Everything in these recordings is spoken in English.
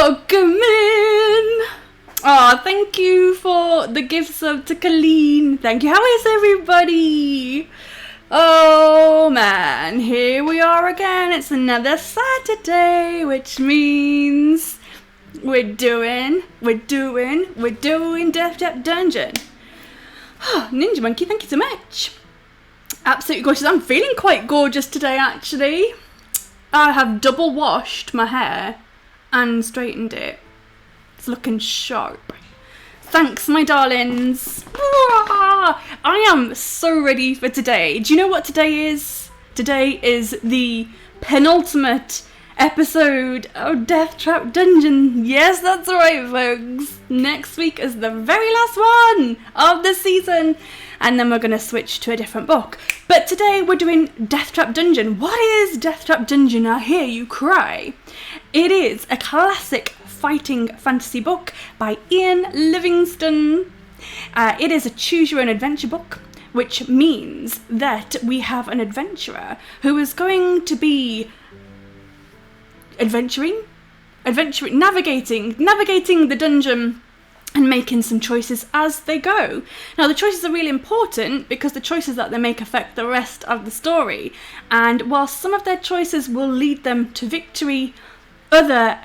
Welcome in! Oh, thank you for the gift sub to Colleen. Thank you. How is everybody? Oh man, here we are again. It's another Saturday, which means we're doing Deathtrap Dungeon. Oh, Ninja Monkey, thank you so much. Absolutely gorgeous. I'm feeling quite gorgeous today, actually. I have double washed my hair and straightened it. It's looking sharp. Thanks, my darlings. I am so ready for today. Do you know what today is? Today is the penultimate episode of Deathtrap Dungeon. Yes, that's right, folks. Next week is the very last one of the season, and then we're going to switch to a different book. But today we're doing Deathtrap Dungeon. What is Deathtrap Dungeon? I hear you cry. It is a classic fighting fantasy book by Ian Livingstone. It is a choose your own adventure book, which means that we have an adventurer who is going to be navigating the dungeon and making some choices as they go. Now, the choices are really important because the choices that they make affect the rest of the story. And while some of their choices will lead them to victory, other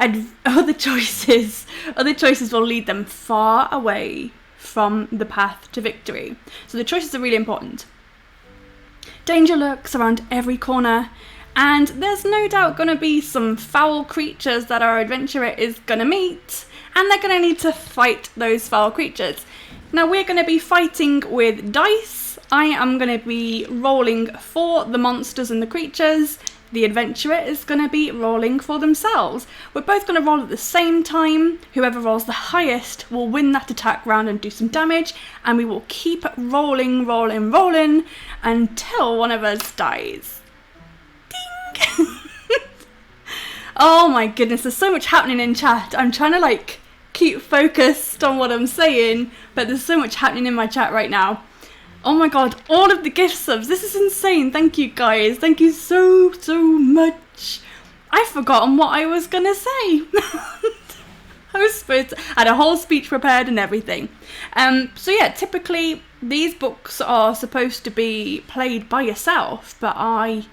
choices will lead them far away from the path to victory. So the choices are really important. Danger lurks around every corner, and there's no doubt going to be some foul creatures that our adventurer is going to meet, and they're going to need to fight those foul creatures. Now, we're going to be fighting with dice. I am going to be rolling for the monsters and the creatures. The adventurer is going to be rolling for themselves. We're both going to roll at the same time. Whoever rolls the highest will win that attack round and do some damage, and we will keep rolling until one of us dies. Ding! Oh my goodness, there's so much happening in chat. I'm trying to keep focused on what I'm saying, but there's so much happening in my chat right now. Oh my god, all of the gift subs. This is insane. Thank you, guys. Thank you so much. I've forgotten what I was going to say. I had a whole speech prepared and everything. So yeah, typically these books are supposed to be played by yourself, but I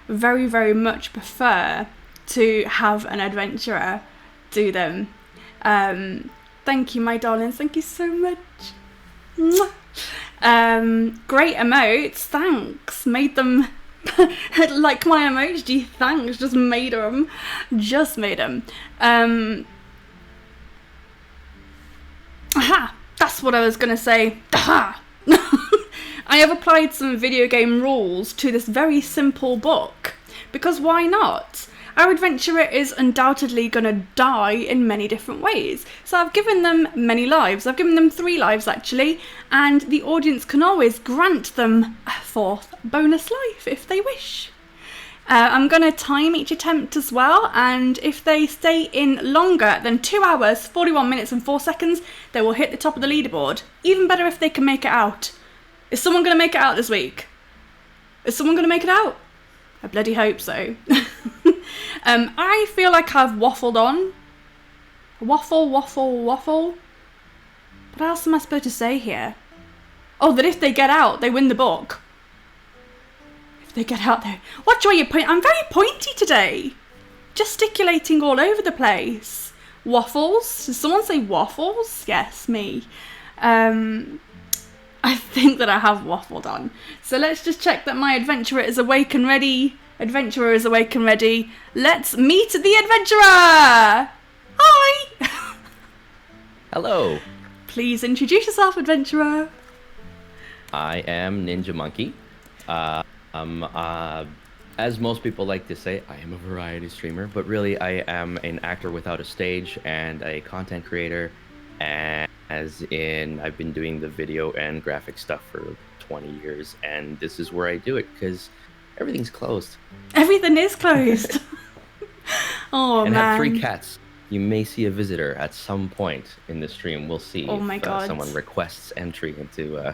very, very much prefer to have an adventurer do them. Thank you, my darlings. Thank you so much. Mwah. Great emotes, thanks. Made them like my emoji, thanks. Just made them. Aha, that's what I was gonna say. Aha. I have applied some video game rules to this very simple book, because why not? Our adventurer is undoubtedly going to die in many different ways. So I've given them many lives. I've given them 3 lives, actually. And the audience can always grant them a 4th bonus life if they wish. I'm going to time each attempt as well. And if they stay in longer than 2 hours, 41 minutes and 4 seconds, they will hit the top of the leaderboard. Even better if they can make it out. Is someone going to make it out this week? Is someone going to make it out? I bloody hope so. I feel like I've waffled on. Waffle. What else am I supposed to say here? Oh, that if they get out, they win the book. If they get out there. What joy you point? I'm very pointy today. Gesticulating all over the place. Waffles? Does someone say waffles? Yes, me. I think that I have waffled on. So let's just check that my adventurer is awake and ready. Adventurer is awake and ready. Let's meet the adventurer! Hi! Hello. Please introduce yourself, adventurer. I am Ninja Monkey. As most people like to say, I am a variety streamer, but really I am an actor without a stage and a content creator. And as in, I've been doing the video and graphic stuff for 20 years, and this is where I do it because everything's closed. Everything is closed. Oh, and man. I have 3 cats. You may see a visitor at some point in the stream. We'll see if someone requests entry into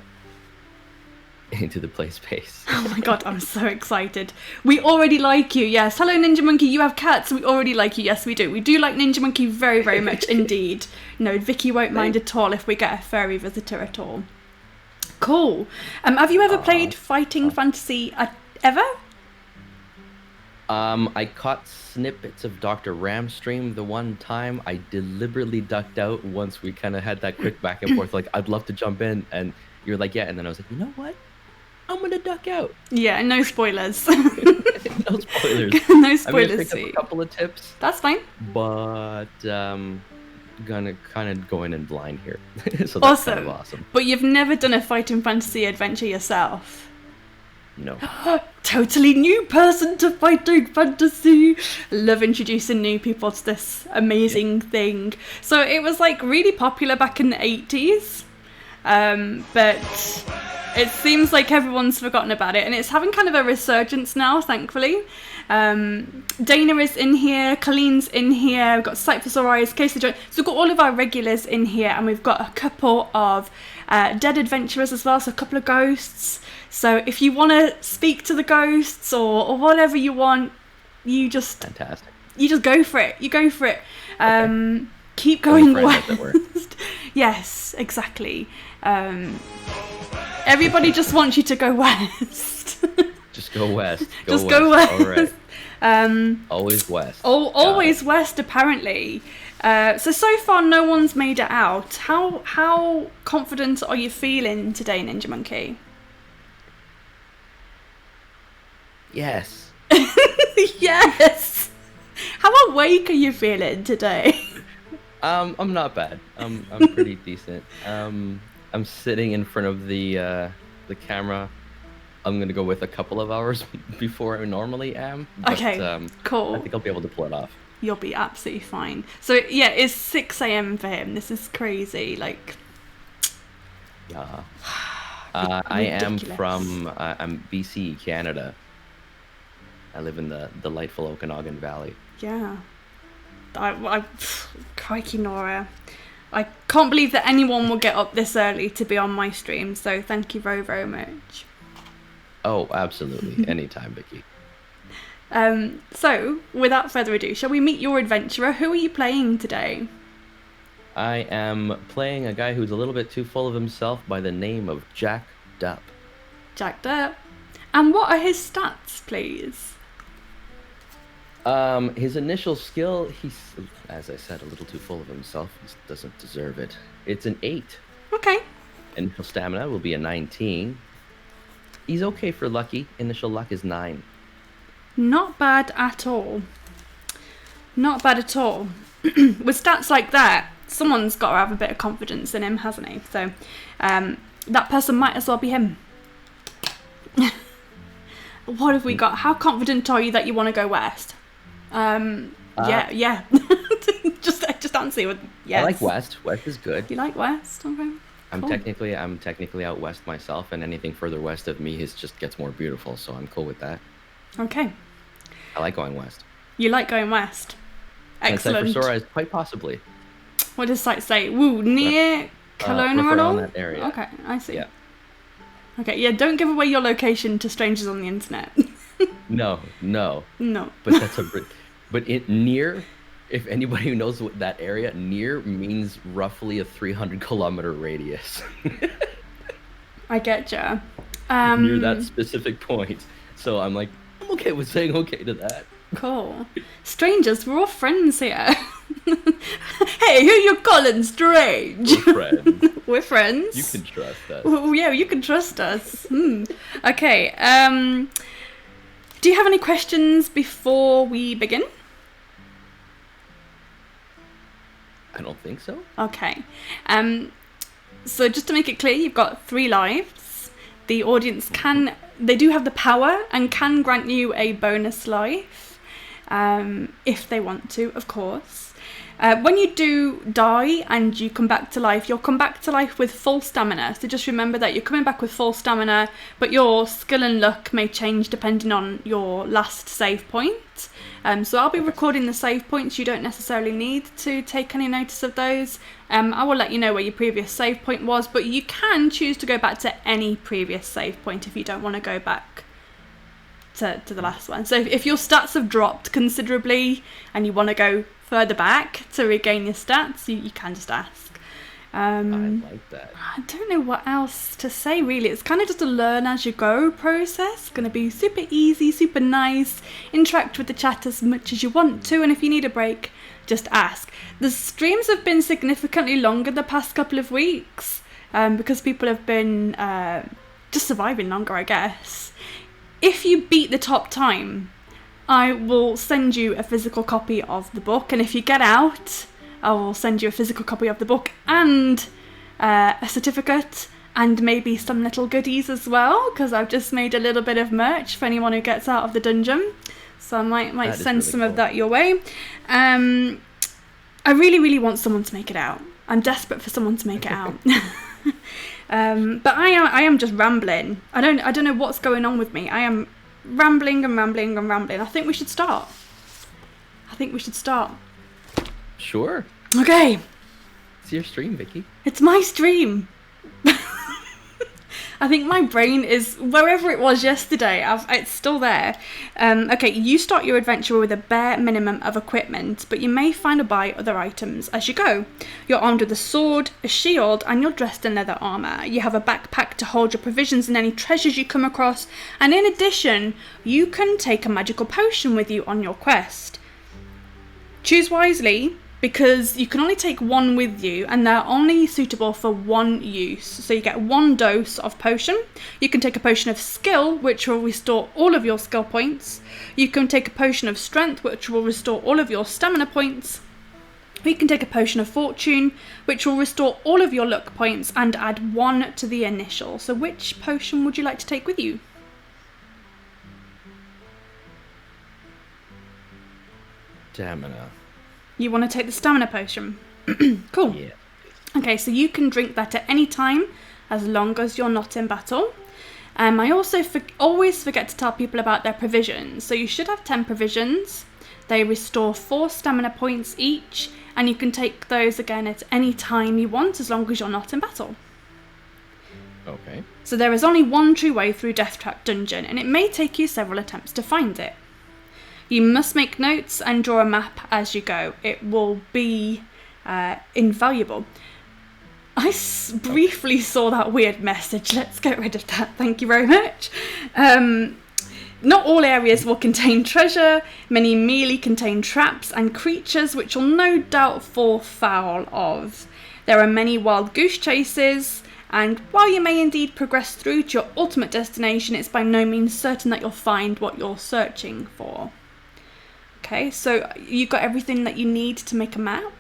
into the play space. Oh my god, I'm so excited. We already like you, yes. Hello, Ninja Monkey, you have cats. We already like you, yes, we do. We do like Ninja Monkey very, very much indeed. No, Vicky won't mind at all if we get a furry visitor at all. Cool. Have you ever played Fighting Fantasy ever? I caught snippets of Dr. Ram's stream the one time. I deliberately ducked out once we kind of had that quick back and forth, like, I'd love to jump in, and you're like, yeah, and then I was like, you know what? I'm gonna duck out. Yeah, no spoilers. No spoilers. No spoilers. I'm gonna pick up a couple of tips. That's fine. But gonna kind of go in and blind here. So that's Awesome. kind of awesome. But you've never done a Fighting Fantasy adventure yourself? No. Totally new person to Fighting Fantasy. Love introducing new people to this amazing thing. So it was like really popular back in the 80s. But it seems like everyone's forgotten about it, and it's having kind of a resurgence now, thankfully. Dana is in here, Colleen's in here, we've got Cypress Orias, Casey Jones. So we've got all of our regulars in here, and we've got a couple of dead adventurers as well, so a couple of ghosts. So if you want to speak to the ghosts or whatever you want, you just... Fantastic. You just go for it. You go for it. Okay. Keep going west. Yes, exactly. Everybody just wants you to go west. Just go west. Go west. All right. Always west. Always west, apparently. So far, no one's made it out. How confident are you feeling today, Ninja Monkey? Yes. Yes. How awake are you feeling today? I'm not bad. I'm pretty decent. I'm sitting in front of the camera. I'm gonna go with a couple of hours before I normally am. But, Okay, cool. I think I'll be able to pull it off. You'll be absolutely fine. So yeah, it's 6 a.m. for him. This is crazy. Like, Yeah. I am Ridiculous. from I'm BC, Canada. I live in the delightful Okanagan Valley. yeah. Crikey, Nora. I can't believe that anyone will get up this early to be on my stream. So thank you very, very much. Oh, absolutely. Anytime, Vicky. So without further ado, shall we meet your adventurer? Who are you playing today? I am playing a guy who's a little bit too full of himself by the name of Jack Dupp. Jacked up. And what are his stats, please? His initial skill, he's, as I said, a little too full of himself. He doesn't deserve it. It's an 8. Okay. Initial stamina will be a 19. He's okay for lucky. Initial luck is 9. Not bad at all. Not bad at all. With stats like that, someone's got to have a bit of confidence in him, hasn't he? So, that person might as well be him. What have we got? How confident are you that you want to go west? Yeah. just answer with yes. I like west. West is good. You like west? Okay. I'm Cool. technically out west myself, and anything further west of me just gets more beautiful. So I'm cool with that. Okay. I like going west. You like going west. Excellent. And Cypress Orias, quite possibly. What does site say? Woo, near Kelowna roughly at all? around that area. Okay, I see. Yeah. Okay, yeah, don't give away your location to strangers on the internet. No. No. But that's but near. If anybody who knows what that area, near means roughly a 300-kilometer radius. I get ya. Near that specific point. So I'm like, I'm okay with saying okay to that. Cool. Strangers, we're all friends here. Hey, who you calling strange? We're friends. We're friends. You can trust us. Well, yeah, you can trust us. Okay. Do you have any questions before we begin? I don't think so. Okay. So just to make it clear, you've got 3 lives. The audience they do have the power and can grant you a bonus life. if they want to, of course. When you do die and you come back to life, you'll come back to life with full stamina. So just remember that you're coming back with full stamina, but your skill and luck may change depending on your last save point. So I'll be recording the save points. You don't necessarily need to take any notice of those. I will let you know where your previous save point was, but you can choose to go back to any previous save point if you don't want to go back to the last one. So if your stats have dropped considerably and you want to go further back to regain your stats, you can just ask. I like that. I don't know what else to say really. It's kind of just a learn as you go process. It's going to be super easy, super nice. Interact with the chat as much as you want to, and if you need a break, just ask. The streams have been significantly longer the past couple of weeks because people have been just surviving longer, I guess. If you beat the top time, I will send you a physical copy of the book, and if you get out, I will send you a physical copy of the book and a certificate and maybe some little goodies as well, because I've just made a little bit of merch for anyone who gets out of the dungeon, so I might send some of that your way. I really want someone to make it out. I'm desperate for someone to make it out. But I am just rambling. I don't know what's going on with me. I am rambling and rambling and rambling. I think we should start. Sure. Okay. It's your stream, Vicky. It's my stream. I think my brain is wherever it was yesterday. It's still there. Okay, you start your adventure with a bare minimum of equipment, but you may find or buy other items as you go. You're armed with a sword, a shield, and you're dressed in leather armour. You have a backpack to hold your provisions and any treasures you come across, and in addition, you can take a magical potion with you on your quest. Choose wisely, because you can only take one with you and they're only suitable for one use. So you get one dose of potion. You can take a potion of skill, which will restore all of your skill points. You can take a potion of strength, which will restore all of your stamina points. You can take a potion of fortune, which will restore all of your luck points and add 1 to the initial. So which potion would you like to take with you? Stamina. You want to take the stamina potion? Cool. Yeah. Okay, so you can drink that at any time, as long as you're not in battle. I also always forget to tell people about their provisions. So you should have 10 provisions. They restore 4 stamina points each, and you can take those again at any time you want, as long as you're not in battle. Okay. So there is only one true way through Deathtrap Dungeon, and it may take you several attempts to find it. You must make notes and draw a map as you go. It will be invaluable. I briefly saw that weird message. Let's get rid of that. Thank you very much. Not all areas will contain treasure. Many merely contain traps and creatures which will no doubt fall foul of. There are many wild goose chases, and while you may indeed progress through to your ultimate destination, it's by no means certain that you'll find what you're searching for. Okay, so you got everything that you need to make a map?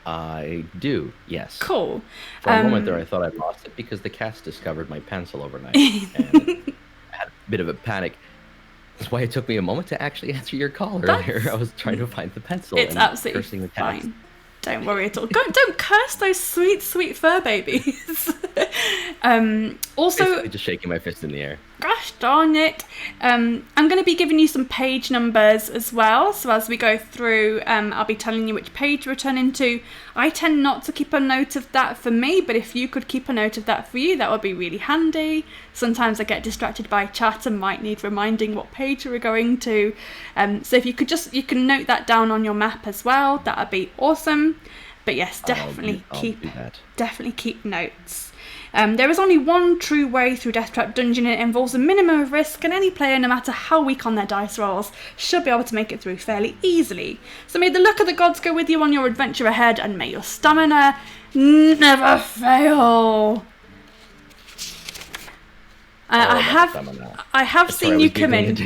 I do, yes. Cool. For a moment there, I thought I'd lost it because the cats discovered my pencil overnight. And I had a bit of a panic. That's why it took me a moment to actually answer your call earlier. I was trying to find the pencil. It's and absolutely cursing the cats. fine. Don't worry at all. Don't curse those sweet, sweet fur babies. Also, basically just shaking my fist in the air. Gosh darn it. I'm going to be giving you some page numbers as well. So as we go through, I'll be telling you which page to return into. I tend not to keep a note of that for me, but if you could keep a note of that for you, that would be really handy. Sometimes I get distracted by chat and might need reminding what page we're going to. So if you can note that down on your map as well, that would be awesome. But yes, definitely keep notes. There is only one true way through Deathtrap Dungeon, and it involves a minimum of risk, and any player, no matter how weak on their dice rolls, should be able to make it through fairly easily. So may the luck of the gods go with you on your adventure ahead, and may your stamina never fail. I have seen you come in.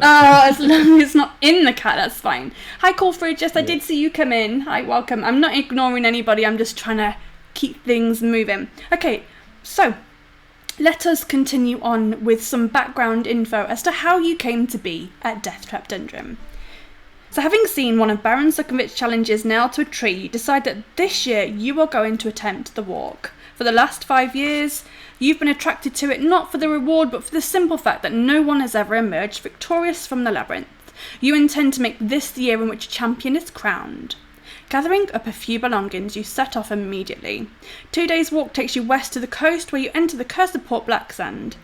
As long as it's not in the cat, that's fine. Hi, Colfridge. Yes, I did see you come in. Hi, welcome. I'm not ignoring anybody. I'm just trying to keep things moving. Okay, so let us continue on with some background info as to how you came to be at Deathtrap Dungeon. So having seen one of Baron Sukhumvit's challenges nailed to a tree, you decide that this year you are going to attempt the walk. For the last 5 years, you've been attracted to it not for the reward but for the simple fact that no one has ever emerged victorious from the labyrinth. You intend to make this the year in which a champion is crowned. Gathering up a few belongings, you set off immediately. 2 days' walk takes you west to the coast where you enter the cursed Port Blacksand.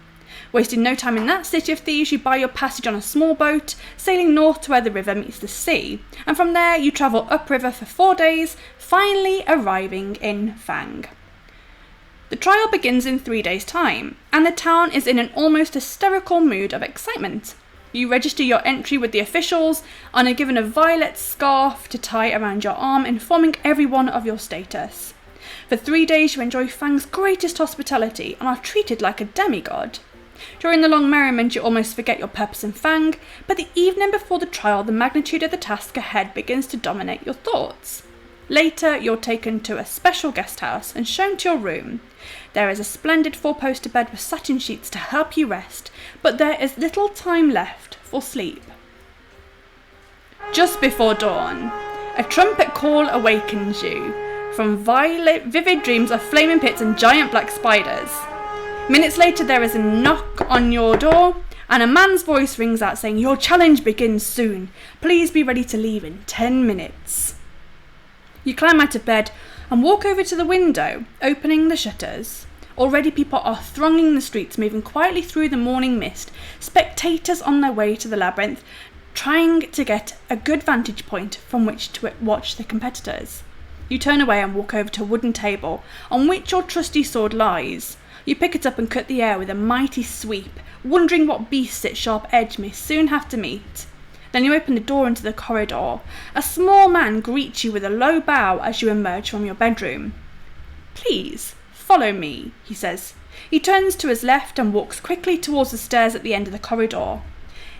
Wasting no time in that city of thieves, you buy your passage on a small boat, sailing north to where the river meets the sea, and from there you travel upriver for 4 days, finally arriving in Fang. The trial begins in 3 days' time, and the town is in an almost hysterical mood of excitement. You register your entry with the officials and are given a violet scarf to tie around your arm, informing everyone of your status. For 3 days you enjoy Fang's greatest hospitality and are treated like a demigod. During the long merriment you almost forget your purpose in Fang, but the evening before the trial the magnitude of the task ahead begins to dominate your thoughts. Later you're taken to a special guest house and shown to your room. There is a splendid 4-poster bed with satin sheets to help you rest, but there is little time left for sleep. Just before dawn, a trumpet call awakens you from vivid dreams of flaming pits and giant black spiders. Minutes later there is a knock on your door and a man's voice rings out saying, "Your challenge begins soon. Please be ready to leave in 10 minutes. You climb out of bed and walk over to the window, opening the shutters. Already people are thronging the streets, moving quietly through the morning mist, spectators on their way to the labyrinth, trying to get a good vantage point from which to watch the competitors. You turn away and walk over to a wooden table on which your trusty sword lies. You pick it up and cut the air with a mighty sweep, wondering what beasts its sharp edge may soon have to meet. Then you open the door into the corridor. A small man greets you with a low bow as you emerge from your bedroom. "Please, follow me," he says. He turns to his left and walks quickly towards the stairs at the end of the corridor.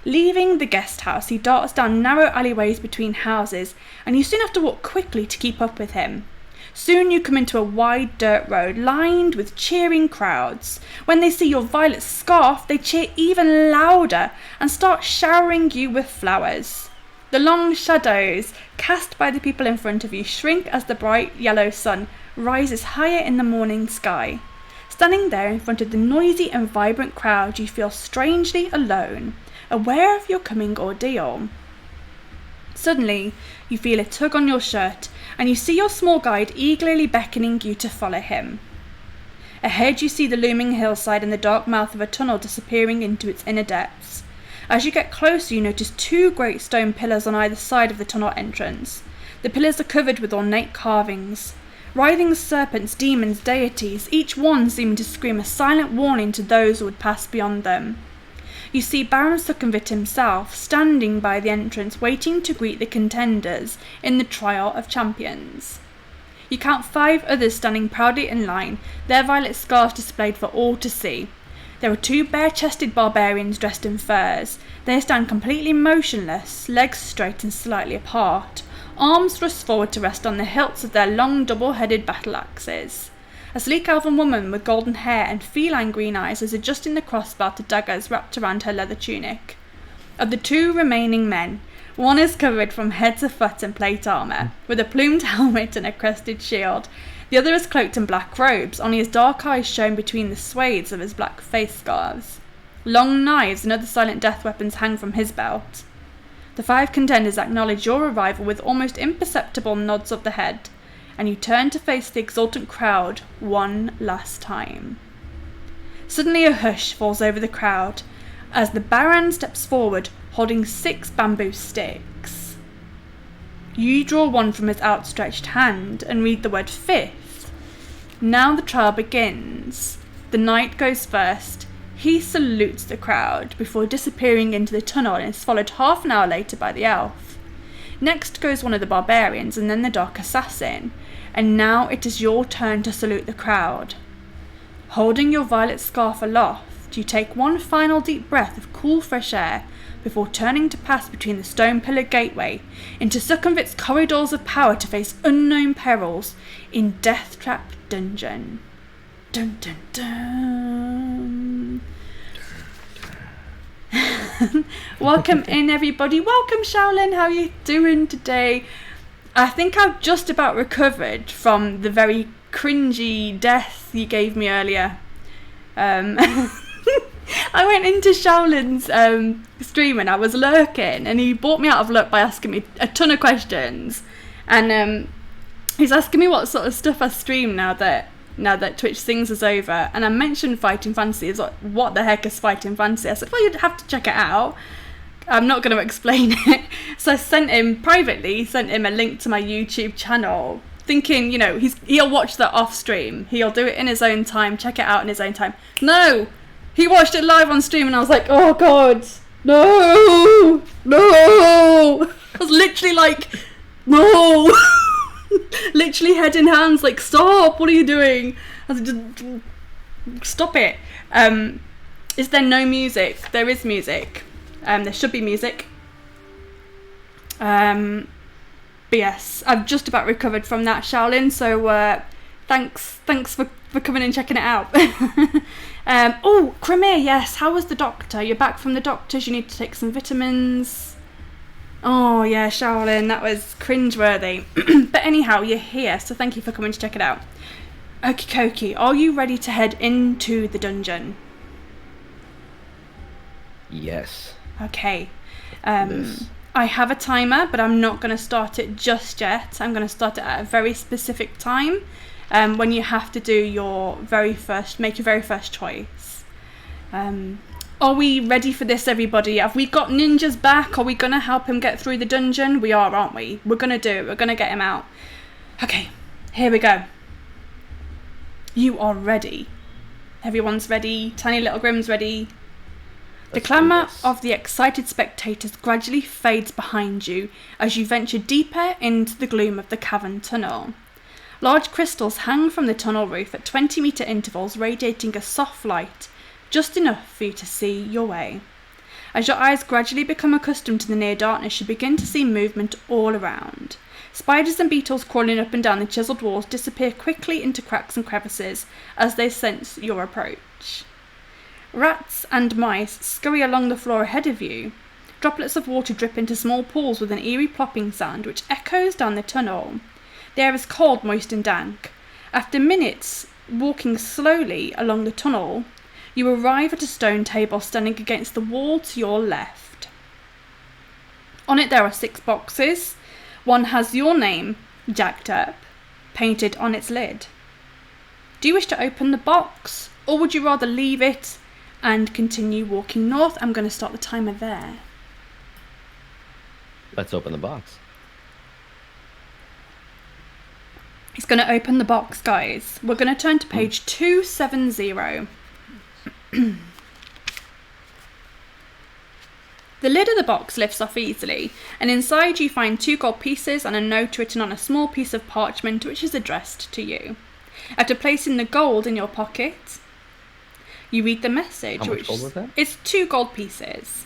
Leaving the guest house, he darts down narrow alleyways between houses, and you soon have to walk quickly to keep up with him. Soon you come into a wide dirt road lined with cheering crowds. When they see your violet scarf, they cheer even louder and start showering you with flowers. The long shadows cast by the people in front of you shrink as the bright yellow sun rises higher in the morning sky. Standing there in front of the noisy and vibrant crowd, you feel strangely alone, aware of your coming ordeal. Suddenly, you feel a tug on your shirt, and you see your small guide eagerly beckoning you to follow him. Ahead you see the looming hillside and the dark mouth of a tunnel disappearing into its inner depths. As you get closer you notice 2 great stone pillars on either side of the tunnel entrance. The pillars are covered with ornate carvings. Writhing serpents, demons, deities, each one seeming to scream a silent warning to those who would pass beyond them. You see Baron Sukhumvit himself standing by the entrance waiting to greet the contenders in the trial of champions. You count 5 others standing proudly in line, their violet scarves displayed for all to see. There are 2 bare-chested barbarians dressed in furs. They stand completely motionless, legs straight and slightly apart, arms thrust forward to rest on the hilts of their long double-headed battle axes. A sleek elven woman with golden hair and feline green eyes is adjusting the crossbelt of daggers wrapped around her leather tunic. Of the 2 remaining men, one is covered from head to foot in plate armour, with a plumed helmet and a crested shield. The other is cloaked in black robes, only his dark eyes shone between the swathes of his black face scarves. Long knives and other silent death weapons hang from his belt. The 5 contenders acknowledge your arrival with almost imperceptible nods of the head, and you turn to face the exultant crowd one last time. Suddenly a hush falls over the crowd as the Baron steps forward holding 6 bamboo sticks. You draw one from his outstretched hand and read the word 5th. Now the trial begins. The knight goes first. He salutes the crowd before disappearing into the tunnel and is followed half an hour later by the elf. Next goes one of the barbarians and then the dark assassin, and now it is your turn to salute the crowd. Holding your violet scarf aloft, you take one final deep breath of cool fresh air before turning to pass between the stone-pillared gateway into Sukhumvit's corridors of power to face unknown perils in Deathtrap Dungeon. Dun dun dun. Welcome in, everybody. Welcome, Shaolin. How are you doing today? I think I've just about recovered from the very cringy death you gave me earlier. I went into Shaolin's stream and I was lurking, and he brought me out of luck by asking me a ton of questions. And he's asking me what sort of stuff I stream now that Twitch Sings is over. And I mentioned Fighting Fantasy. He's like, what the heck is Fighting Fantasy? I said, well, you'd have to check it out. I'm not going to explain it. So I sent him a link to my YouTube channel, thinking, he'll watch that off stream. He'll do it in his own time, check it out in his own time. No! He watched it live on stream and I was like, oh God, no! I was literally like, no! Literally head in hands, like, stop, what are you doing? I was like, just stop it. Is there no music? There is music. There should be music. But yes, I've just about recovered from that, Shaolin, so thanks for coming and checking it out. Oh, Crimea, yes, how was the doctor? You're back from the doctors, you need to take some vitamins. Oh yeah, Shaolin, that was cringeworthy. But anyhow, you're here, so thank you for coming to check it out. Okie dokie, are you ready to head into the dungeon? Yes. Okay. I have a timer, but I'm not going to start it just yet. I'm going to start it at a very specific time, when you have to do make your very first choice. Are we ready for this, everybody? Have we got ninjas back? Are we going to help him get through the dungeon? We are, aren't we? We're going to do it. We're going to get him out. Okay, here we go. You are ready. Everyone's ready. Tiny Little Grimm's ready. The clamour of the excited spectators gradually fades behind you as you venture deeper into the gloom of the cavern tunnel. Large crystals hang from the tunnel roof at 20-metre intervals, radiating a soft light, just enough for you to see your way. As your eyes gradually become accustomed to the near darkness, you begin to see movement all around. Spiders and beetles crawling up and down the chiselled walls disappear quickly into cracks and crevices as they sense your approach. Rats and mice scurry along the floor ahead of you. Droplets of water drip into small pools with an eerie plopping sound which echoes down the tunnel. The air is cold, moist and dank. After minutes walking slowly along the tunnel, you arrive at a stone table standing against the wall to your left. On it there are 6 boxes. One has your name, Deathtrap, painted on its lid. Do you wish to open the box, or would you rather leave it and continue walking north? I'm going to start the timer there. Let's open the box. He's going to open the box, guys. We're going to turn to page 270. The lid of the box lifts off easily, and inside you find 2 gold pieces and a note written on a small piece of parchment which is addressed to you. After placing the gold in your pocket, you read the message. How much gold was that? It's 2 gold pieces.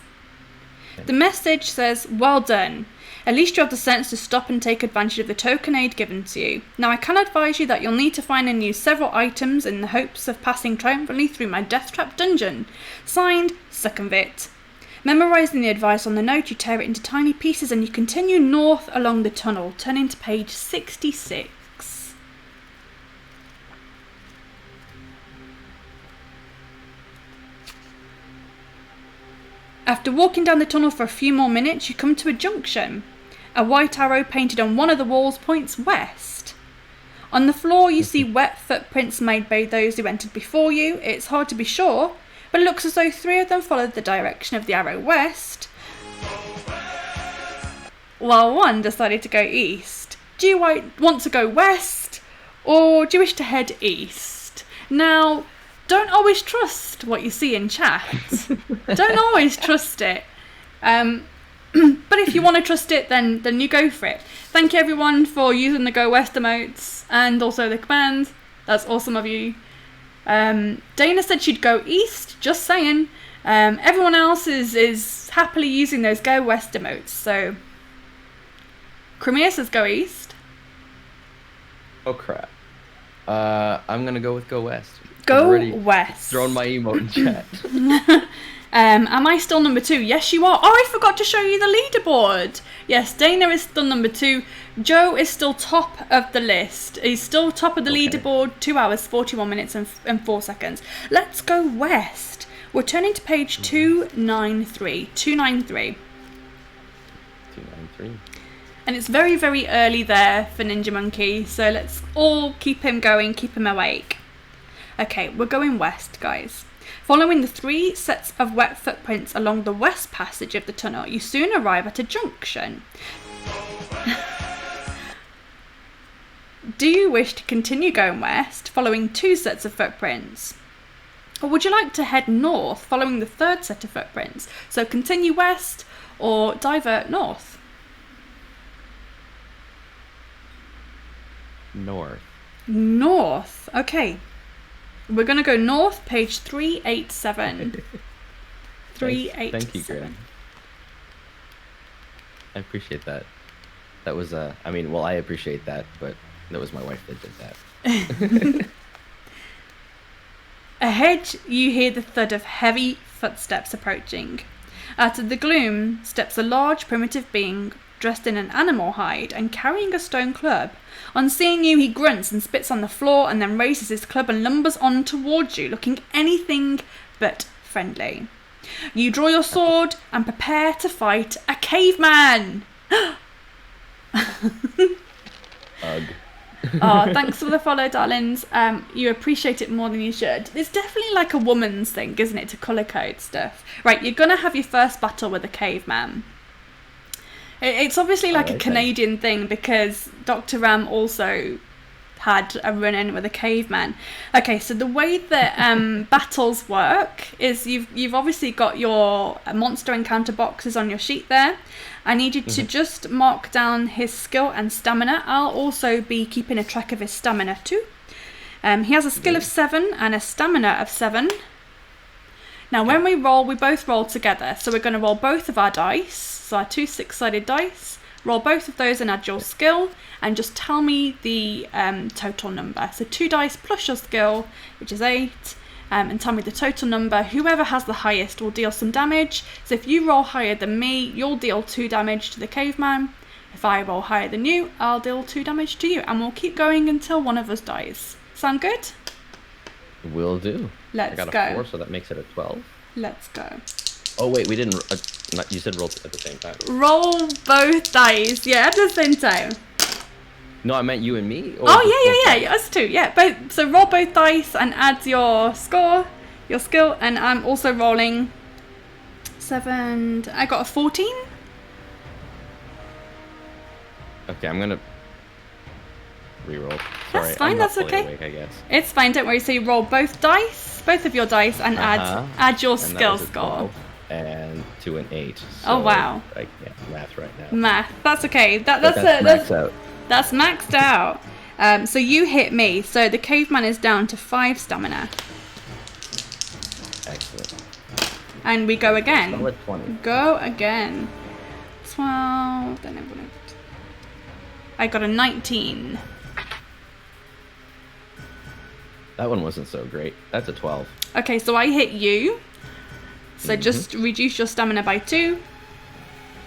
Okay. The message says, well done. At least you have the sense to stop and take advantage of the token aid given to you. Now I can advise you that you'll need to find and use several items in the hopes of passing triumphantly through my Deathtrap Dungeon. Signed, Succumbit. Memorising the advice on the note, you tear it into tiny pieces and you continue north along the tunnel, turning to page 66. After walking down the tunnel for a few more minutes, you come to a junction. A white arrow painted on one of the walls points west. On the floor you see wet footprints made by those who entered before you. It's hard to be sure, but it looks as though 3 of them followed the direction of the arrow west, while 1 decided to go east. Do you want to go west, or do you wish to head east? Now, don't always trust what you see in chat. Don't always trust it. But if you want to trust it, then you go for it. Thank you everyone for using the Go West emotes and also the command. That's awesome of you. Dana said she'd go east, just saying. Everyone else is happily using those Go West emotes. So Crimea says go east. Oh crap. I'm gonna go with go west. Go I've already west. thrown my emote in chat. Am I still number 2? Yes, you are. Oh, I forgot to show you the leaderboard. Yes, Dana is still number 2. Joe is still top of the list. He's still top of the leaderboard. 2 hours, 41 minutes and 4 seconds. Let's go west. We're turning to page 293. 293. 293. And it's very, very early there for Ninja Munki. So let's all keep him going, keep him awake. Okay, we're going west, guys. Following the 3 sets of wet footprints along the west passage of the tunnel, you soon arrive at a junction. Do you wish to continue going west, following 2 sets of footprints? Or would you like to head north, following the 3rd set of footprints? So continue west, or divert north? North. North, okay. We're going to go north, page 387. 387. Thank you, Graham. I appreciate that. That was, I mean, well, I appreciate that, but that was my wife that did that. Ahead, you hear the thud of heavy footsteps approaching. Out of the gloom steps a large primitive being dressed in an animal hide and carrying a stone club. On seeing you, he grunts and spits on the floor and then raises his club and lumbers on towards you, looking anything but friendly. You draw your sword and prepare to fight a caveman! Ugh. Oh, thanks for the follow, darlings. You appreciate it more than you should. It's definitely like a woman's thing, isn't it, to colour code stuff. Right, you're going to have your first battle with a caveman. It's obviously like a Canadian thing because Dr. Ram also had a run-in with a caveman. Okay, so the way that battles work is you've obviously got your monster encounter boxes on your sheet there. I need you to just mark down his skill and stamina. I'll also be keeping a track of his stamina too. He has a skill of 7 and a stamina of 7. Now when we roll, we both roll together. So we're going to roll both of our dice. So our 2 6-sided dice. Roll both of those and add your skill. And just tell me the total number. So 2 dice plus your skill, which is 8. And tell me the total number. Whoever has the highest will deal some damage. So if you roll higher than me, you'll deal 2 damage to the caveman. If I roll higher than you, I'll deal 2 damage to you. And we'll keep going until one of us dies. Sound good? Will do. Let's go. I got a 4, so that makes it a 12. Let's go. Oh, wait, we didn't... you said roll at the same time. Roll both dice. Yeah, at the same time. No, I meant you and me. Or Yeah, us too. Yeah, both. So roll both dice and add your score, your skill, and I'm also rolling 7. I got a 14. Okay, I'm gonna reroll. Sorry, That's fine. I'm That's not fully okay. awake, I guess. It's fine. Don't worry. So you roll both dice, both of your dice, and add your And skill that was a score. 12 and to an 8. So Oh wow. I can't math right now. Math. That's okay. That's maxed out. That's maxed out. So you hit me. So the caveman is down to 5 stamina. Excellent. And we go again. Solid 20. Go again. 12. Then I got a 19. That one wasn't so great. That's a 12. Okay, so I hit you. So just reduce your stamina by 2.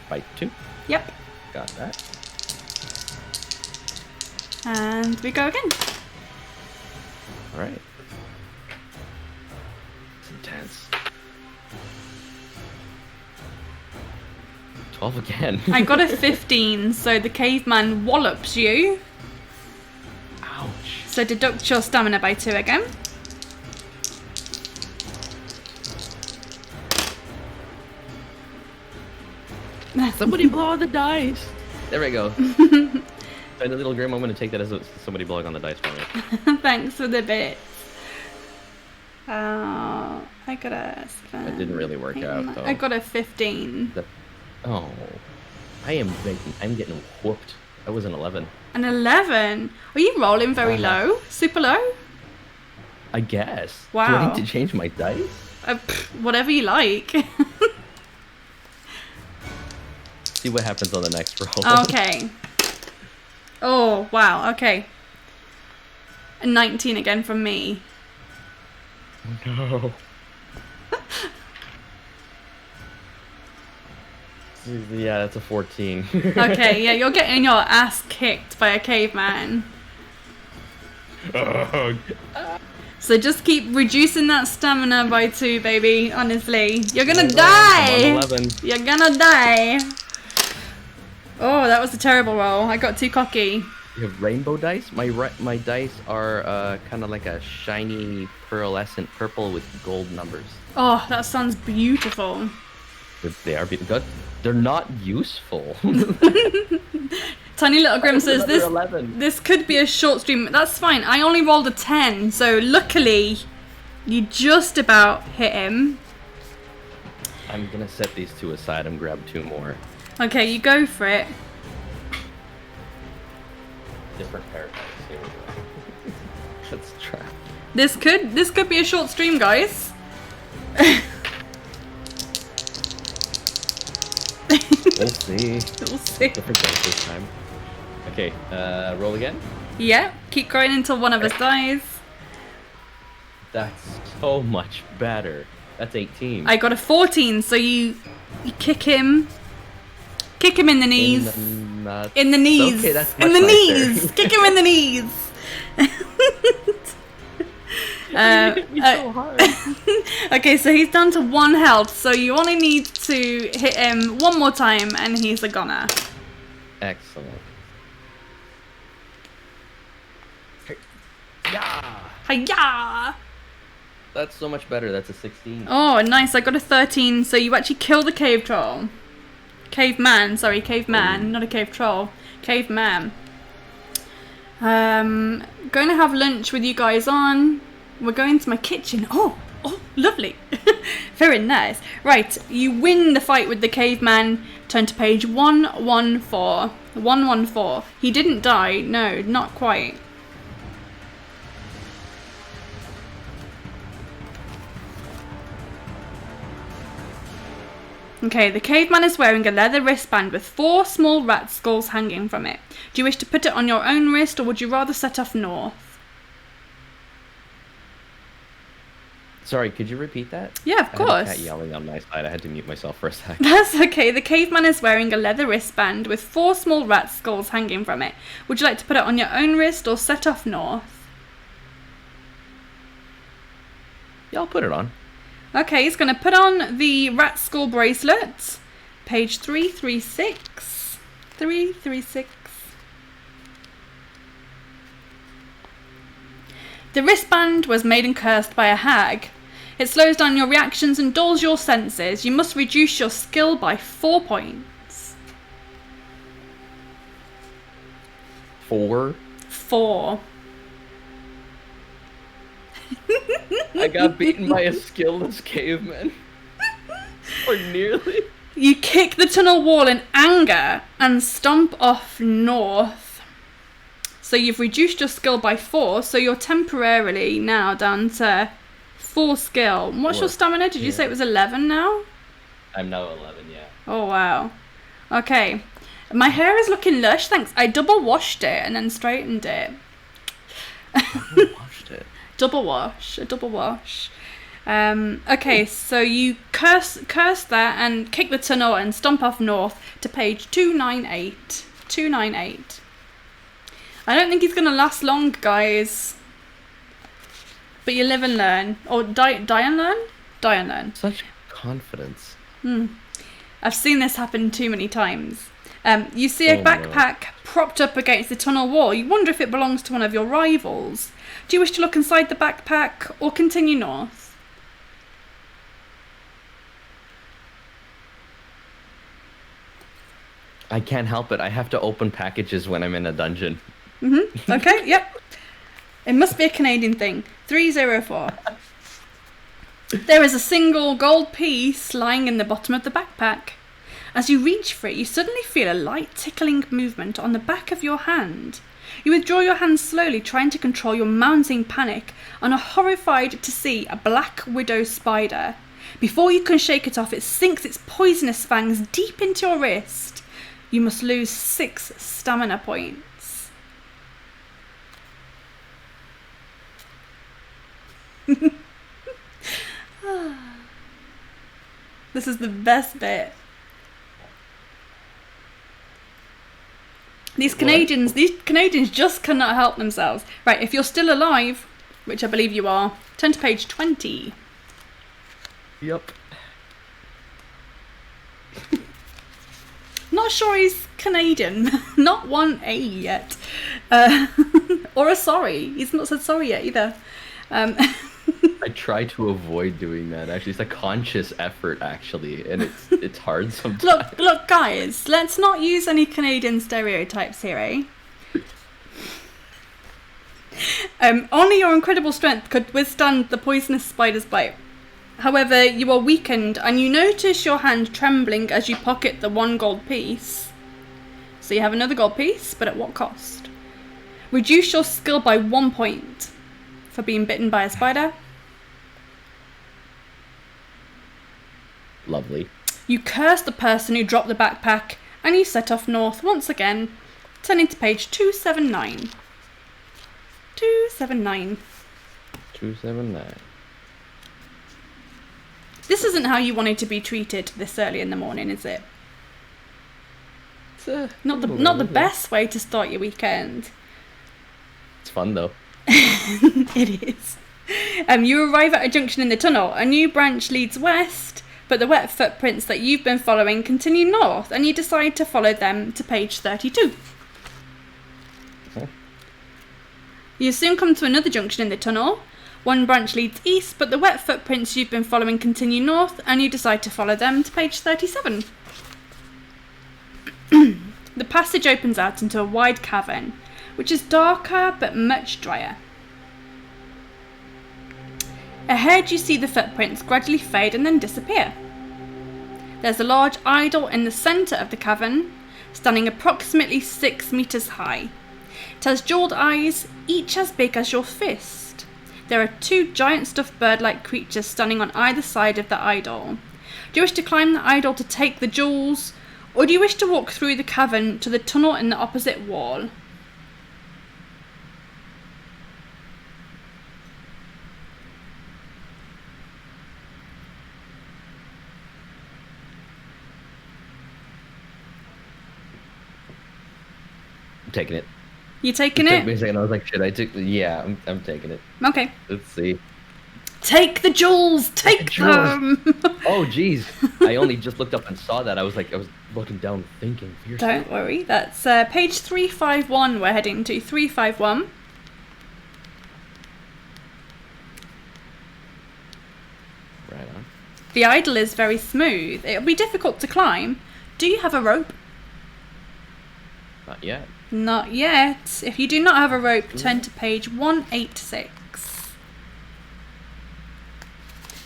By 2. Yep. Got that. And we go again. All right. It's intense. 12 again. I got a 15, so the caveman wallops you. Ouch. So deduct your stamina by 2 again. Somebody blow on the dice. There we go. And a little grim, I'm going to take that as somebody blowing on the dice for me. Thanks for the bits. I got a 7. That didn't really work out, though. I got a 15. Oh. I'm getting whooped. That was an 11. An 11? Are you rolling very low? Super low? I guess. Wow. Do I need to change my dice? Whatever you like. See what happens on the next roll. Okay. Oh, wow. Okay. A 19 again from me. No. Yeah, that's a 14. Okay, yeah, you're getting your ass kicked by a caveman. So just keep reducing that stamina by 2, baby. Honestly, you're gonna die. I'm on 11. You're gonna die. Oh, that was a terrible roll. I got too cocky. You have rainbow dice? My dice are kind of like a shiny pearlescent purple with gold numbers. Oh, that sounds beautiful. They are good. They're not useful. Tiny Little Grim says this 11. This could be a short stream. That's fine. I only rolled a 10, so luckily you just about hit him. I'm gonna set these 2 aside and grab 2 more. Okay, you go for it. Different pair of dice. Here we go. Let's try. This could be a short stream, guys. We'll see. We'll see. Different dice this time. Okay, roll again. Yeah, keep going until one of us dies. That's so much better. That's 18. I got a 14, so you kick him. Kick him in the knees. In the knees. Okay, that's in the much knees. nicer. Kick him in the knees. So hard. Okay, so he's down to 1 health, so you only need to hit him one more time and he's a goner. Excellent. Yeah. Hiya! That's so much better. That's a 16. Oh, nice. I got a 13, so you actually kill the cave troll. Caveman, sorry, caveman, not a cave troll. Caveman. Going to have lunch with you guys on. We're going to my kitchen. Oh, lovely. Very nice. Right, you win the fight with the caveman. Turn to page 114. 114. He didn't die. No, not quite. Okay, the caveman is wearing a leather wristband with 4 small rat skulls hanging from it. Do you wish to put it on your own wrist, or would you rather set off north? Sorry, could you repeat that? Yeah, of I had a course. cat yelling on my side. I had to mute myself for a second. That's okay. The caveman is wearing a leather wristband with 4 small rat skulls hanging from it. Would you like to put it on your own wrist or set off north? Yeah, I'll put it on. Okay, he's going to put on the rat skull bracelet. Page 336. 336. The wristband was made and cursed by a hag. It slows down your reactions and dulls your senses. You must reduce your skill by 4 points. 4. 4. I got beaten by a skillless caveman. Or nearly. You kick the tunnel wall in anger and stomp off north. So you've reduced your skill by 4, so you're temporarily now down to 4 skill. What's your stamina? Did you say it was 11 now? I'm now 11, yeah. Oh, wow. Okay. My hair is looking lush, thanks. I double washed it and then straightened it. I washed it. Double wash. A double wash. Okay, so you curse that and kick the tunnel and stomp off north to page 298. 298. I don't think he's going to last long, guys. But you live and learn. Or die and learn? Die and learn. Such confidence. I've seen this happen too many times. You see a backpack propped up against the tunnel wall. You wonder if it belongs to one of your rivals. Do you wish to look inside the backpack or continue north? I can't help it. I have to open packages when I'm in a dungeon. Okay, yep. It must be a Canadian thing. 304. There is a single gold piece lying in the bottom of the backpack. As you reach for it, you suddenly feel a light tickling movement on the back of your hand. You withdraw your hand slowly, trying to control your mounting panic, and are horrified to see a black widow spider. Before you can shake it off, it sinks its poisonous fangs deep into your wrist. You must lose 6 stamina points. This is the best bit. These Canadians just cannot help themselves. Right, if you're still alive, which I believe you are, turn to page 20. Yep. Not sure he's Canadian. Not one A yet. Or a sorry. He's not said sorry yet either. I try to avoid doing that, actually. It's a conscious effort, actually, and it's hard sometimes. Look, guys, let's not use any Canadian stereotypes here, eh? Only your incredible strength could withstand the poisonous spider's bite. However, you are weakened, and you notice your hand trembling as you pocket the 1 gold piece. So you have another gold piece, but at what cost? Reduce your skill by 1 point for being bitten by a spider. Lovely. You curse the person who dropped the backpack, and you set off north once again, turning to page 279. 279. 279. This isn't how you wanted to be treated this early in the morning, is it? It's Not the best way to start your weekend. It's fun though. It is. You arrive at a junction in the tunnel. A new branch leads west, but the wet footprints that you've been following continue north, and you decide to follow them to page 32. Okay. You soon come to another junction in the tunnel. One branch leads east, but the wet footprints you've been following continue north, and you decide to follow them to page 37. The passage opens out into a wide cavern, which is darker but much drier. Ahead you see the footprints gradually fade and then disappear. There's a large idol in the centre of the cavern, standing approximately 6 meters high. It has jeweled eyes, each as big as your fist. There are 2 giant stuffed bird-like creatures standing on either side of the idol. Do you wish to climb the idol to take the jewels, or do you wish to walk through the cavern to the tunnel in the opposite wall? I'm taking it. You taking It it? took me a second. I was like, shit, yeah, I'm taking it. Okay. Let's see. Take the jewels! Take them! Oh, jeez. I only just looked up and saw that. I was looking down thinking. Fiercely. Don't worry, that's page 351 we're heading to. 351. Right on. The idol is very smooth. It'll be difficult to climb. Do you have a rope? Not yet. Not yet. If you do not have a rope, turn to page 186.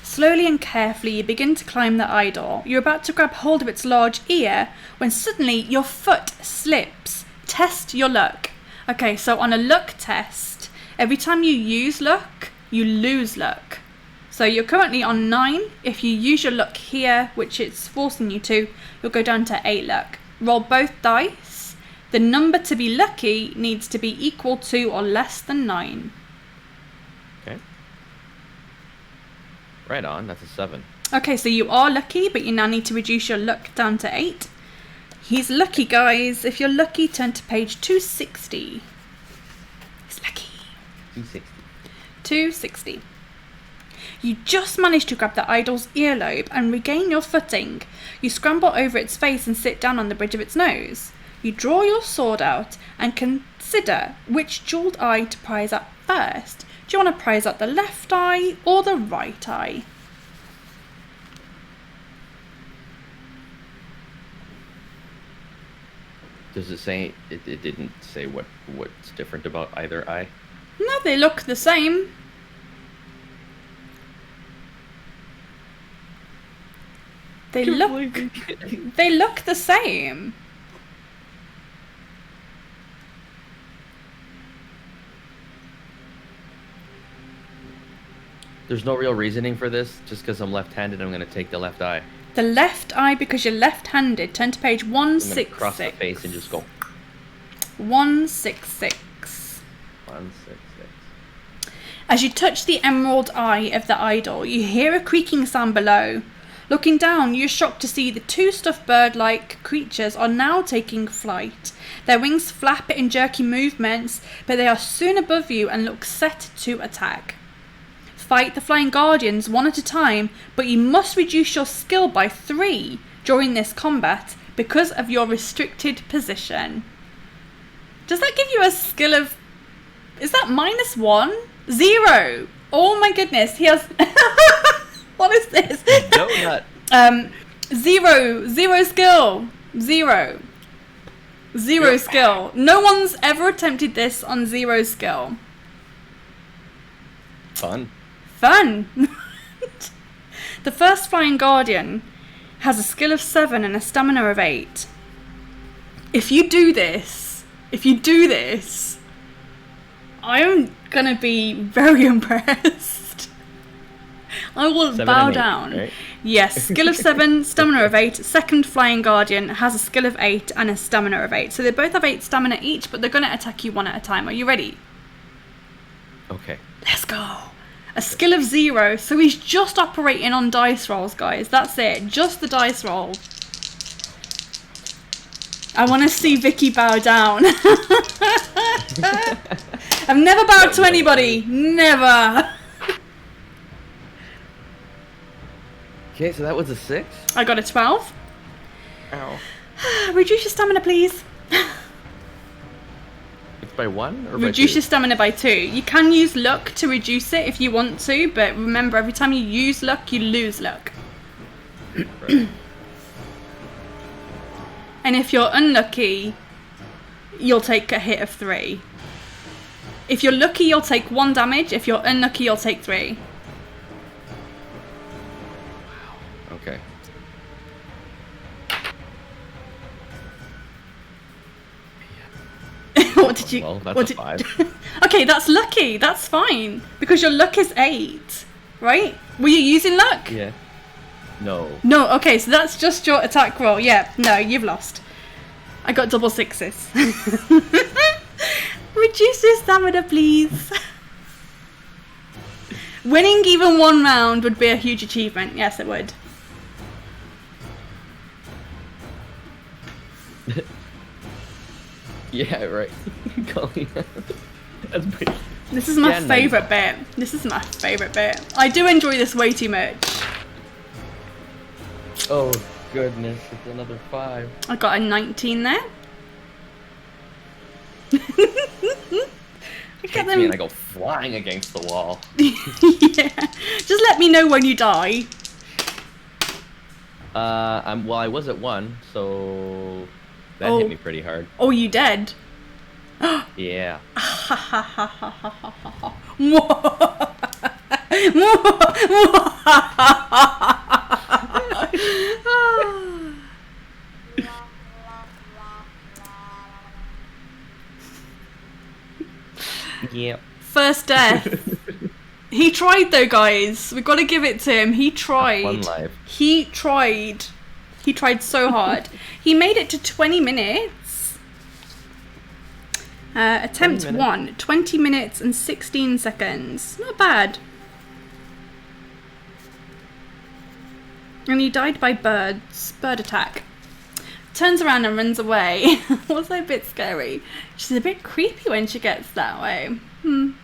Slowly and carefully you begin to climb the idol. You're about to grab hold of its large ear when suddenly your foot slips. Test your luck. Okay, so on a luck test, every time you use luck, you lose luck. So you're currently on 9. If you use your luck here, which it's forcing you to, you'll go down to 8 luck. Roll both dice. The number to be lucky needs to be equal to or less than 9. Okay. Right on. That's a 7. Okay, so you are lucky, but you now need to reduce your luck down to 8. He's lucky, guys. If you're lucky, turn to page 260. He's lucky. 260. 260. You just managed to grab the idol's earlobe and regain your footing. You scramble over its face and sit down on the bridge of its nose. You draw your sword out and consider which jeweled eye to prize at first. Do you want to prize at the left eye or the right eye? Does it say, it didn't say what's different about either eye? No, they look the same. They look the same. There's no real reasoning for this. Just because I'm left-handed, I'm going to take the left eye. The left eye, because you're left-handed. Turn to page 166. I'm going to cross the face and just go. 166. 166. As you touch the emerald eye of the idol, you hear a creaking sound below. Looking down, you're shocked to see the two stuffed bird-like creatures are now taking flight. Their wings flap in jerky movements, but they are soon above you and look set to attack. Fight the flying guardians one at a time, but you must reduce your skill by 3 during this combat because of your restricted position. Does that give you a skill of... Is that -1? 0! Oh my goodness, he has... What is this? Donut. 0 skill. 0 skill. No one's ever attempted this on 0 skill. Fun. The first flying guardian has a skill of 7 and a stamina of 8. If you do this, I'm gonna be very impressed. I will bow down. Right? Yes, skill of 7, stamina of 8. Second flying guardian has a skill of 8 and a stamina of 8. So they both have 8 stamina each, but they're gonna attack you one at a time. Are you ready? Okay. Let's go. A skill of 0, so he's just operating on dice rolls, guys. That's it, just the dice roll. I want to see Vicky bow down. I've never bowed to anybody. Never. Okay, so that was a 6? I got a 12. Ow. Reduce your stamina, please. It's by 1 or Reduce by 2? your stamina by 2. You can use luck to reduce it if you want to, but remember, every time you use luck, you lose luck. Right. And if you're unlucky, you'll take a hit of 3. If you're lucky, you'll take 1 damage. If you're unlucky, you'll take 3. Okay. What did you... Well, that's a 5. Okay, that's lucky. That's fine. Because your luck is 8, right? Were you using luck? Yeah. No. No, okay, so that's just your attack roll. Yeah, no, you've lost. I got double 6s. Reduce your stamina, please. Winning even 1 round would be a huge achievement. Yes, it would. Yeah, right. That's pretty... This is my favourite bit. This is my favourite bit. I do enjoy this way too much. Oh, goodness. It's another 5. I got a 19 there. Hits me and I go flying against the wall. Yeah. Just let me know when you die. Well, I was at 1, so that hit me pretty hard. Oh, you dead? Yeah. Yeah. First death. He tried though, guys. We've got to give it to him. He tried. 1 life. He tried. He tried so hard. He made it to 20 minutes. Attempt 1. 20 minutes and 16 seconds. Not bad. And he died by birds. Bird attack. Turns around and runs away. Was a bit scary. She's a bit creepy when she gets that way. Don't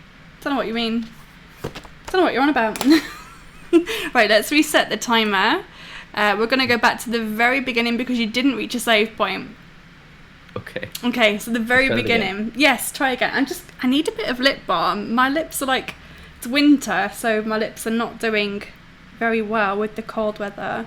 know what you mean. Don't know what you're on about. Right, let's reset the timer. We're going to go back to the very beginning because you didn't reach a save point. Okay. Okay, so the very beginning. Yes, try again. I need a bit of lip balm. My lips are like, it's winter, so my lips are not doing very well with the cold weather.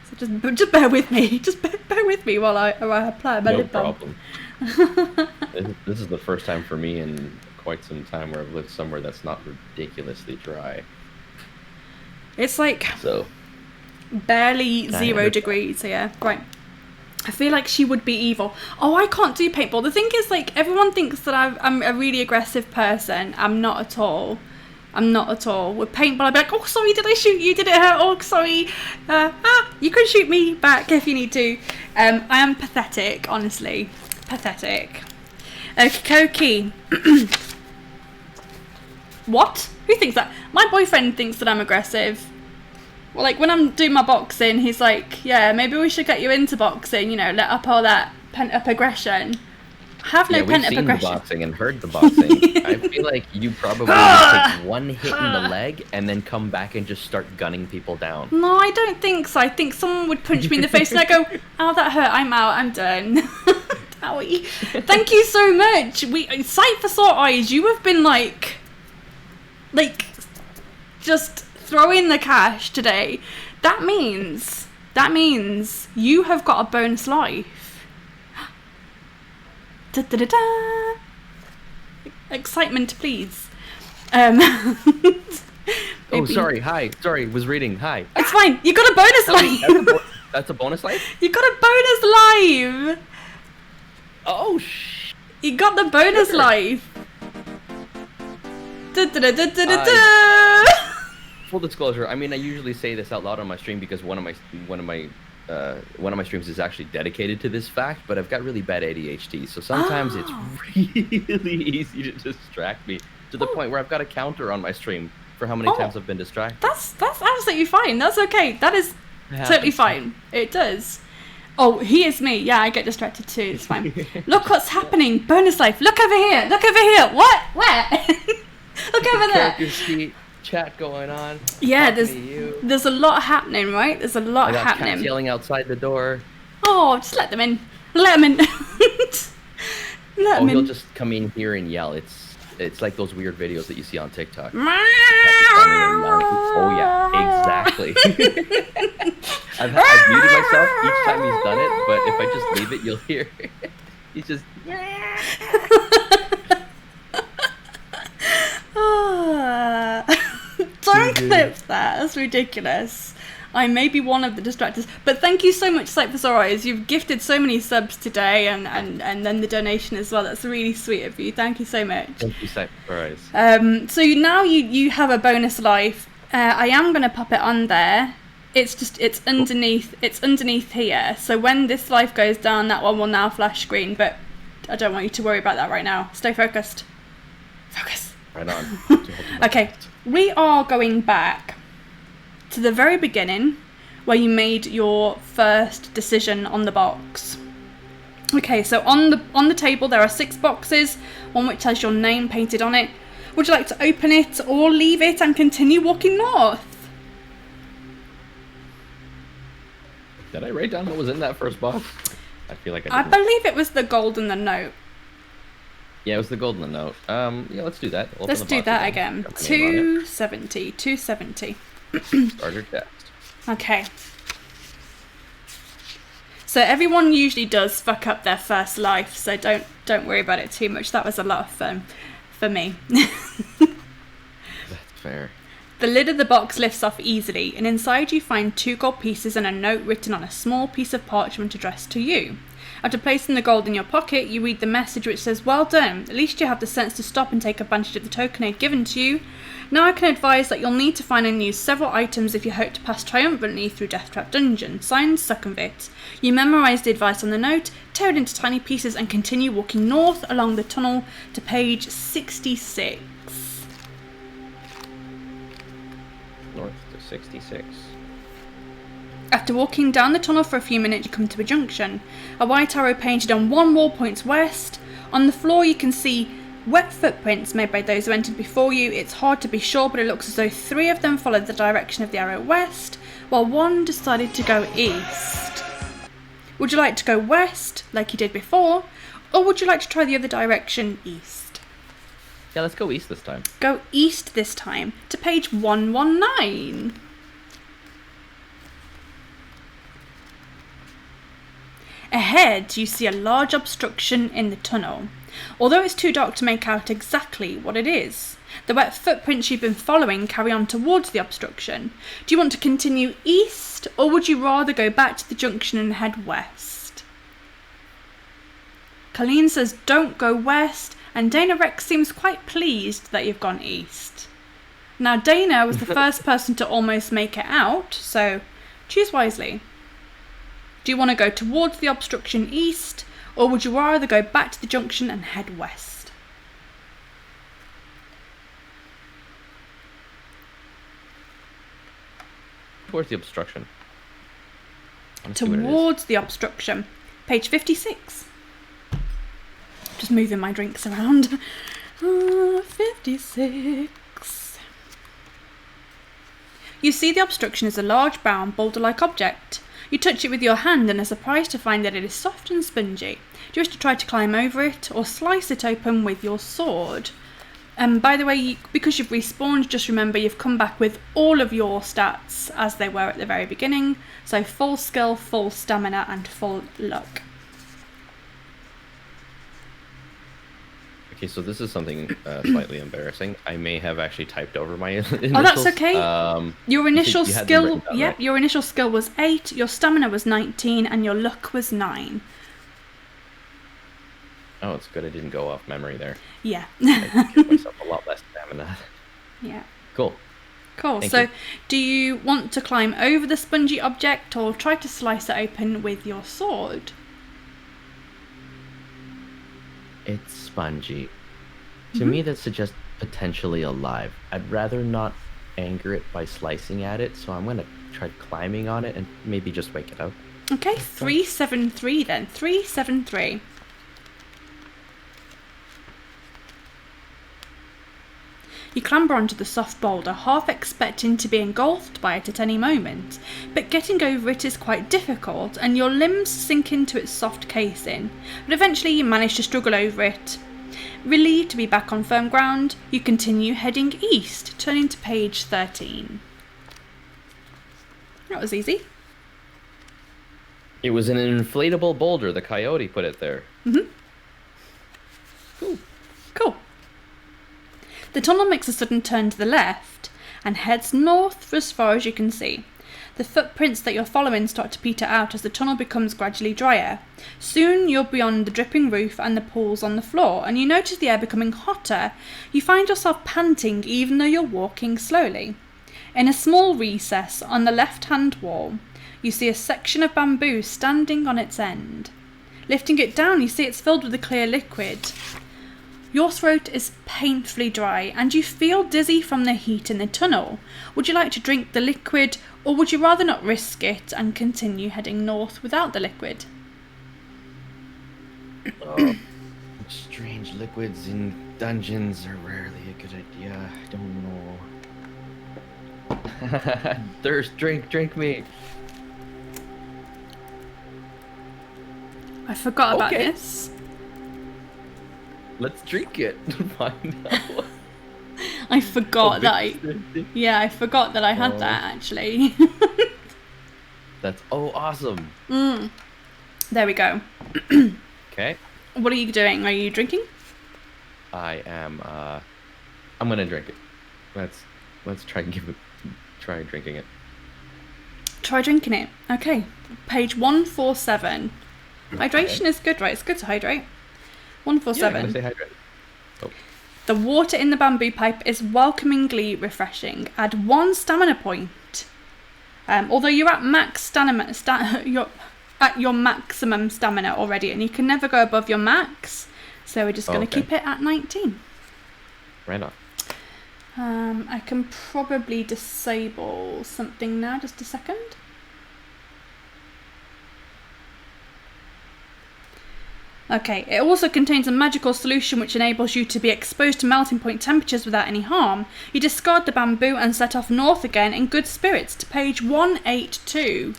So just bear with me. Just bear with me while I apply my lip balm. No problem. This is the first time for me in quite some time where I've lived somewhere that's not ridiculously dry. It's like barely 0 degrees here. Right. I feel like she would be evil. Oh, I can't do paintball. The thing is, like, everyone thinks that I'm a really aggressive person. I'm not at all. I'm not at all. With paintball, I'd be like, oh, sorry, did I shoot you? Did it hurt? Oh, sorry. You can shoot me back if you need to. I am pathetic, honestly. Pathetic. Okie dokie. What? Who thinks that? My boyfriend thinks that I'm aggressive. Well, like, when I'm doing my boxing, he's like, yeah, maybe we should get you into boxing, you know, let up all that pent-up aggression. I have no pent-up aggression. We've seen the boxing and heard the boxing. I feel like you probably take one hit in the leg and then come back and just start gunning people down. No, I don't think so. I think someone would punch me in the face and I go, ow, that hurt, I'm out, I'm done. Owie. Thank you so much. Sight for sore eyes, you have been like, just throwing the cash today. That means you have got a bonus life. Da da da da. Excitement, please. Oh, sorry. Hi. Sorry, was reading. Hi. It's fine. You got a bonus life. That's a bonus life? You got a bonus life. Oh, you got the bonus life. Da da da da da da. Full disclosure, I mean, I usually say this out loud on my stream because one of my streams is actually dedicated to this fact, but I've got really bad ADHD, so sometimes it's really easy to distract me to the point where I've got a counter on my stream for how many times I've been distracted. That's absolutely fine. That's okay. That is totally fine. It does. Oh, he is me. Yeah, I get distracted too. It's fine. Look what's happening. Bonus life. Look over here. Look over here. What? Where? Look over there. Chat going on. Yeah, there's a lot happening, right? There's a lot happening. Cats yelling outside the door. Oh, just let them in. Let them in. Let them in. He'll just come in here and yell. It's like those weird videos that you see on TikTok. Oh yeah, exactly. I've muted myself each time he's done it, but if I just leave it, you'll hear. He's just. Don't clip that. That's ridiculous. I may be one of the distractors, but thank you so much, Sight for Sore Eyes. You've gifted so many subs today, and then the donation as well. That's really sweet of you. Thank you so much. Thank you, Sight for Sore Eyes. So now you have a bonus life. I am going to pop it on there. It's underneath here. So when this life goes down, that one will now flash green. But I don't want you to worry about that right now. Stay focused. Focus. Right on. Okay, we are going back to the very beginning where you made your first decision on the box. Okay, so on the table there are 6 boxes, one which has your name painted on it. Would you like to open it or leave it and continue walking north? Did I write down what was in that first box? I feel like I believe it was the gold and the note. Yeah, it was the gold and the note. Yeah, let's do that. Let's do that again. 270. Starter chest. Okay. So everyone usually does fuck up their first life, so don't worry about it too much. That was a lot of fun for me. That's fair. The lid of the box lifts off easily, and inside you find 2 gold pieces and a note written on a small piece of parchment addressed to you. After placing the gold in your pocket, you read the message which says, "Well done, at least you have the sense to stop and take advantage of the token aid given to you. Now I can advise that you'll need to find and use several items if you hope to pass triumphantly through Deathtrap Dungeon. Signed, Succumbit." You memorise the advice on the note, tear it into tiny pieces and continue walking north along the tunnel to page 66. North to 66. After walking down the tunnel for a few minutes, you come to a junction. A white arrow painted on one wall points west. On the floor you can see wet footprints made by those who entered before you. It's hard to be sure, but it looks as though 3 of them followed the direction of the arrow west, while 1 decided to go east. Would you like to go west, like you did before, or would you like to try the other direction, east? Yeah, let's go east this time. Go east this time, to page 119. Ahead, you see a large obstruction in the tunnel, although it's too dark to make out exactly what it is. The wet footprints you've been following carry on towards the obstruction. Do you want to continue east, or would you rather go back to the junction and head west? Colleen says don't go west, and Dana Rex seems quite pleased that you've gone east. Now, Dana was the first person to almost make it out, so choose wisely. Do you want to go towards the obstruction east, or would you rather go back to the junction and head west? towards the obstruction. Let's see what it is. Towards the obstruction. Page 56. Just moving my drinks around. 56. You see the obstruction is a large, brown, boulder-like object. You touch it with your hand and are surprised to find that it is soft and spongy. Do you wish to try to climb over it or slice it open with your sword? By the way, because you've respawned, just remember you've come back with all of your stats as they were at the very beginning. So full skill, full stamina, and full luck. Okay, so this is something slightly embarrassing. I may have actually typed over my initials. Oh, that's okay. Your initial you had them skill, written down, right? your initial skill was 8, your stamina was 19, and your luck was 9. Oh, it's good I didn't go off memory there. Yeah. I give myself a lot less stamina. Yeah. Cool. Cool. Thank So, you. do you want to climb over the spongy object or try to slice it open with your sword? It's spongy. To me, that suggests potentially alive. I'd rather not anger it by slicing at it, so I'm going to try climbing on it and maybe just wake it up. Okay, 373 then. 373. You clamber onto the soft boulder, half expecting to be engulfed by it at any moment, but getting over it is quite difficult and your limbs sink into its soft casing, but eventually you manage to struggle over it. Relieved to be back on firm ground, you continue heading east, turning to page 13. That was easy. It was an inflatable boulder. The coyote put it there. Cool. The tunnel makes a sudden turn to the left and heads north for as far as you can see. The footprints that you're following start to peter out as the tunnel becomes gradually drier. Soon you're beyond the dripping roof and the pools on the floor, and you notice the air becoming hotter. You find yourself panting even though you're walking slowly. In a small recess on the left-hand wall, you see a section of bamboo standing on its end. Lifting it down, you see it's filled with a clear liquid. Your throat is painfully dry and you feel dizzy from the heat in the tunnel. Would you like to drink the liquid, or would you rather not risk it and continue heading north without the liquid? Oh, strange liquids in dungeons are rarely a good idea. I don't know. Thirst, drink me. I forgot about Okay. this. Let's drink it and find out. I forgot that I forgot that I had Oh. that actually. That's awesome. There we go. Okay. What are you doing? Are you drinking? I am I'm gonna drink it. Let's try and try drinking it. Try drinking it. Okay. Page 147. Hydration is good, right? It's good to hydrate. Yeah, I'm 147. gonna say hydrate. Oh. The water in the bamboo pipe is welcomingly refreshing. Add 1 stamina point. Although you're at max stamina, you're at your maximum stamina already, and you can never go above your max. So we're just going to keep it at 19. Right on. I can probably disable something now. Just a second. Okay, it also contains a magical solution which enables you to be exposed to melting point temperatures without any harm. You discard the bamboo and set off north again in good spirits to page 182.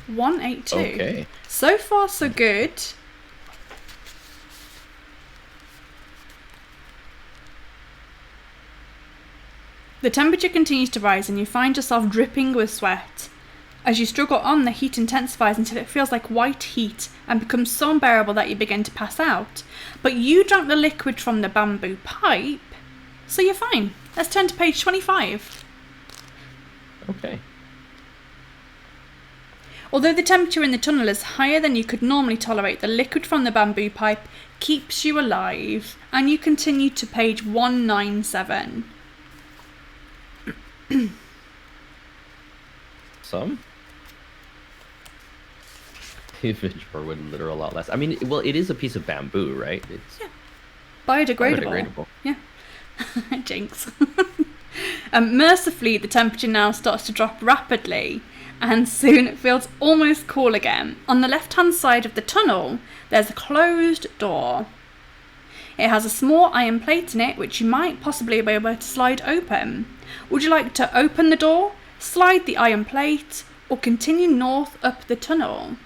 182. Okay. So far, so good. The temperature continues to rise and you find yourself dripping with sweat. As you struggle on, the heat intensifies until it feels like white heat and becomes so unbearable that you begin to pass out. But you drank the liquid from the bamboo pipe, so you're fine. Let's turn to page 25. Okay. Although the temperature in the tunnel is higher than you could normally tolerate, the liquid from the bamboo pipe keeps you alive, and you continue to page 197. Some? Or would litter a lot less. I mean, well, it is a piece of bamboo, right? It's Biodegradable. biodegradable. Yeah. Jinx. Mercifully, the temperature now starts to drop rapidly, and soon it feels almost cool again. On the left-hand side of the tunnel, there's a closed door. It has a small iron plate in it, which you might possibly be able to slide open. Would you like to open the door, slide the iron plate, or continue north up the tunnel?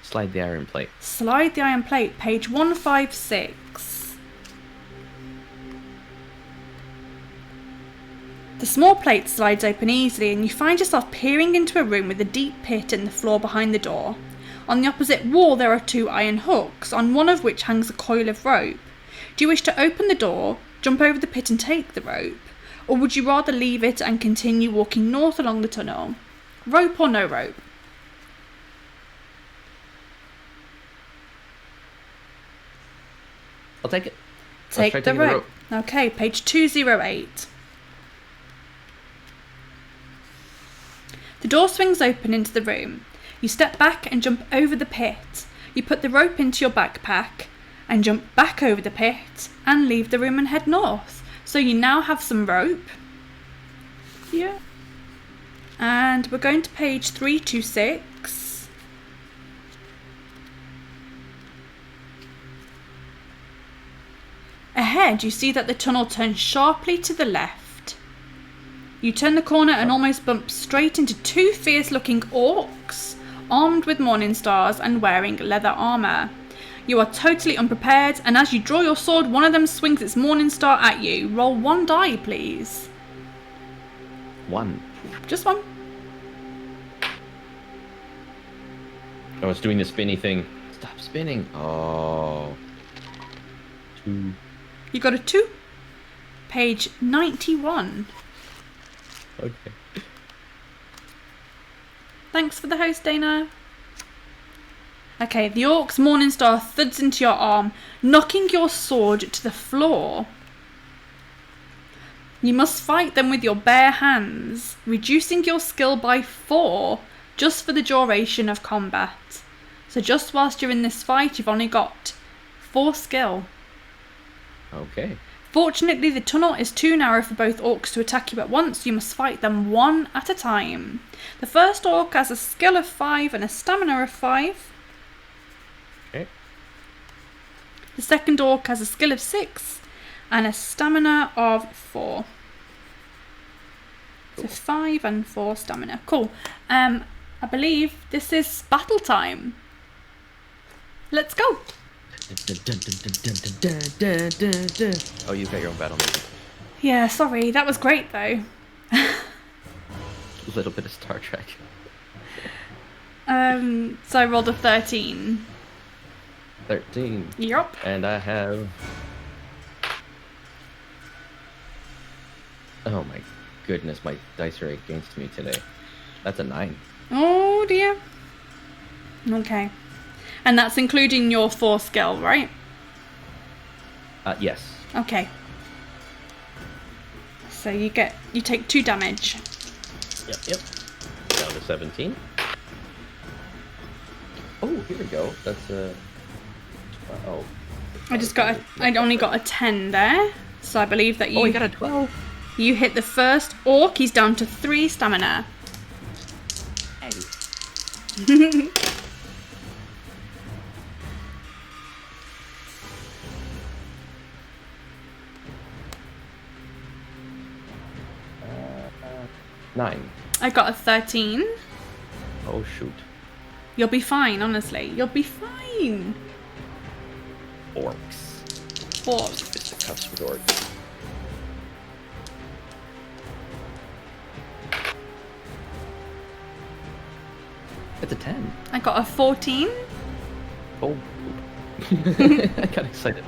Slide the iron plate. Slide the iron plate, page 156. The small plate slides open easily and you find yourself peering into a room with a deep pit in the floor behind the door. On the opposite wall there are 2 iron hooks, on one of which hangs a coil of rope. Do you wish to open the door, jump over the pit and take the rope? Or would you rather leave it and continue walking north along the tunnel? Rope or no rope? I'll take it. Take the rope. Okay, page 208. The door swings open into the room. You step back and jump over the pit. You put the rope into your backpack and jump back over the pit and leave the room and head north. So you now have some rope. Yeah. And we're going to page 326. Ahead, you see that the tunnel turns sharply to the left. You turn the corner and almost bump straight into 2 fierce-looking orcs, armed with morning stars and wearing leather armour. You are totally unprepared, and as you draw your sword, one of them swings its morning star at you. Roll 1 die, please. 1. Just 1. Oh, it's doing the spinny thing. Stop spinning. Oh. 2. You got a 2. Page 91. Okay. Thanks for the host, Dana. Okay, the orc's morning star thuds into your arm, knocking your sword to the floor. You must fight them with your bare hands, reducing your skill by 4 just for the duration of combat. So just whilst you're in this fight, you've only got 4 skill. Okay. Fortunately, the tunnel is too narrow for both orcs to attack you at once. You must fight them one at a time. The first orc has a skill of 5 and a stamina of 5. Okay. The second orc has a skill of 6 and a stamina of 4. Cool. So 5 and 4 stamina. Cool. I believe this is battle time. Let's go. Oh, you've got your own battle music. Yeah, sorry. That was great, though. A little bit of Star Trek. So I rolled a 13. 13. Yup. And I have... Oh my goodness, my dice are against me today. That's a 9. Oh dear. Okay. And that's including your 4 skill, right? Yes. Okay. So you take 2 damage. Yep. Down to 17. Oh, here we go. That's a... Oh. I only got a 10 there. So I believe that you... Oh, you got a 12. You hit the first orc. He's down to 3 stamina. Hey. 9. I got a 13. Oh, shoot. You'll be fine, honestly. You'll be fine. Orcs. Orcs. Fisticuffs with orcs. It's a 10. I got a 14. Oh. I got excited.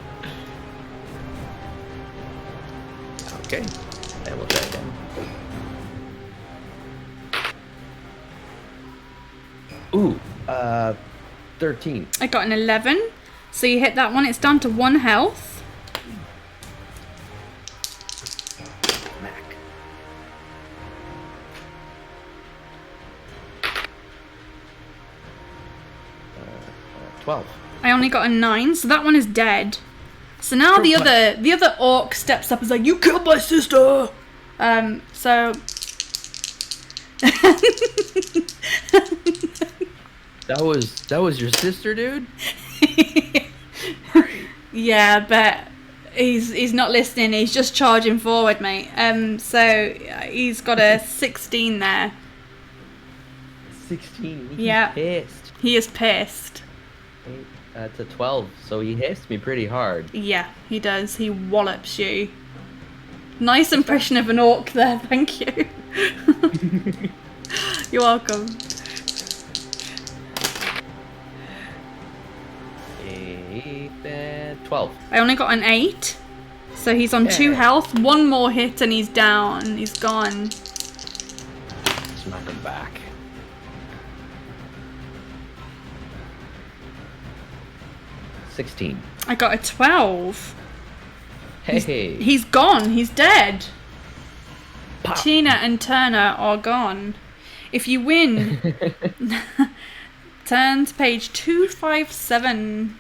Okay. And we'll try again. Ooh, 13. I got an 11. So you hit that one. It's down to 1 health. Mac. 12. I only got a 9, so that one is dead. So now the other orc steps up and is like, "You killed my sister!" So... That was your sister, dude? Yeah, but he's not listening. He's just charging forward, mate. So he's got a 16 there. 16. He's Yeah. pissed. He is pissed. That's a 12, so he hits me pretty hard. Yeah, he does. He wallops you. Nice impression of an orc there. Thank you. You're welcome. 12. I only got an 8. So he's on 2 health. One more hit and he's down. He's gone. Smack him back. $16. I got a 12. Hey. He's gone. He's dead. Pop. Tina and Turner are gone. If you win, turn to page 257.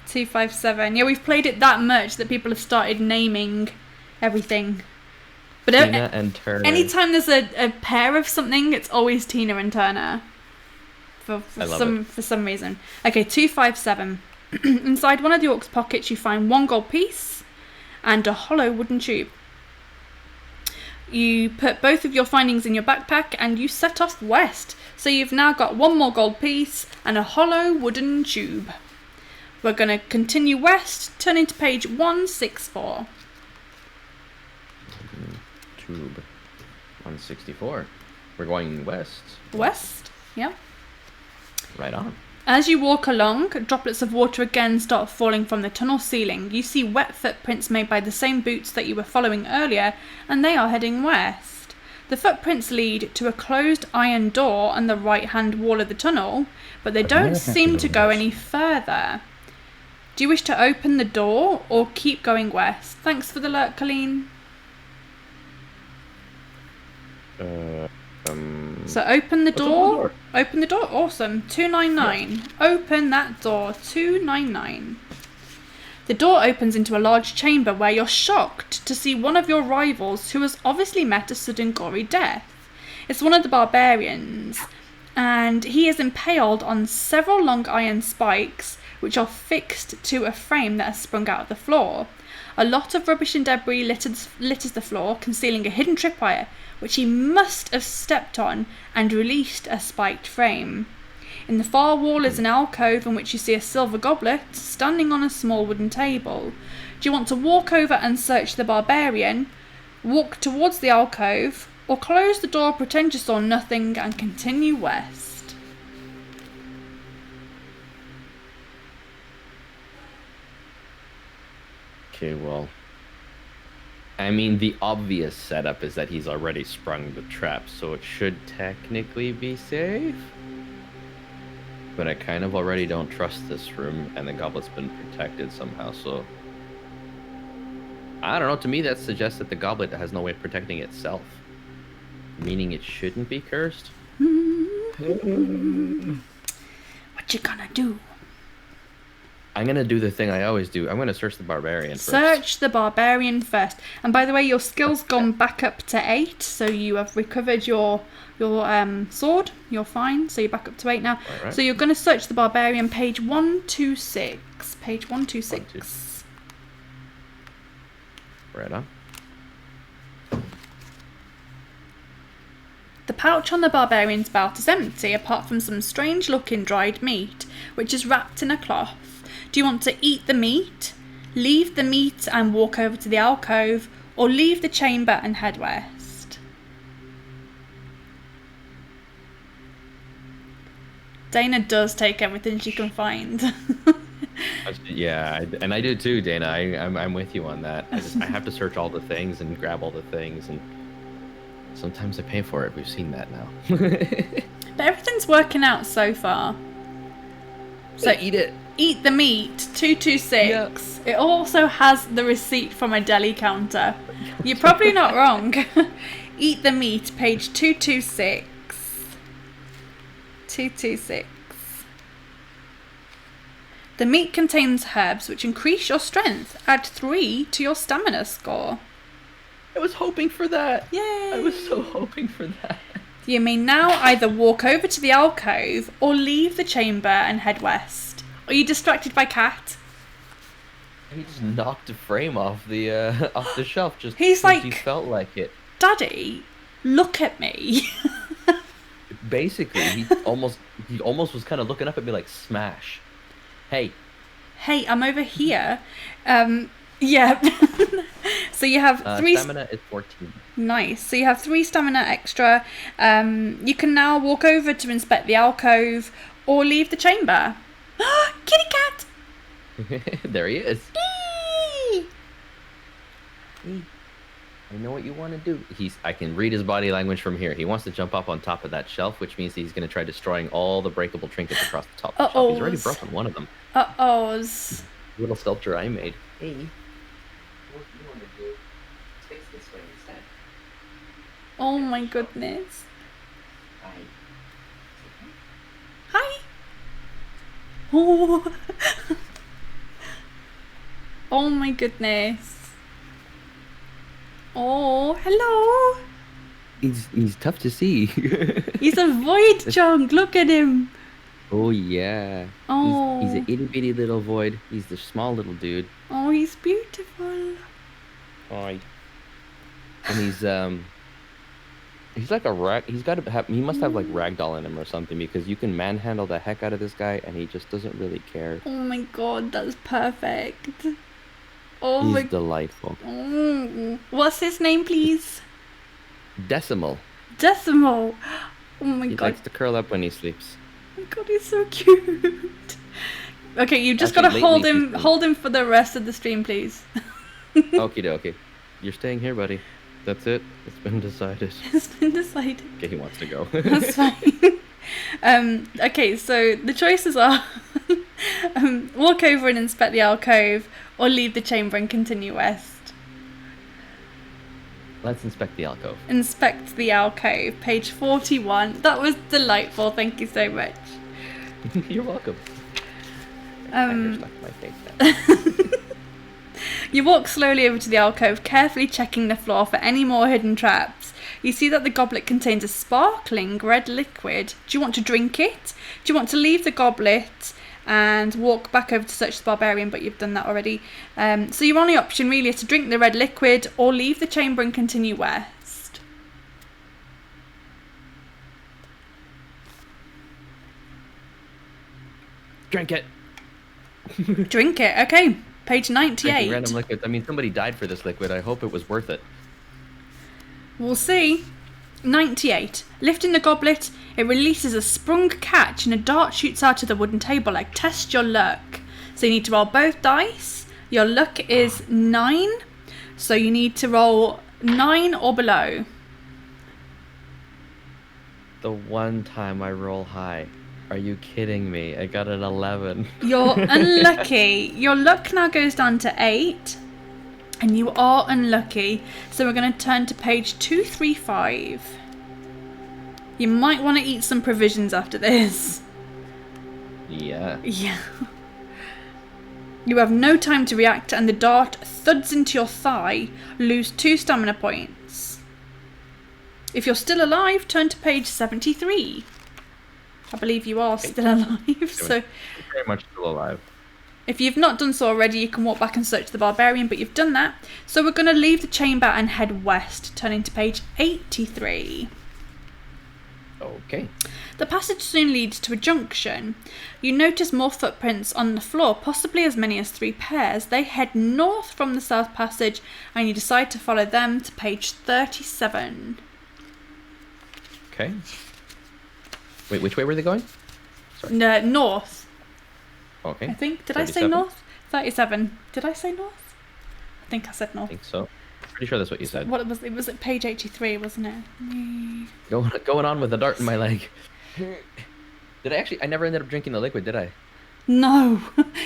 257. Yeah, we've played it that much that people have started naming everything. But Tina and Turner. Anytime there's a pair of something, it's always Tina and Turner. For some reason. Okay, 257. Inside one of the orc's pockets, you find 1 gold piece and a hollow wooden tube. You put both of your findings in your backpack and you set off west. So you've now got 1 more gold piece and a hollow wooden tube. We're going to continue west, turning to page 164. Tube 164. We're going west. West, yeah. Right on. As you walk along, droplets of water again start falling from the tunnel ceiling. You see wet footprints made by the same boots that you were following earlier, and they are heading west. The footprints lead to a closed iron door on the right-hand wall of the tunnel, but they don't seem to go any further. Do you wish to open the door or keep going west? Thanks for the alert, Colleen. So open the door. Open the door. Awesome. 299. Yeah. Open that door. 299. The door opens into a large chamber where you're shocked to see one of your rivals who has obviously met a sudden gory death. It's one of the barbarians, and he is impaled on several long iron spikes which are fixed to a frame that has sprung out of the floor. A lot of rubbish and debris litters the floor, concealing a hidden tripwire, which he must have stepped on and released a spiked frame. In the far wall is an alcove in which you see a silver goblet standing on a small wooden table. Do you want to walk over and search the barbarian, walk towards the alcove, or close the door, pretend you saw nothing, and continue west? Okay, well, I mean, the obvious setup is that he's already sprung the trap, so it should technically be safe. But I kind of already don't trust this room, and the goblet's been protected somehow, so... I don't know, to me that suggests that the goblet has no way of protecting itself. Meaning it shouldn't be cursed. What you gonna do? I'm gonna do the thing I always do. I'm gonna search the barbarian first. Search the barbarian first. And by the way, your skill's gone back up to 8, so you have recovered your sword. You're fine, so you're back up to 8 now. Right. So you're gonna search the barbarian, page 126. Page 126. Right on. The pouch on the barbarian's belt is empty, apart from some strange-looking dried meat, which is wrapped in a cloth. Do you want to eat the meat, leave the meat and walk over to the alcove, or leave the chamber and head west? Dana does take everything she can find. Yeah, and I do too, Dana. I'm with you on that. I have to search all the things and grab all the things, and sometimes I pay for it. We've seen that now. But everything's working out so far. So eat it. Eat the meat, 226. Yep. It also has the receipt from a deli counter. You're probably not wrong. Eat the meat, page 226. 226. The meat contains herbs which increase your strength. Add 3 to your stamina score. I was hoping for that. Yay! I was so hoping for that. You may now either walk over to the alcove or leave the chamber and head west. Are you distracted by Cat? He just knocked a frame off the shelf just He's because like, he felt like it. Daddy, look at me. Basically, he almost was kind of looking up at me like, smash. Hey, I'm over here. Yeah. So you have 3 stamina is 14. Nice. So you have 3 stamina extra. You can now walk over to inspect the alcove or leave the chamber. Kitty cat! There he is. Eee! I know what you want to do. I can read his body language from here. He wants to jump up on top of that shelf, which means he's going to try destroying all the breakable trinkets across the top of the shelf. He's already broken one of them. Uh-ohs. Little sculpture I made. Hey, what do you want to do? Let's face this way instead. Oh my goodness. Hi. Hi. Oh. Oh my goodness. Oh, hello. He's tough to see. He's a void chunk. Look at him. Oh yeah. Oh. He's an itty bitty little void. He's the small little dude. Oh, he's beautiful. Oh. And he's like a rag. He must have like ragdoll in him or something, because you can manhandle the heck out of this guy and he just doesn't really care. Oh my god, that's perfect. Oh He's my. delightful. Oh. What's his name, please? Decimal. Decimal. Oh my He god. likes to curl up when he sleeps. Oh my god, he's so cute. Okay, you just Actually, gotta lately hold him for the rest of the stream, please. Okie dokie. You're staying here, buddy. That's it. It's been decided. It's been decided. Okay, he wants to go. That's fine. Okay, so the choices are walk over and inspect the alcove, or leave the chamber and continue west. Let's inspect the alcove. Inspect the alcove, page 41. That was delightful. Thank you so much. You're welcome. Stuck in my face now. You walk slowly over to the alcove, carefully checking the floor for any more hidden traps. You see that the goblet contains a sparkling red liquid. Do you want to drink it? Do you want to leave the goblet and walk back over to search the barbarian, but you've done that already? So your only option really is to drink the red liquid or leave the chamber and continue west. Drink it. Drink it. Okay. Page 98. Drinking random liquid. I mean, somebody died for this liquid. I hope it was worth it. We'll see. 98. Lifting the goblet, it releases a sprung catch and a dart shoots out of the wooden table. Like, test your luck. So you need to roll both dice. Your luck is 9. So you need to roll 9 or below. The one time I roll high. Are you kidding me? I got an 11. You're unlucky. Your luck now goes down to 8. And you are unlucky. So we're going to turn to page 235. You might want to eat some provisions after this. Yeah. Yeah. You have no time to react and the dart thuds into your thigh. Lose 2 stamina points. If you're still alive, turn to page 73. I believe you are still alive, so... Very much still alive. If you've not done so already, you can walk back and search the barbarian, but you've done that. So we're going to leave the chamber and head west, turning to page 83. Okay. The passage soon leads to a junction. You notice more footprints on the floor, possibly as many as 3 pairs. They head north from the south passage, and you decide to follow them to page 37. Okay. Wait, which way were they going? Sorry. No, north. Okay. I think. Did I say 37? north? 37. Did I say north? I think I said north. I think so. Pretty sure that's what you said. What was it? Was at page 83, wasn't it? Going on with a dart in my leg. Did I actually? I never ended up drinking the liquid, did I? No,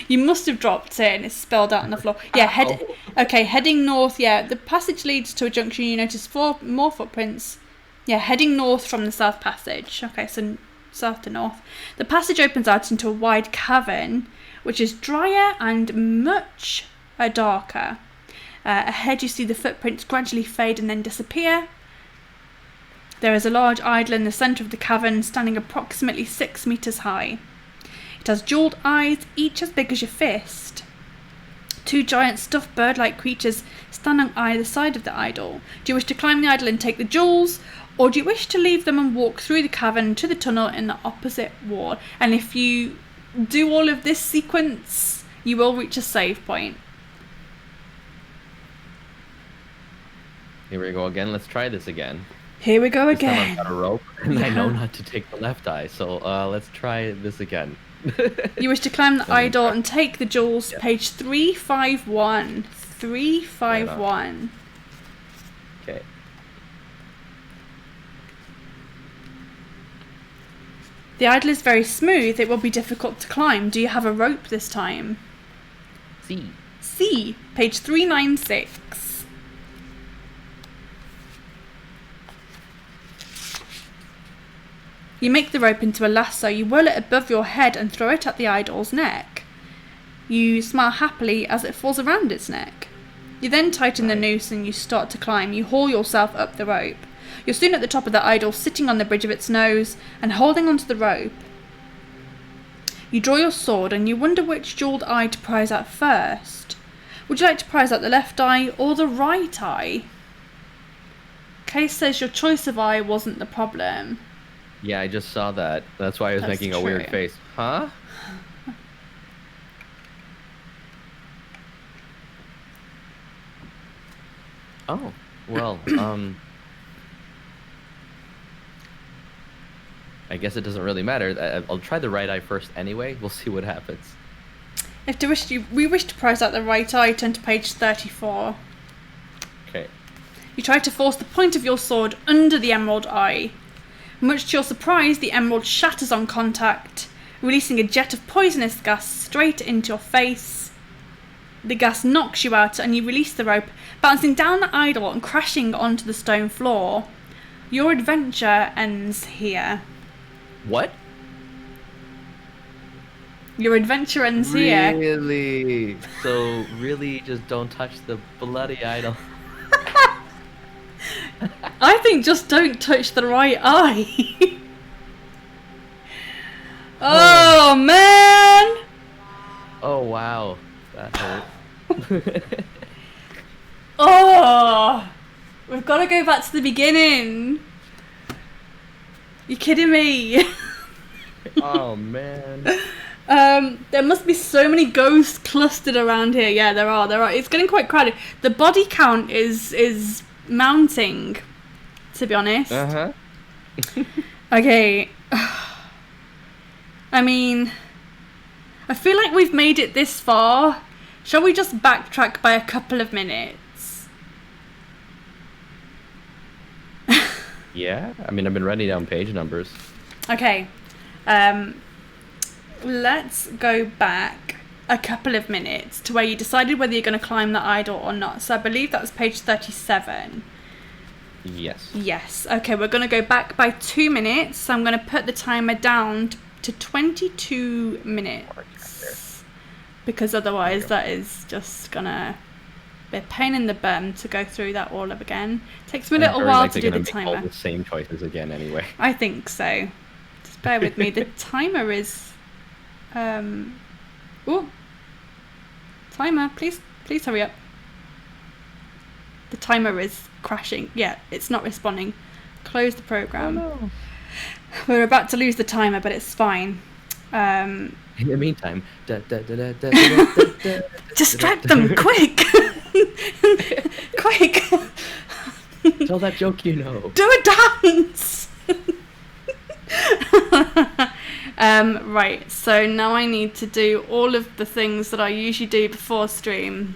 you must have dropped it and it's spilled out on the floor. Yeah, okay, heading north. Yeah, the passage leads to a junction. You notice 4 more footprints. Yeah, heading north from the south passage. Okay, so south to north. The passage opens out into a wide cavern, which is drier and much darker. Ahead you see the footprints gradually fade and then disappear. There is a large idol in the centre of the cavern, standing approximately 6 meters high. It has jewelled eyes, each as big as your fist. 2 giant stuffed bird-like creatures stand on either side of the idol. Do you wish to climb the idol and take the jewels, or do you wish to leave them and walk through the cavern to the tunnel in the opposite wall? And if you do all of this sequence, you will reach a save point. Here we go again. Let's try this again. Here we go This time again. I've got a rope, and I Yeah. know not to take the left eye, so let's try this again. You wish to climb the idol and take the jewels. Yep. Page 351. 351. Okay. The idol is very smooth. It will be difficult to climb. Do you have a rope this time? C. C. Page 396. You make the rope into a lasso. You whirl it above your head and throw it at the idol's neck. You smile happily as it falls around its neck. You then tighten the noose and you start to climb. You haul yourself up the rope. You're soon at the top of the idol, sitting on the bridge of its nose and holding onto the rope. You draw your sword and you wonder which jewelled eye to prize out first. Would you like to prize out the left eye or the right eye? Case says your choice of eye wasn't the problem. Yeah, I just saw that. That's why I was That's making a weird true. face. Huh? Oh, well, I guess it doesn't really matter. I'll try the right eye first anyway. We'll see what happens. If we wish to prize out the right eye, turn to page 34. Okay. You try to force the point of your sword under the emerald eye. Much to your surprise, the emerald shatters on contact, releasing a jet of poisonous gas straight into your face. The gas knocks you out and you release the rope, bouncing down the idol and crashing onto the stone floor. Your adventure ends here. What? Your adventure ends here. Really? So, really, just don't touch the bloody idol. I think just don't touch the right eye. Oh, man! Oh, wow. That hurt. Oh! We've got to go back to the beginning. You kidding me? Oh, man. There must be so many ghosts clustered around here. Yeah, there are. It's getting quite crowded. The body count is mounting, to be honest. Uh-huh. Okay. I mean, I feel like we've made it this far. Shall we just backtrack by a couple of minutes? Yeah? I mean, I've been writing down page numbers. Okay. Let's go back a couple of minutes to where you decided whether you're going to climb the idol or not. So I believe that was page 37. Yes. Yes. Okay, we're going to go back by 2 minutes. So I'm going to put the timer down to 22 minutes. Because otherwise that is just going to be a pain in the bum to go through that all up again. Takes me a little while to do the timer. All the same choices again anyway. I think so. Just bear with me. The timer is... Oh, timer, please hurry up. The timer is crashing. Yeah, it's not responding. Close the program. Oh, no. We're about to lose the timer, but it's fine. In the meantime, Distract them, quick! Quick! Tell that joke you know. Do a dance! Right, so now I need to do all of the things that I usually do before stream.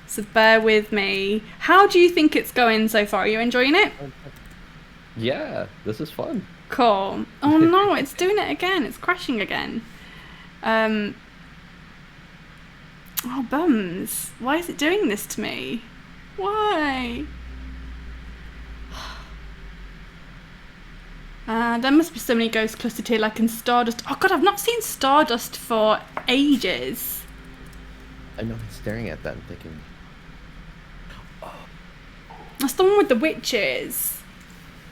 So bear with me. How do you think it's going so far? Are you enjoying it? Yeah, this is fun. Cool. Oh no, it's doing it again. It's crashing again. Oh, bums. Why is it doing this to me? Why? There must be so many ghost clustered here, like in Stardust. Oh god, I've not seen Stardust for ages. I know I'm staring at that and thinking... That's the one with the witches.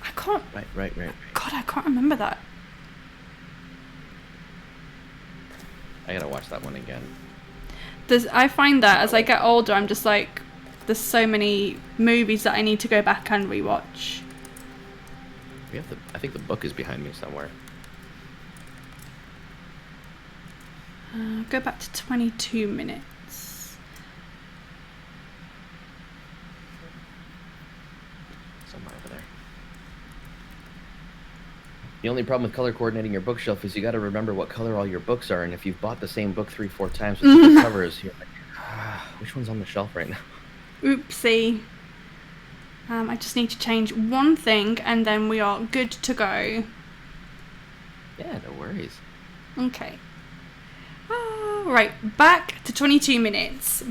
I can't... Right. God, I can't remember that. I gotta watch that one again. I find that as I get older, I'm just like, there's so many movies that I need to go back and rewatch. I think the book is behind me somewhere. Go back to 22 minutes. Somewhere over there. The only problem with color coordinating your bookshelf is you got to remember what color all your books are, and if you've bought the same book 3-4 times with different covers, you're like, which one's on the shelf right now? Oopsie. I just need to change one thing, and then we are good to go. Yeah, no worries. Okay. Right, back to 22 minutes.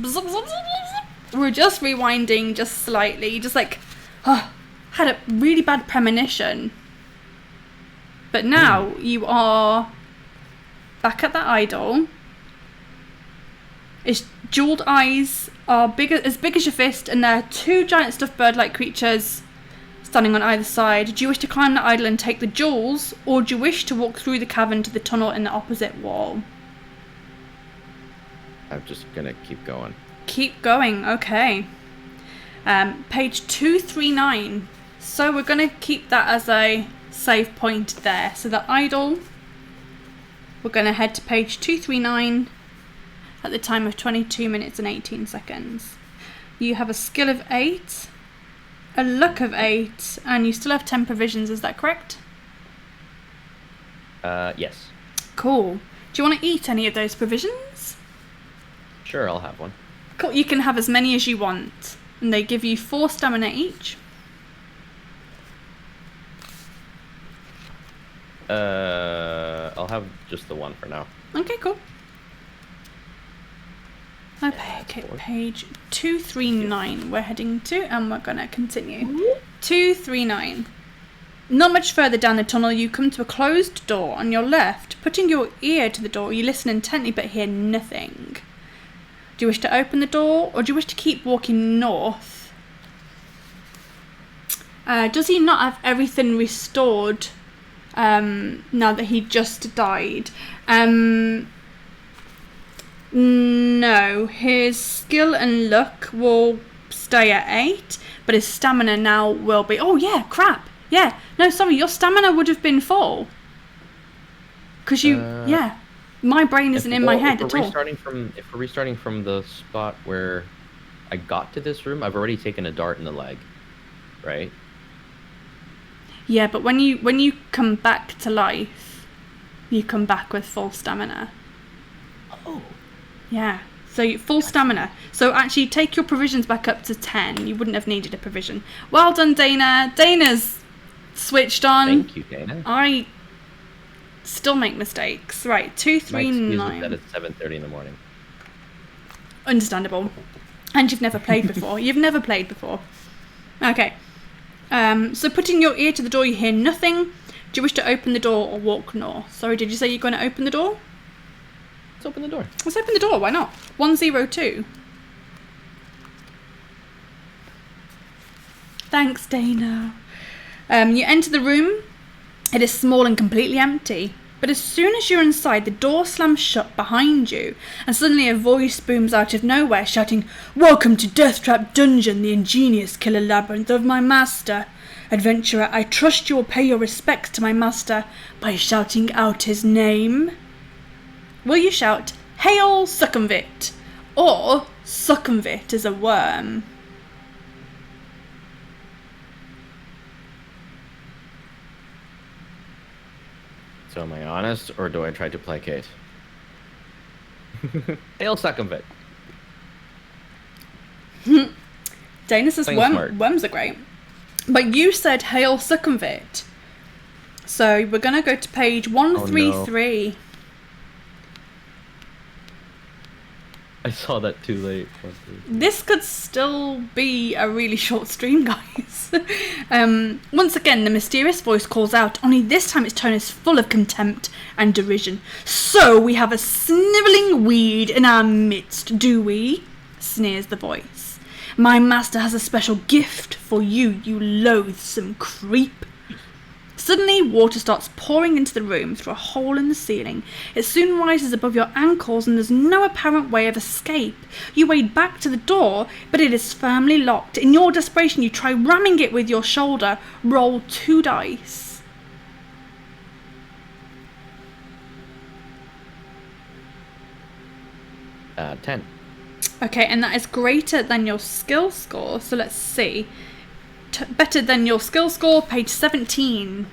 We're just rewinding just slightly, just like, had a really bad premonition. But now you are back at that idol. Its jeweled eyes are as big as your fist, and there are two giant stuffed bird-like creatures standing on either side. Do you wish to climb the idol and take the jewels, or do you wish to walk through the cavern to the tunnel in the opposite wall? I'm just gonna keep going. Keep going, okay. Page 239. So we're gonna keep that as a save point there. So the idol, we're gonna head to page 239 at the time of 22 minutes and 18 seconds. You have a skill of 8, a luck of 8, and you still have 10 provisions, is that correct? Yes. Cool. Do you want to eat any of those provisions? Sure, I'll have one. Cool, you can have as many as you want. And they give you 4 stamina each. I'll have just the one for now. Okay, cool. Okay, page 239 we're heading to, and we're going to continue. 239. Not much further down the tunnel, you come to a closed door on your left. Putting your ear to the door, you listen intently but hear nothing. Do you wish to open the door, or do you wish to keep walking north? Does he not have everything restored now that he just died? No, his skill and luck will stay at 8, but his stamina now will be... Oh, yeah, crap. Yeah, no, sorry, your stamina would have been full. Because you... yeah, my brain isn't in my head at all. If we're restarting from the spot where I got to this room, I've already taken a dart in the leg, right? Yeah, but when you come back to life, you come back with full stamina. Oh. Yeah, so full stamina. So actually take your provisions back up to 10. You wouldn't have needed a provision. Well done, Dana. Dana's switched on. Thank you, Dana. I still make mistakes. Right, 239. My excuse is that it's 7:30 in the morning. Understandable. And you've never played before. You've never played before. Okay. So putting your ear to the door, you hear nothing. Do you wish to open the door or walk north? Sorry, did you say you're going to open the door? Let's open the door. Let's open the door, why not? 102. Thanks, Dana. You enter the room. It is small and completely empty. But as soon as you're inside, the door slams shut behind you, and suddenly a voice booms out of nowhere, shouting, "Welcome to Deathtrap Dungeon, the ingenious killer labyrinth of my master. Adventurer, I trust you will pay your respects to my master by shouting out his name." Will you shout, "Hail Succumvit," or "Succumvit is a worm"? So am I honest, or do I try to placate? Hail Succumvit. Dana says worms are great. But you said "Hail Succumvit." So we're going to go to page 133. I saw that too late. This could still be a really short stream, guys. Once again, the mysterious voice calls out, only this time its tone is full of contempt and derision. So we have a snivelling weed in our midst, do we? Sneers the voice. My master has a special gift for you, you loathsome creep. Suddenly, water starts pouring into the room through a hole in the ceiling. It soon rises above your ankles and there's no apparent way of escape. You wade back to the door, but it is firmly locked. In your desperation, you try ramming it with your shoulder. Roll 2 dice. Uh, 10. Okay, and that is greater than your skill score. So let's see. Better than your skill score, page 17.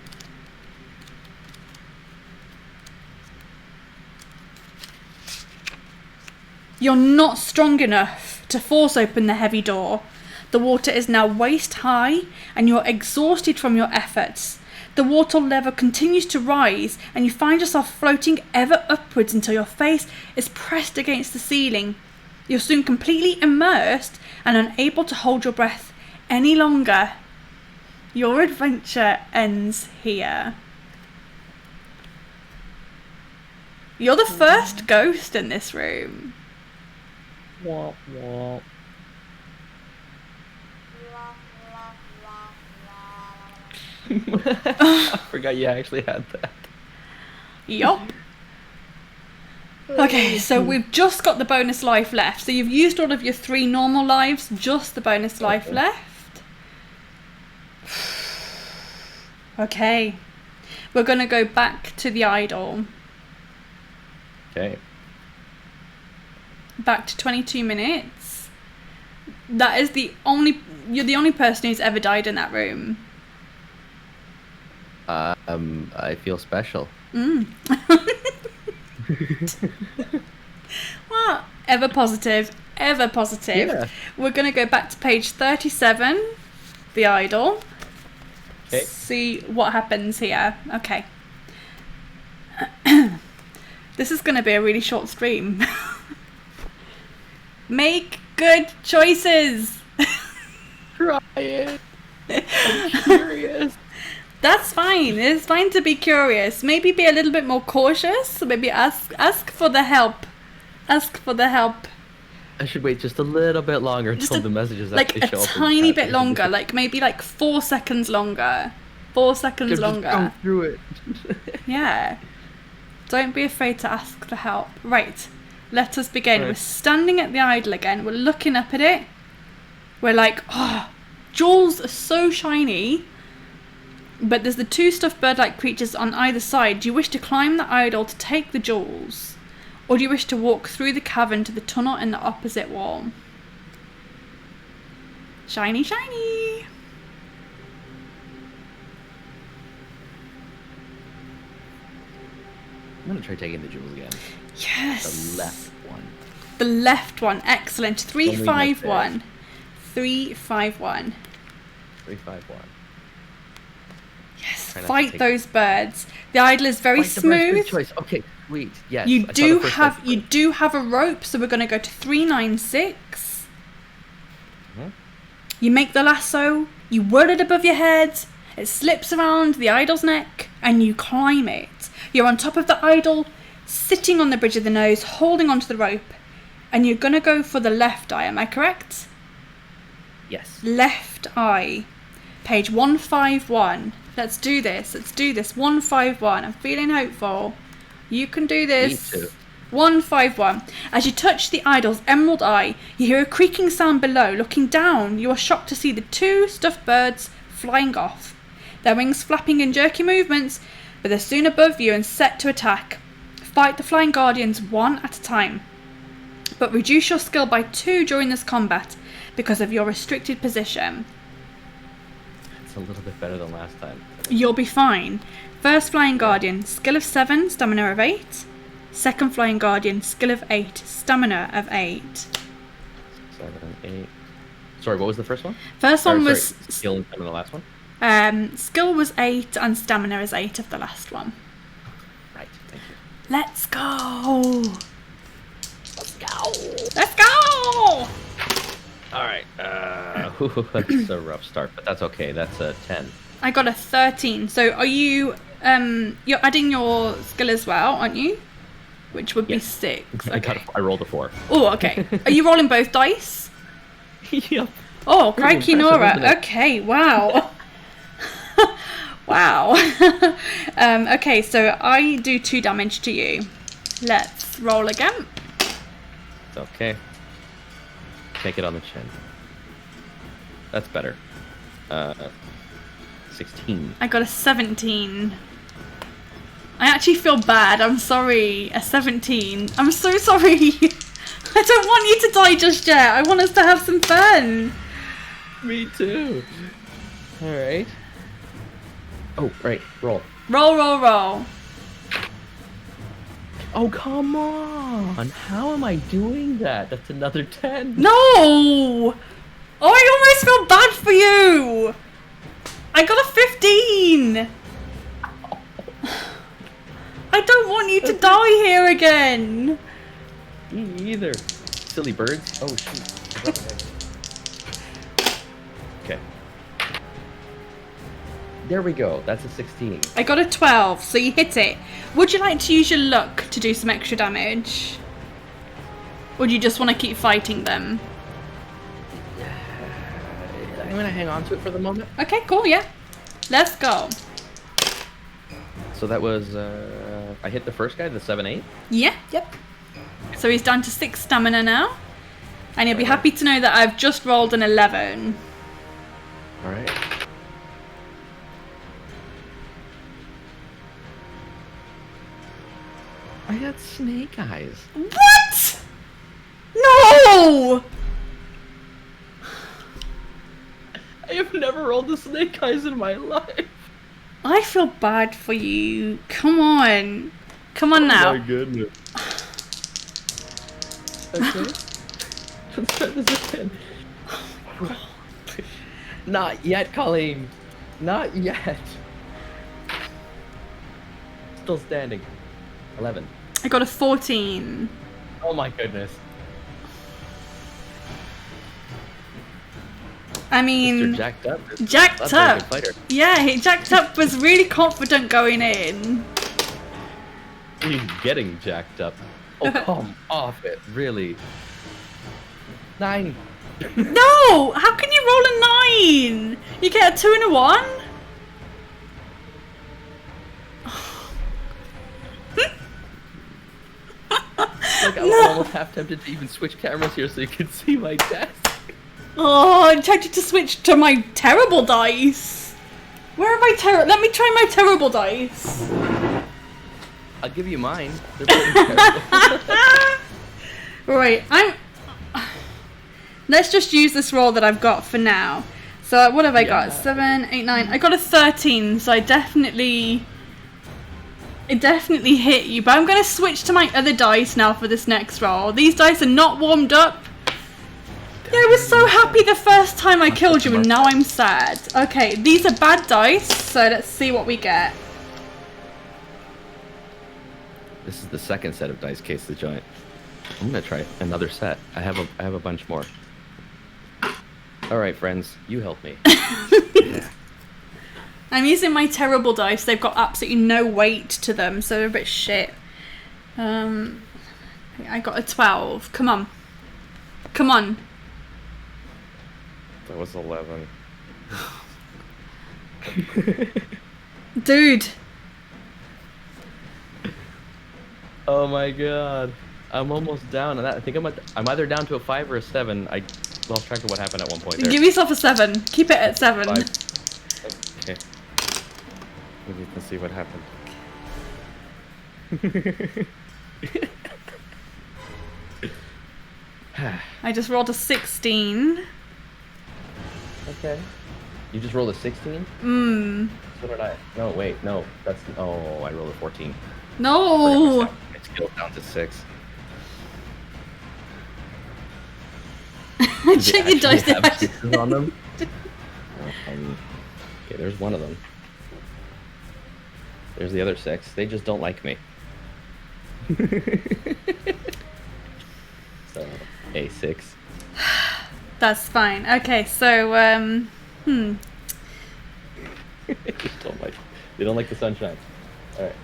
You're not strong enough to force open the heavy door. The water is now waist high and you're exhausted from your efforts. The water level continues to rise and you find yourself floating ever upwards until your face is pressed against the ceiling. You're soon completely immersed and unable to hold your breath any longer. Your adventure ends here. You're the first ghost in this room. Womp womp. I forgot you actually had that. Yup. Okay, so we've just got the bonus life left. So you've used all of your 3 normal lives, just the bonus life left. Okay. We're going to go back to the idol. Okay. Back to 22 minutes. That is you're the only person who's ever died in that room. I feel special. Well, ever positive, ever positive. Yeah. We're going to go back to page 37, the idol. Okay. See what happens here. Okay. This is going to be a really short stream. Make good choices. Try it. I'm curious. That's fine. It's fine to be curious. Maybe be a little bit more cautious. Maybe ask for the help. Ask for the help. I should wait just a little bit longer until the messages actually like show a up. tiny bit longer. Like maybe like 4 seconds longer. 4 seconds longer. Just go through it. Yeah. Don't be afraid to ask for help. Right. Let us begin. Right. We're standing at the idol again. We're looking up at it. We're like, oh, jewels are so shiny. But there's the 2 stuffed bird-like creatures on either side. Do you wish to climb the idol to take the jewels? Or do you wish to walk through the cavern to the tunnel in the opposite wall? Shiny, shiny! I'm gonna try taking the jewels again. Yes! The left one. The left one, excellent. 351. 351. 351. Yes, Try not to fight take- those birds. The idol is very Fight the birds, good smooth. choice. Okay, sweet. Yes. You I saw do the first have life you first. do have a rope, so we're going to go to 396. Mhm. You make the lasso, you whirl it above your head, it slips around the idol's neck, and you climb it. You're on top of the idol, sitting on the bridge of the nose, holding onto the rope, and you're going to go for the left eye, am I correct? Yes. Left eye. Page 151. Let's do this. 151. I'm feeling hopeful. You can do this. Me too. 151. As you touch the idol's emerald eye, you hear a creaking sound below. Looking down, you are shocked to see the 2 stuffed birds flying off. Their wings flapping in jerky movements, but they're soon above you and set to attack. Fight the flying guardians one at a time, but reduce your skill by 2 during this combat because of your restricted position. It's a little bit better than last time. You'll be fine. First Flying Guardian, skill of 7, stamina of 8. Second Flying Guardian, skill of 8, stamina of 8. 7, 8. Sorry, what was the first one? First one was skill and stamina, the last one. skill was 8 and stamina is 8 of the last one. Right. Thank you. Let's go. Let's go. Let's go! Alright, that's a rough start, but that's okay. That's a 10. I got a 13. So are you, you're adding your skill as well, aren't you? Which would be 6. Okay. I rolled a 4. Oh, okay. Are you rolling both dice? Yep. Oh, crikey, impressive, Nora. isn't it? Okay, wow. Wow. Okay, so I do 2 damage to you. Let's roll again. It's okay. Take it on the chin. That's better. 16. I got a 17. I actually feel bad. I'm sorry. A 17. I'm so sorry. I don't want you to die just yet. I want us to have some fun. Me too. Alright. Oh, right. Roll. Roll, roll, roll. Oh, come on. How am I doing that? That's another 10. No! Oh, I almost feel bad for you. I got a 15. I don't want you to die here again. Me either. Silly birds. Oh, shoot. Okay. There we go. That's a 16. I got a 12, so you hit it. Would you like to use your luck to do some extra damage? Or do you just want to keep fighting them? I'm gonna hang on to it for the moment. Okay, cool, yeah. Let's go. So that was, I hit the first guy, the 7-8. Yeah, yep. So he's down to 6 stamina now. And you'll be happy to know that I've just rolled an 11. Alright. I got snake eyes. What? No! I have never rolled the snake eyes in my life. I feel bad for you. Come on. Come on now. Oh my goodness. Okay. Let's try this again. Not yet, Colleen. Not yet. Still standing. 11. I got a 14. Oh my goodness. I mean, Mr. Jacked Up. jacked That's a very up. good fighter. Yeah, he jacked up was really confident going in. He's getting jacked up. Oh, come off it. Really. 9. No! How can you roll a 9? You get a 2 and a 1? Like, I'm almost half tempted to even switch cameras here so you can see my desk. Oh, I'm tempted to switch to my terrible dice. Where are my Let me try my terrible dice. I'll give you mine. They're pretty terrible. Right, let's just use this roll that I've got for now. So what have I got? 7, 8, 9. I got a 13, so it definitely hit you. But I'm going to switch to my other dice now for this next roll. These dice are not warmed up. Yeah, I was so happy the first time I killed you, and now I'm sad. Okay, these are bad dice, so let's see what we get. This is the second set of dice case the giant. I'm gonna try another set. I have a bunch more. All right, friends, you help me. I'm using my terrible dice. They've got absolutely no weight to them, so they're a bit shit. I got a 12. Come on. Come on. That was 11. Dude. Oh my god. I'm almost down, and I think I'm either down to a 5 or a 7. I lost track of what happened at one point there. Give yourself a 7. Keep it at 7. 5. Okay. Maybe you can see what happened. I just rolled a 16. Okay. You just rolled a 16? So did I. No, wait, no. That's. Oh, I rolled a 14. No! My skill's down to 6. Check your dice there. On them? Okay, there's one of them. There's the other 6. They just don't like me. So A6. That's fine. Okay, so They don't like the sunshine. All right,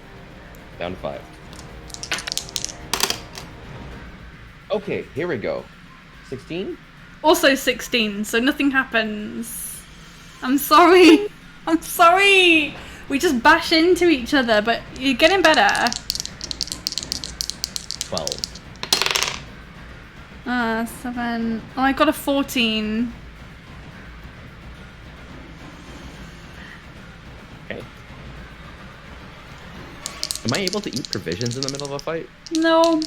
down to 5. Okay, here we go. 16. Also 16, so nothing happens. I'm sorry. I'm sorry. We just bash into each other, but you're getting better. 12. 7. Oh, I got a 14. Okay. Am I able to eat provisions in the middle of a fight? No.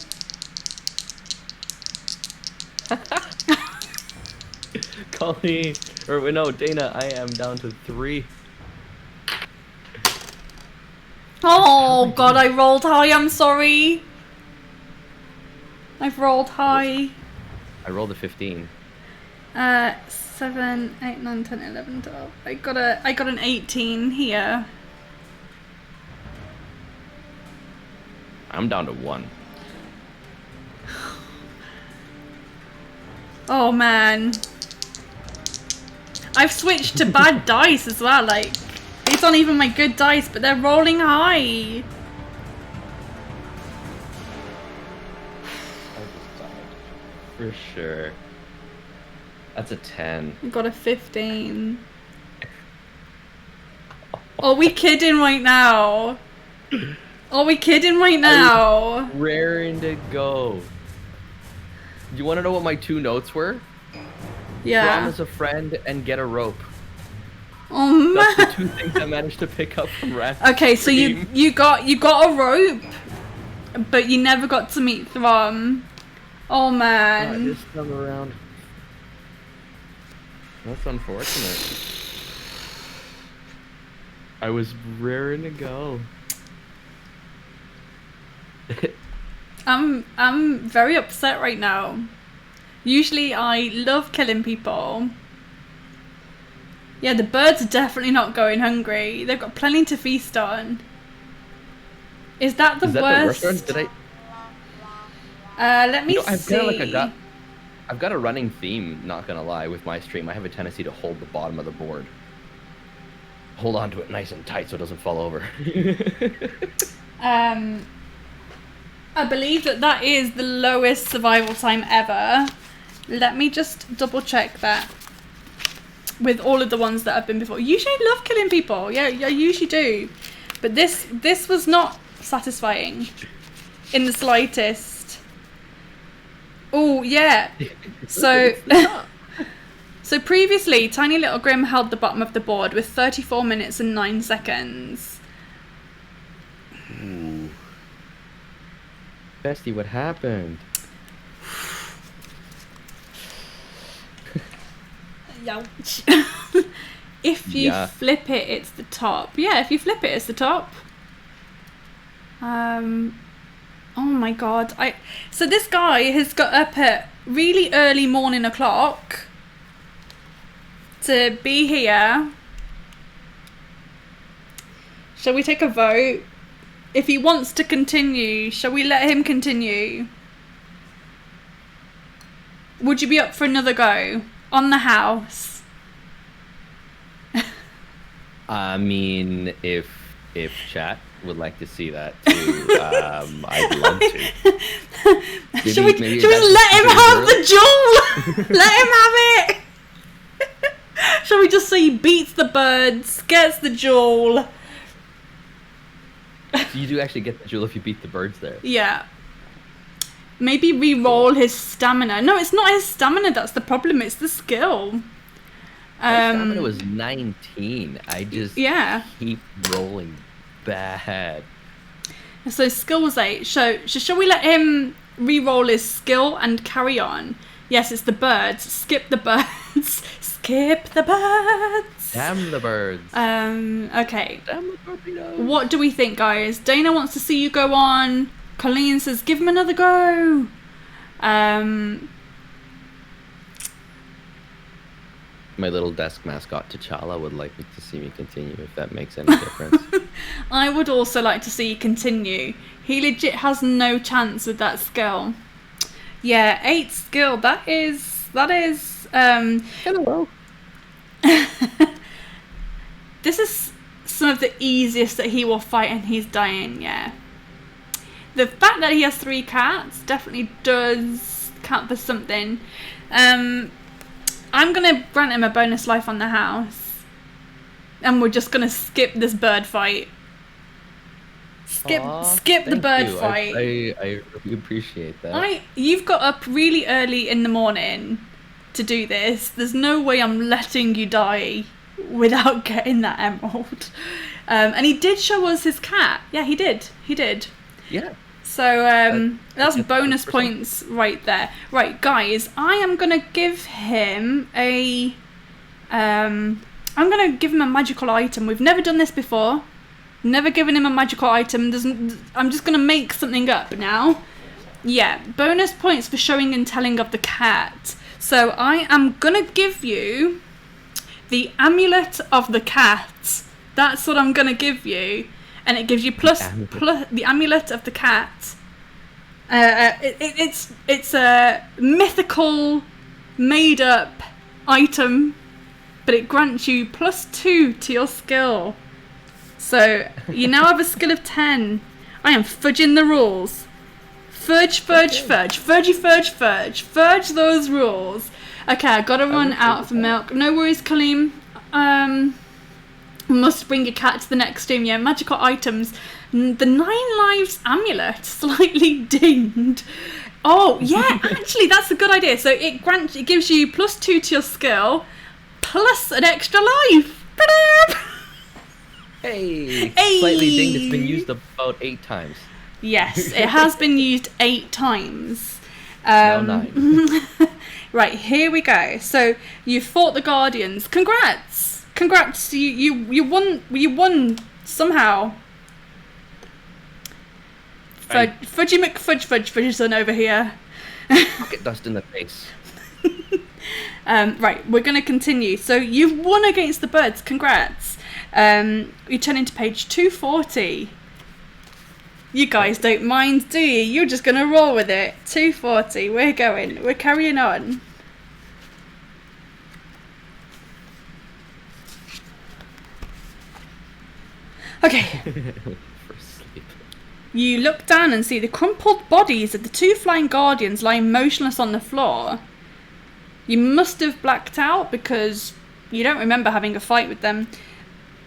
Colleen, or no, Dana, I am down to 3. Oh god, I rolled high, I'm sorry. I've rolled high. I rolled a 15. 7, 8, 9, 10, 11, 12. I got an 18 here. I'm down to 1. Oh man. I've switched to bad dice as well, like, these aren't even my good dice, but they're rolling high. I just died. For sure. That's a 10. I got a 15. Are we kidding right now? Are we kidding right now? Raring to go. You want to know what my 2 notes were? Yeah. Promise a friend and get a rope. Oh That's man. the 2 things I managed to pick up from Rat. Okay, so you got a rope, but you never got to meet Thrum. Oh man. Just come around. That's unfortunate. I was raring to go. I'm very upset right now. Usually I love killing people. Yeah, the birds are definitely not going hungry. They've got plenty to feast on. Is that the worst? The worst one? Did Let me see. I've got a running theme, not gonna lie, with my stream. I have a tendency to hold the bottom of the board. Hold on to it nice and tight so it doesn't fall over. I believe that is the lowest survival time ever. Let me just double check that with all of the ones that I've been before. Usually I love killing people. Yeah, I usually do. But this was not satisfying in the slightest. Oh, yeah. So so previously, Tiny Little Grim held the bottom of the board with 34 minutes and 9 seconds. Ooh. Bestie, what happened? Ouch. If you flip it, it's the top. Yeah, if you flip it, it's the top. Oh my god. So this guy has got up at really early morning o'clock to be here. Shall we take a vote? If he wants to continue, shall we let him continue? Would you be up for another go on the house? I mean, if chat would like to see that too, I'd love to. Should we let him have the jewel? Let him have it. Shall we just say he beats the birds, gets the jewel? You do actually get the jewel if you beat the birds there. Yeah. Maybe re-roll his stamina. No, it's not his stamina that's the problem, it's the skill. My stamina was 19. I just keep rolling bad. So skill was 8. So shall we let him re-roll his skill and carry on? Yes, it's the birds. Skip the birds. Skip the birds. Damn the birds. Okay. Damn the torpedoes. What do we think, guys? Dana wants to see you go on. Colleen says, give him another go. My little desk mascot T'Challa would like me to see me continue, if that makes any difference. I would also like to see you continue. He legit has no chance with that skill. Yeah, 8 skill. That is Hello. this is some of the easiest that he will fight, and he's dying. Yeah. The fact that he has 3 cats definitely does count for something. I'm gonna grant him a bonus life on the house, and we're just gonna skip this bird fight. Skip the bird fight. I really appreciate that. You've got up really early in the morning to do this. There's no way I'm letting you die without getting that emerald. And he did show us his cat. Yeah, he did. Yeah. So that's bonus points right there. Right, guys, I am gonna give him a magical item. We've never done this before. Never given him a magical item. I'm just gonna make something up now. Yeah, bonus points for showing and telling of the cat. So I am gonna give you the amulet of the cat. That's what I'm gonna give you, and it gives you plus the amulet of the cat. It's a mythical, made up item, but it grants you +2 to your skill. So you now have a skill of 10. I am fudging the rules. Fudge those rules. Okay, I gotta run out for milk. No worries, Kaleem. Must bring your cat to the next stream. Yeah, magical items. The 9 lives amulet, slightly dinged. Oh, yeah, actually, that's a good idea. So it gives you +2 to your skill, plus an extra life. Hey! Slightly dinged. It's been used about 8 times. Yes, it has been used 8 times. Now 9. Right, here we go. So you fought the Guardians. Congrats! You won somehow. Fudgy McFudgeson over here. Rocket dust in the face. Right, we're going to continue. So you've won against the birds. Congrats. You turn into page 240. You guys don't mind, do you? You're just going to roll with it. 240. We're going. We're carrying on. Okay. For sleep. You look down and see the crumpled bodies of the 2 flying guardians lying motionless on the floor. You must have blacked out because you don't remember having a fight with them.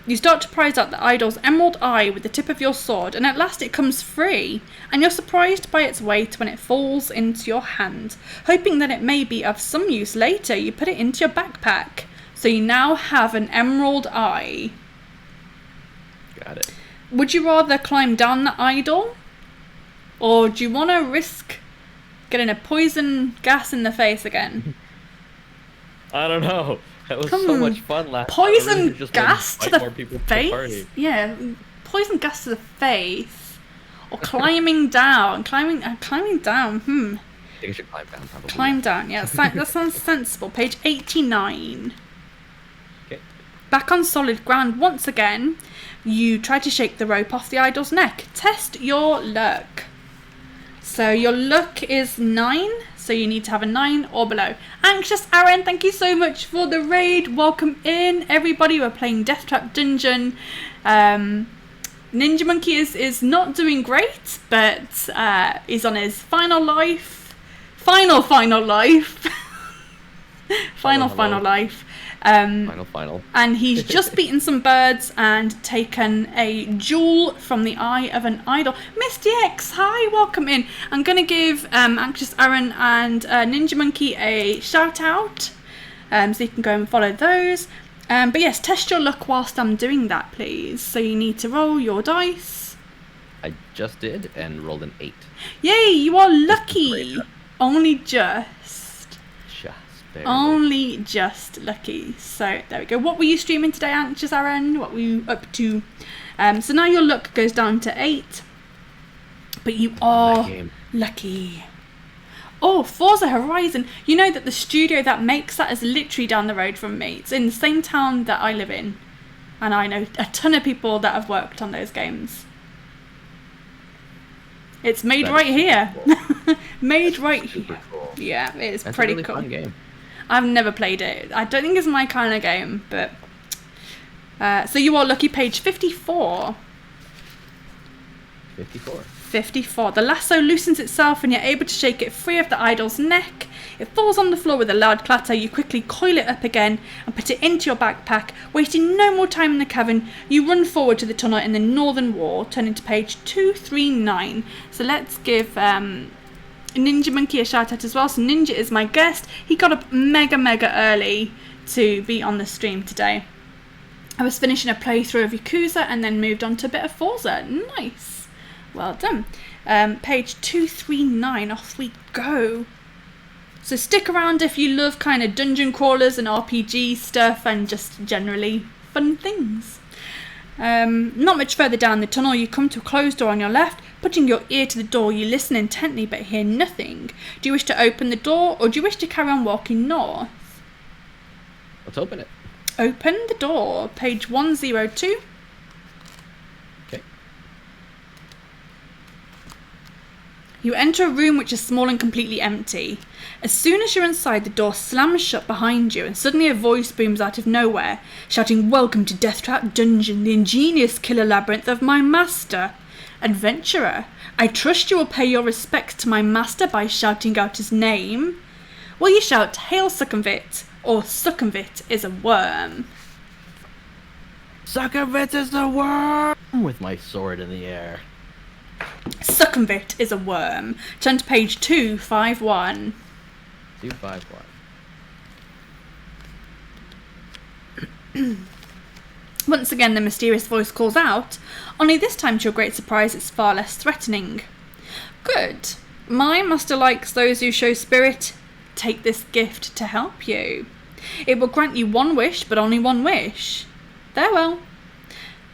You start to prize out the idol's emerald eye with the tip of your sword, and at last it comes free, and you're surprised by its weight when it falls into your hand. Hoping that it may be of some use later, you put it into your backpack. So you now have an emerald eye. Got it. Would you rather climb down the idol, or do you want to risk getting a poison gas in the face again? I don't know. That was so much fun last time. Poison gas to the face? Party. Yeah, poison gas to the face. Or climbing down. Climbing down, I think I should climb down, probably. Climb down, yeah, that sounds sensible. Page 89. Okay. Back on solid ground once again, you try to shake the rope off the idol's neck. Test your luck. So your luck is 9, so you need to have a 9 or below. Anxious Aaron, thank you so much for the raid. Welcome in, everybody. We're playing Deathtrap Dungeon. Ninja Munki is not doing great, but is on his final life. Final life. Final life. Final. And he's just beaten some birds and taken a jewel from the eye of an idol. Misty X, hi, welcome in. I'm going to give Anxious Aaron and Ninja Munki a shout out, so you can go and follow those. But yes, test your luck whilst I'm doing that, please. So you need to roll your dice. I just did and rolled an 8. Yay, you are lucky. Only just. Only just lucky. So there we go. What were you streaming today, Anxious Aaron? What were you up to? So now your luck goes down to 8, but you are lucky. Oh, Forza Horizon. You know that the studio that makes that is literally down the road from me. It's in the same town that I live in, and I know a ton of people that have worked on those games. It's made right here. Made right Super here. cool. Yeah, it is That's pretty a really cool. fun game. I've never played it. I don't think it's my kind of game, but... so you are lucky, page 54. 54. 54. The lasso loosens itself and you're able to shake it free of the idol's neck. It falls on the floor with a loud clatter. You quickly coil it up again and put it into your backpack. Wasting no more time in the cavern, you run forward to the tunnel in the northern wall, turning to page 239. So let's give Ninja Munki a shout out as well. So Ninja is my guest. He got up mega early to be on the stream today. I was finishing a playthrough of Yakuza and then moved on to a bit of Forza. Nice. Well done. Page 239, off we go. So stick around if you love kind of dungeon crawlers and RPG stuff and just generally fun things. Not much further down the tunnel, you come to a closed door on your left. Putting your ear to the door, you listen intently but hear nothing. Do you wish to open the door or do you wish to carry on walking north? Let's open it. Open the door, page 102. Okay. You enter a room which is small and completely empty. As soon as you're inside, the door slams shut behind you and suddenly a voice booms out of nowhere, shouting, "Welcome to Deathtrap Dungeon, the ingenious killer labyrinth of my master. Adventurer, I trust you will pay your respects to my master by shouting out his name. Will you shout, 'Hail Succumbit,' or 'Succumbit is a worm'?" Succumbit is a worm! With my sword in the air. Succumbit is a worm. Turn to page 251. 251. Once again, the mysterious voice calls out, only this time to your great surprise it's far less threatening. Good. My master likes those who show spirit. Take this gift to help you. It will grant you one wish, but only one wish. Farewell.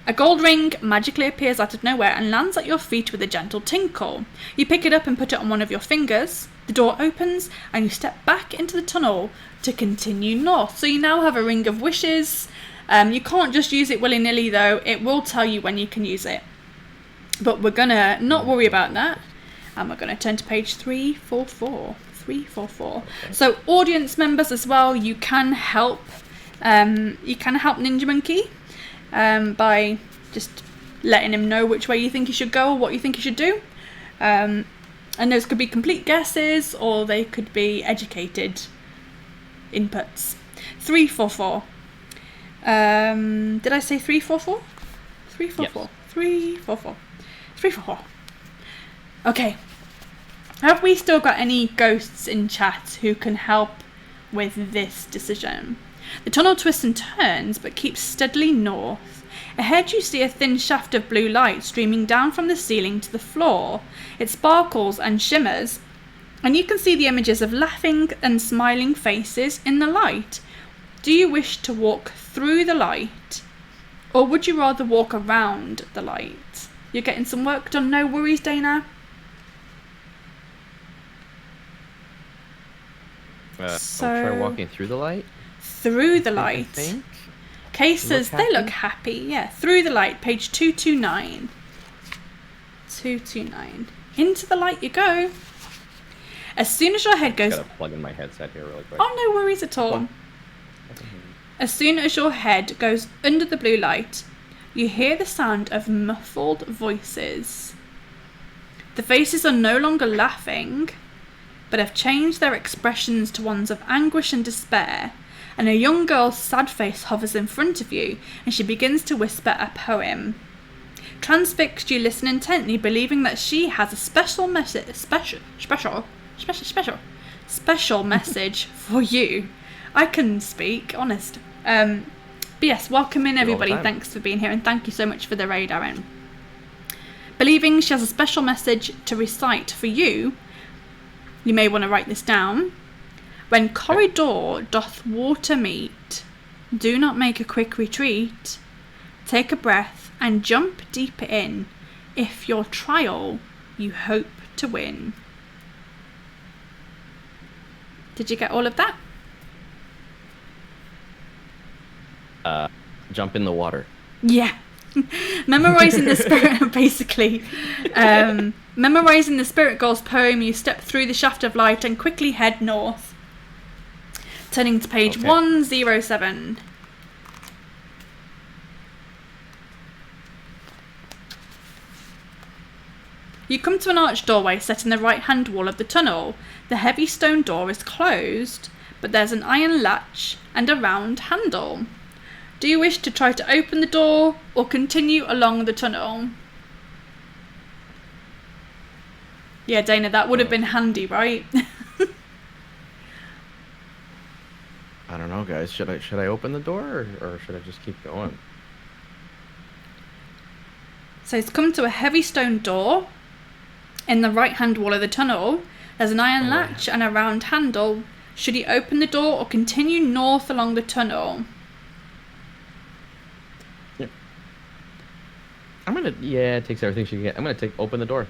A gold ring magically appears out of nowhere and lands at your feet with a gentle tinkle. You pick it up and put it on one of your fingers. The door opens and you step back into the tunnel to continue north. So you now have a ring of wishes. You can't just use it willy-nilly though. It will tell you when you can use it. But we're gonna not worry about that. And we're gonna turn to page 344. 344. Okay. So audience members as well, you can help. Ninja Munki. By just letting him know which way you think he should go or what you think he should do. And those could be complete guesses or they could be educated inputs. 344. Did I say 344? 344. Yes. 344. 344. Okay. Have we still got any ghosts in chat who can help with this decision? The tunnel twists and turns, but keeps steadily north. Ahead you see a thin shaft of blue light streaming down from the ceiling to the floor. It sparkles and shimmers, and you can see the images of laughing and smiling faces in the light. Do you wish to walk through the light, or would you rather walk around the light? You're getting some work done, no worries, Dana? I'll try walking through the light. Through the light. Cases, they look happy. Yeah, through the light, page 229. 229. Into the light you go. As soon as your head goes... Gotta plug in my headset here really quick. Oh, no worries at all. As soon as your head goes under the blue light, you hear the sound of muffled voices. The faces are no longer laughing, but have changed their expressions to ones of anguish and despair, and a young girl's sad face hovers in front of you, and she begins to whisper a poem. Transfixed, you listen intently, believing that she has a special message for you. I can speak, honest. But yes, welcome in everybody. Thanks for being here, and thank you so much for the raid, Aaron. Believing she has a special message to recite for you, you may want to write this down. When corridor doth water meet, do not make a quick retreat. Take a breath and jump deeper in, if your trial you hope to win. Did you get all of that? Jump in the water. Yeah. Memorizing the spirit, basically. Memorizing the Spirit Girls poem, you step through the shaft of light and quickly head north. Turning to page 107. You come to an arched doorway set in the right-hand wall of the tunnel. The heavy stone door is closed, but there's an iron latch and a round handle. Do you wish to try to open the door or continue along the tunnel? Yeah, Dana, that would have been handy, right? I don't know, guys. Should I open the door or should I just keep going? So it's come to a heavy stone door in the right-hand wall of the tunnel. There's an iron latch and a round handle. Should you open the door or continue north along the tunnel? Yeah. It takes everything she can get. I'm gonna open the door.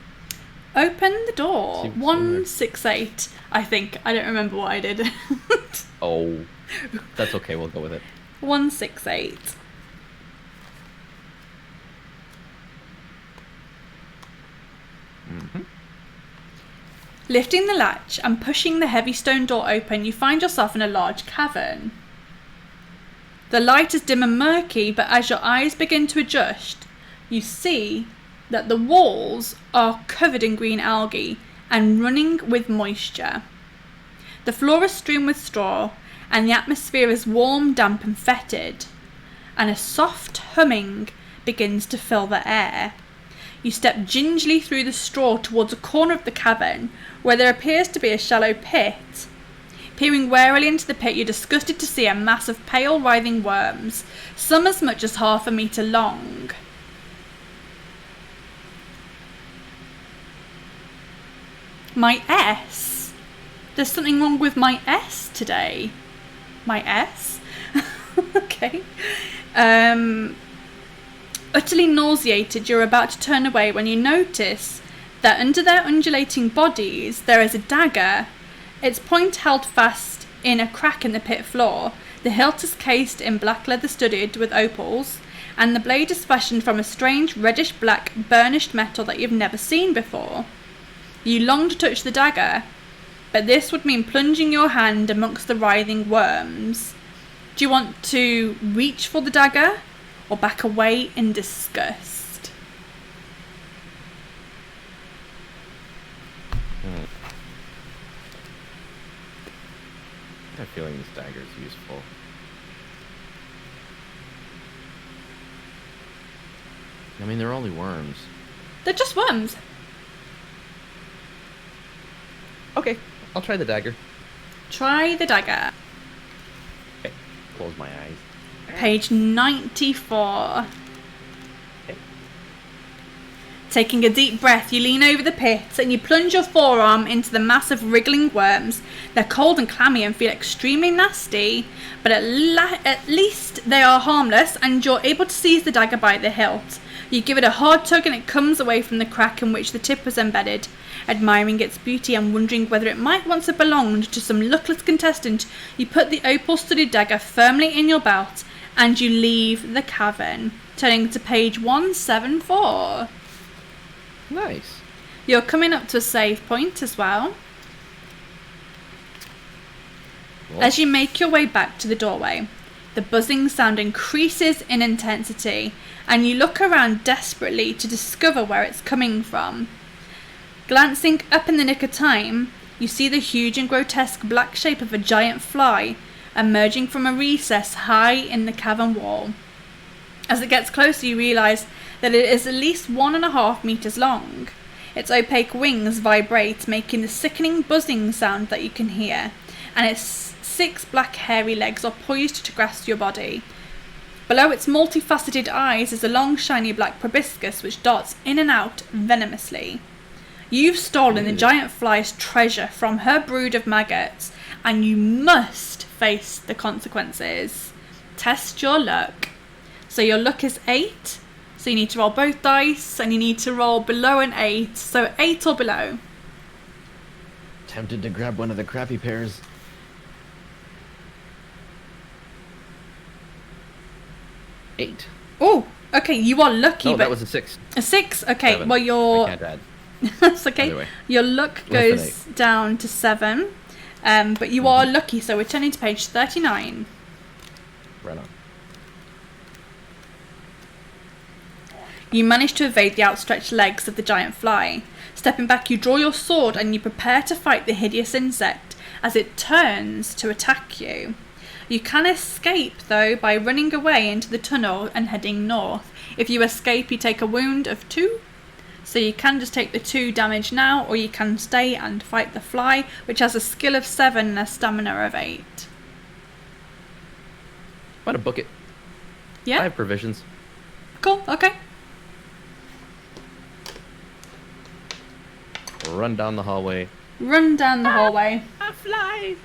Open the door. 168. I think. I don't remember what I did. Oh, that's okay. We'll go with it. 168. Mm-hmm. Lifting the latch and pushing the heavy stone door open, you find yourself in a large cavern. The light is dim and murky, but as your eyes begin to adjust, you see that the walls are covered in green algae and running with moisture. The floor is strewn with straw, and the atmosphere is warm, damp and fetid, and a soft humming begins to fill the air. You step gingerly through the straw towards a corner of the cavern where there appears to be a shallow pit. Peering warily into the pit, you're disgusted to see a mass of pale, writhing worms, some as much as 1/2 metre long. My S? There's something wrong with my S today. My S? Okay. Utterly nauseated, you're about to turn away when you notice that under their undulating bodies there is a dagger. Its point held fast in a crack in the pit floor. The hilt is cased in black leather studded with opals, and the blade is fashioned from a strange reddish-black burnished metal that you've never seen before. You long to touch the dagger, but this would mean plunging your hand amongst the writhing worms. Do you want to reach for the dagger or back away in disgust? I have a feeling this dagger is useful. I mean, they're only worms. They're just worms. Okay, I'll try the dagger. Try the dagger. Okay, close my eyes. Page 94. Okay. Taking a deep breath, you lean over the pit and you plunge your forearm into the mass of wriggling worms. They're cold and clammy and feel extremely nasty, but at least they are harmless and you're able to seize the dagger by the hilt. You give it a hard tug and it comes away from the crack in which the tip was embedded. Admiring its beauty and wondering whether it might once have belonged to some luckless contestant, you put the opal-studded dagger firmly in your belt and you leave the cavern. Turning to page 174. Nice. You're coming up to a save point as well. Cool. As you make your way back to the doorway, the buzzing sound increases in intensity and you look around desperately to discover where it's coming from. Glancing up in the nick of time, you see the huge and grotesque black shape of a giant fly emerging from a recess high in the cavern wall. As it gets closer, you realise that it is at least 1.5 meters long. Its opaque wings vibrate, making the sickening buzzing sound that you can hear, and its 6 black hairy legs are poised to grasp your body. Below its multifaceted eyes is a long shiny black proboscis which darts in and out venomously. You've stolen the giant fly's treasure from her brood of maggots, and you must face the consequences. Test your luck. So your luck is 8, so you need to roll both dice, and you need to roll below an 8, so 8 or below. Tempted to grab one of the crappy pairs. 8. Oh, Okay, you are lucky, No, but that was a 6. a 6. Okay, 7. well your I can't add. that's okay. Either way. Your luck Less than goes down to 7, but you are lucky. So we're turning to page 39. Right on. You manage to evade the outstretched legs of the giant fly. Stepping back, you draw your sword and you prepare to fight the hideous insect as it turns to attack you. You can escape, though, by running away into the tunnel and heading north. If you escape, you take a wound of 2. So you can just take the 2 damage now, or you can stay and fight the fly, which has a skill of 7 and a stamina of 8. I'm gonna book it. Yeah? I have provisions. Cool, okay. Run down the hallway. Run down the hallway. A fly!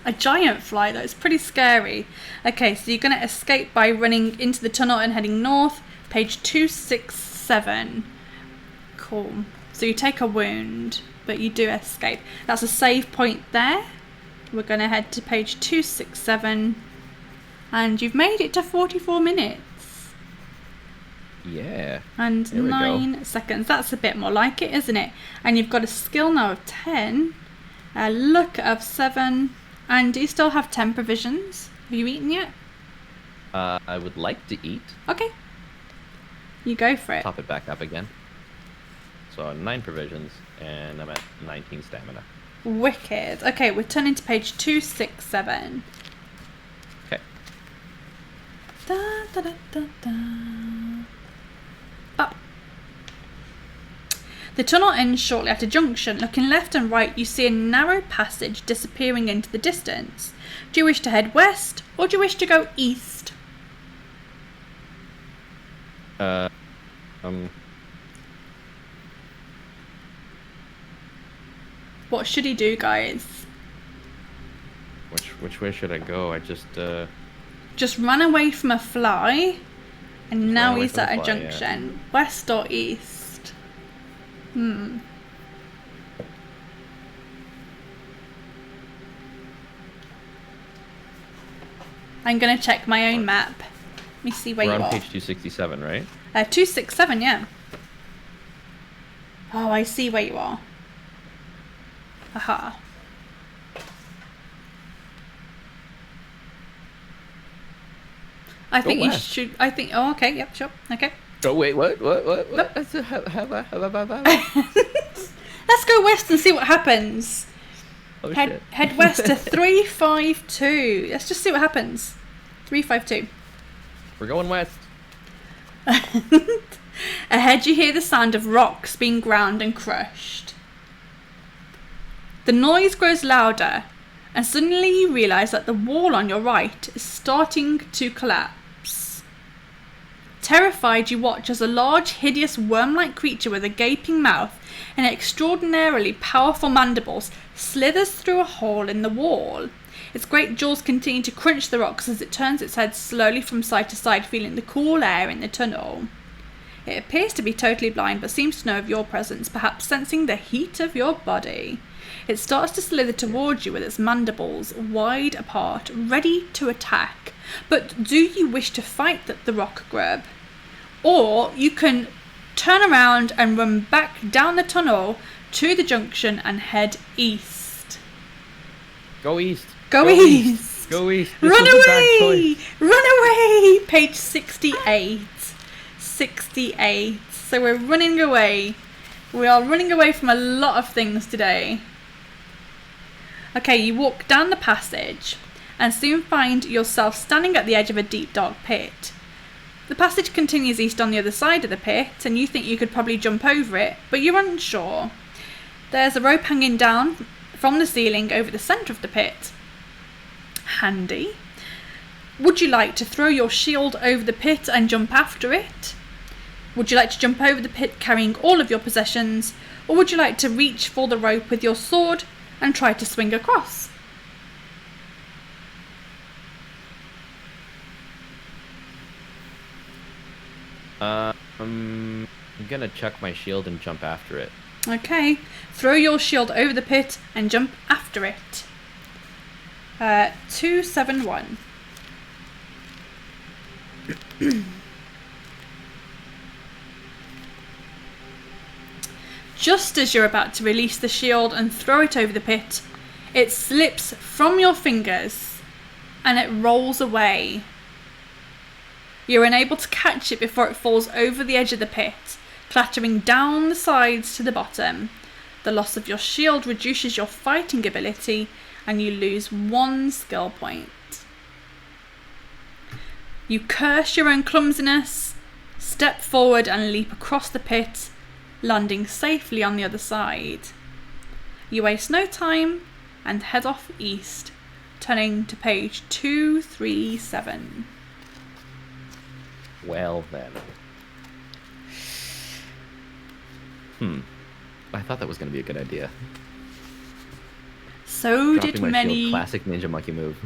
A giant fly, though. It's pretty scary. Okay, so you're going to escape by running into the tunnel and heading north. Page 267. Cool. So you take a wound, but you do escape. That's a save point there. We're going to head to page 267. And you've made it to 44 minutes. Yeah. And There we go. 9 seconds. That's a bit more like it, isn't it? And you've got a skill now of 10. A luck of 7. And do you still have 10 provisions? Have you eaten yet? I would like to eat. Okay. You go for it. Top it back up again. So 9 provisions, and I'm at 19 stamina. Wicked. Okay, we're turning to page 267. Okay. Da, da, da, da, da. Up. The tunnel ends shortly at a junction. Looking left and right, you see a narrow passage disappearing into the distance. Do you wish to head west, or do you wish to go east? What should he do, guys? Which way should I go? I Just ran away from a fly, and now ran away he's from a at a fly, yeah. junction. West or east? I'm going to check my own map. Let me see where We're you on are. page 267, right? 267, yeah. Oh, I see where you are. Aha. I think you west. should. I think. Oh, okay. Yep. Sure. Okay. Oh wait, what? Nope. Let's Let's go west and see what happens. Oh Head shit. head west to 352. Let's just see what happens. 352. We're going west. Ahead, you hear the sound of rocks being ground and crushed. The noise grows louder, and suddenly you realise that the wall on your right is starting to collapse. Terrified, you watch as a large, hideous, worm-like creature with a gaping mouth and extraordinarily powerful mandibles slithers through a hole in the wall. Its great jaws continue to crunch the rocks as it turns its head slowly from side to side, feeling the cool air in the tunnel. It appears to be totally blind, but seems to know of your presence, perhaps sensing the heat of your body. It starts to slither towards you with its mandibles wide apart, ready to attack. But do you wish to fight the rock grub? Or you can turn around and run back down the tunnel to the junction and head east. Go east. Go east. Go east. This Run was a bad away! choice. Run away! Page 68. 68. So we're running away. We are running away from a lot of things today. Okay, you walk down the passage and soon find yourself standing at the edge of a deep, dark pit. The passage continues east on the other side of the pit, and you think you could probably jump over it, but you're unsure. There's a rope hanging down from the ceiling over the centre of the pit. Handy. Would you like to throw your shield over the pit and jump after it? Would you like to jump over the pit carrying all of your possessions, or would you like to reach for the rope with your sword and try to swing across? I'm gonna chuck my shield and jump after it. Okay, throw your shield over the pit and jump after it. 271. Just as you're about to release the shield and throw it over the pit, it slips from your fingers and it rolls away. You're unable to catch it before it falls over the edge of the pit, clattering down the sides to the bottom. The loss of your shield reduces your fighting ability and you lose 1 skill point. You curse your own clumsiness, step forward and leap across the pit, landing safely on the other side. You waste no time and head off east, turning to page 237. Well then. I thought that was going to be a good idea. So Dropping did my many. shield, classic ninja monkey move.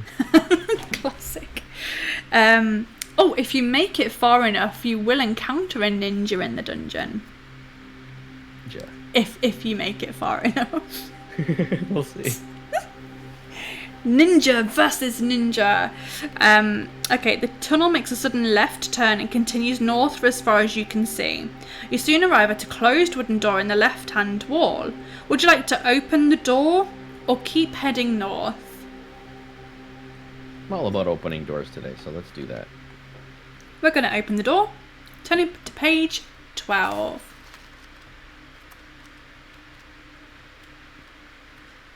Classic. If you make it far enough, you will encounter a ninja in the dungeon. Ninja. If you make it far enough. We'll see. Ninja versus ninja. Okay, the tunnel makes a sudden left turn and continues north for as far as you can see. You soon arrive at a closed wooden door in the left-hand wall. Would you like to open the door or keep heading north? I'm all about opening doors today, so let's do that. We're going to open the door. Turning to page 12.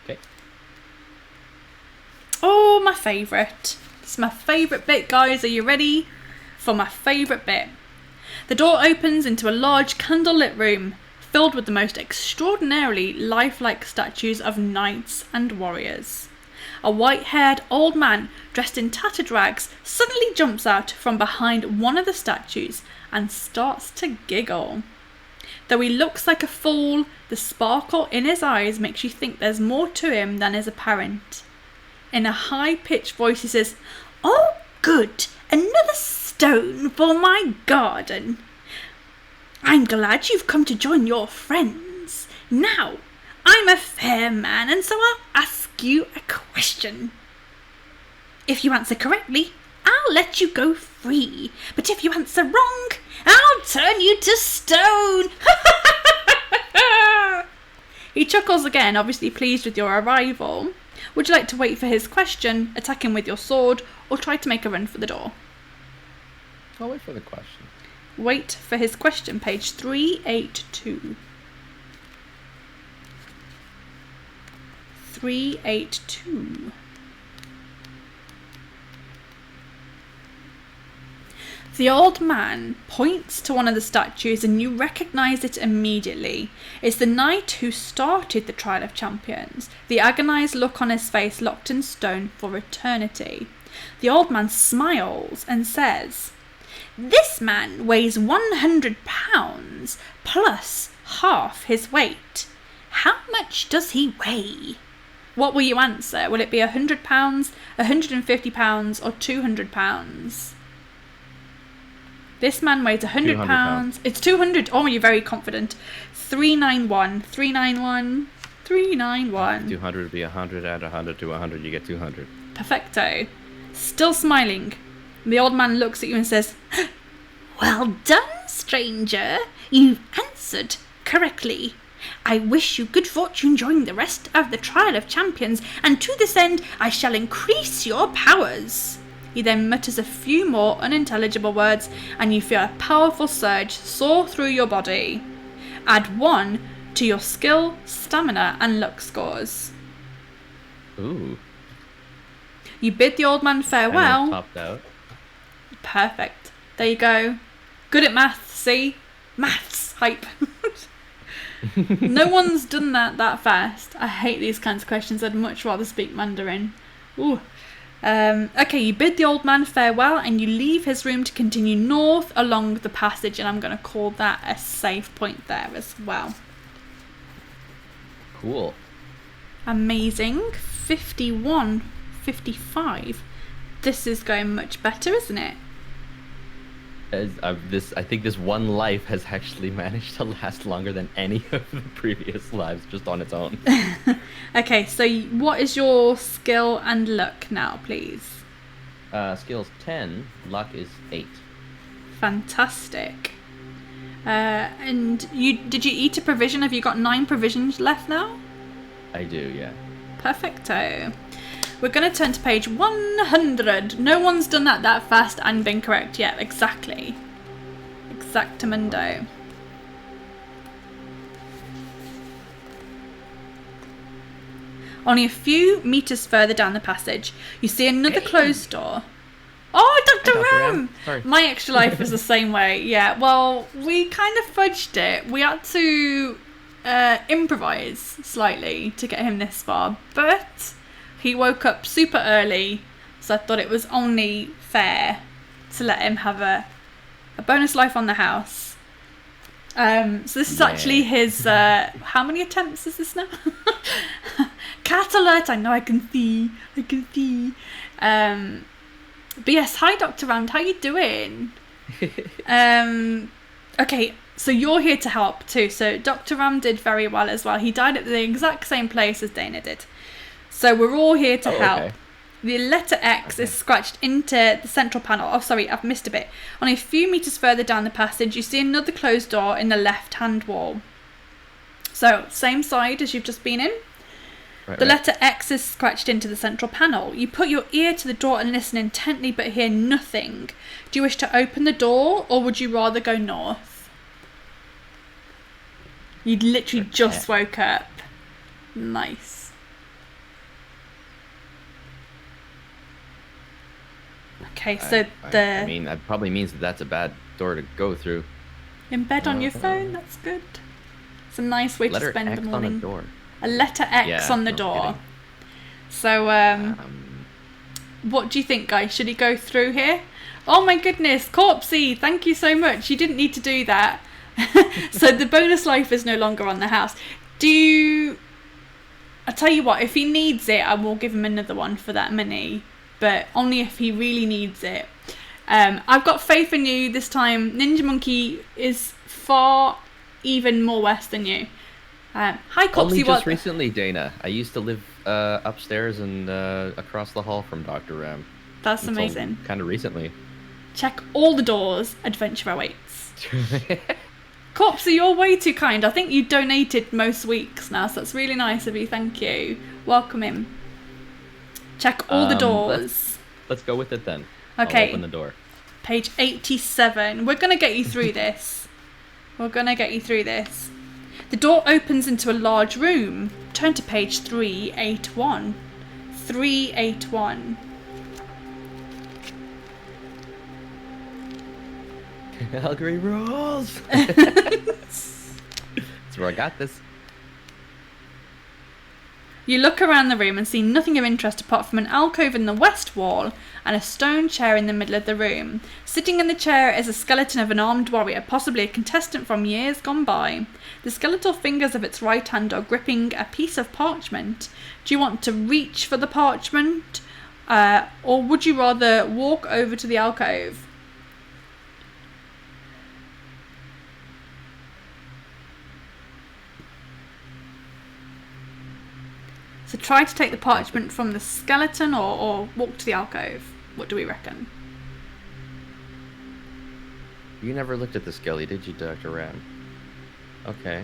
Okay. Oh, my favourite. This is my favourite bit, guys. Are you ready for my favourite bit? The door opens into a large candlelit room filled with the most extraordinarily lifelike statues of knights and warriors. A white-haired old man dressed in tattered rags suddenly jumps out from behind one of the statues and starts to giggle. Though he looks like a fool, the sparkle in his eyes makes you think there's more to him than is apparent. In a high-pitched voice he says, "Oh, good, another stone for my garden. I'm glad you've come to join your friends. Now, I'm a fair man, and so I'll ask you a question. If you answer correctly, I'll let you go free. But if you answer wrong, I'll turn you to stone." He chuckles again, obviously pleased with your arrival. Would you like to wait for his question, attack him with your sword, or try to make a run for the door? I'll wait for the question. Wait for his question, page 382. 382. The old man points to one of the statues and you recognise it immediately. It's the knight who started the Trial of Champions, the agonised look on his face locked in stone for eternity. The old man smiles and says, "This man weighs 100 pounds plus half his weight. How much does he weigh?" What will you answer? Will it be 100 pounds, 150 pounds, or 200 pounds? This man weighs 100 pounds. It's 200. Oh, you're very confident. 391. 391. 391. 200 would be 100, add 100 to 100, you get 200. Perfecto. Still smiling. The old man looks at you and says, "Well done, stranger. You've answered correctly. I wish you good fortune during the rest of the Trial of Champions, and to this end I shall increase your powers." He then mutters a few more unintelligible words, and you feel a powerful surge soar through your body. Add 1 to your skill, stamina, and luck scores. Ooh. You bid the old man farewell. And topped out. Perfect. There you go. Good at maths, see? Maths. Hype. No one's done that fast. I hate these kinds of questions. I'd much rather speak Mandarin. Ooh. Okay, you bid the old man farewell and you leave his room to continue north along the passage, and I'm going to call that a save point there as well. Cool. Amazing. 51, 55. This is going much better, isn't it? I think this one life has actually managed to last longer than any of the previous lives just on its own. Okay, so what is your skill and luck now, please? Skill's 10, luck is 8. Fantastic. And did you eat a provision? Have you got 9 provisions left now? I do, yeah. Perfecto. We're going to turn to page 100. No one's done that fast and been correct yet. Exactly. Exactamundo. Only a few meters further down the passage, you see another closed door. Oh, Dr. Ram! Sorry. My extra life was the same way. Yeah, well, we kind of fudged it. We had to improvise slightly to get him this far, but he woke up super early, so I thought it was only fair to let him have a bonus life on the house. So this is actually his, how many attempts is this now? Cat alert, I know I can see. But yes, hi Dr. Round, how you doing? Okay, so you're here to help too. So Dr. Ram did very well as well. He died at the exact same place as Dana did. So we're all here to help. Okay. The letter X is scratched into the central panel. Oh, sorry, I've missed a bit. Only a few meters further down the passage, you see another closed door in the left-hand wall. So, same side as you've just been in. The letter X is scratched into the central panel. You put your ear to the door and listen intently but hear nothing. Do you wish to open the door or would you rather go north? You'd literally just woke up. Nice. Okay, so I mean, that probably means that's a bad door to go through. In bed on your phone, that's good. It's a nice way to spend the morning. On the door. A letter X on the door. Kidding. So, what do you think, guys? Should he go through here? Oh my goodness, Corpsey, thank you so much. You didn't need to do that. So the bonus life is no longer on the house. I'll tell you what, if he needs it, I will give him another one for that many. But only if he really needs it. I've got faith in you this time. Ninja Munki is far even more worse than you. Hi, Copsy. Only just recently, Dana. I used to live upstairs and across the hall from Dr. Ram. That's amazing. Kind of recently. Check all the doors. Adventure awaits. Copsy, you're way too kind. I think you donated most weeks now, so that's really nice of you. Thank you. Welcome in. Check all the doors. Let's go with it then. Okay. I'll open the door. Page 87. We're going to get you through this. The door opens into a large room. Turn to page 381. 381. Calgary rules! That's where I got this. You look around the room and see nothing of interest apart from an alcove in the west wall and a stone chair in the middle of the room. Sitting in the chair is a skeleton of an armed warrior, possibly a contestant from years gone by. The skeletal fingers of its right hand are gripping a piece of parchment. Do you want to reach for the parchment, or would you rather walk over to the alcove? So try to take the parchment from the skeleton or walk to the alcove. What do we reckon? You never looked at the skelly, did you, Dr. Ram? Okay.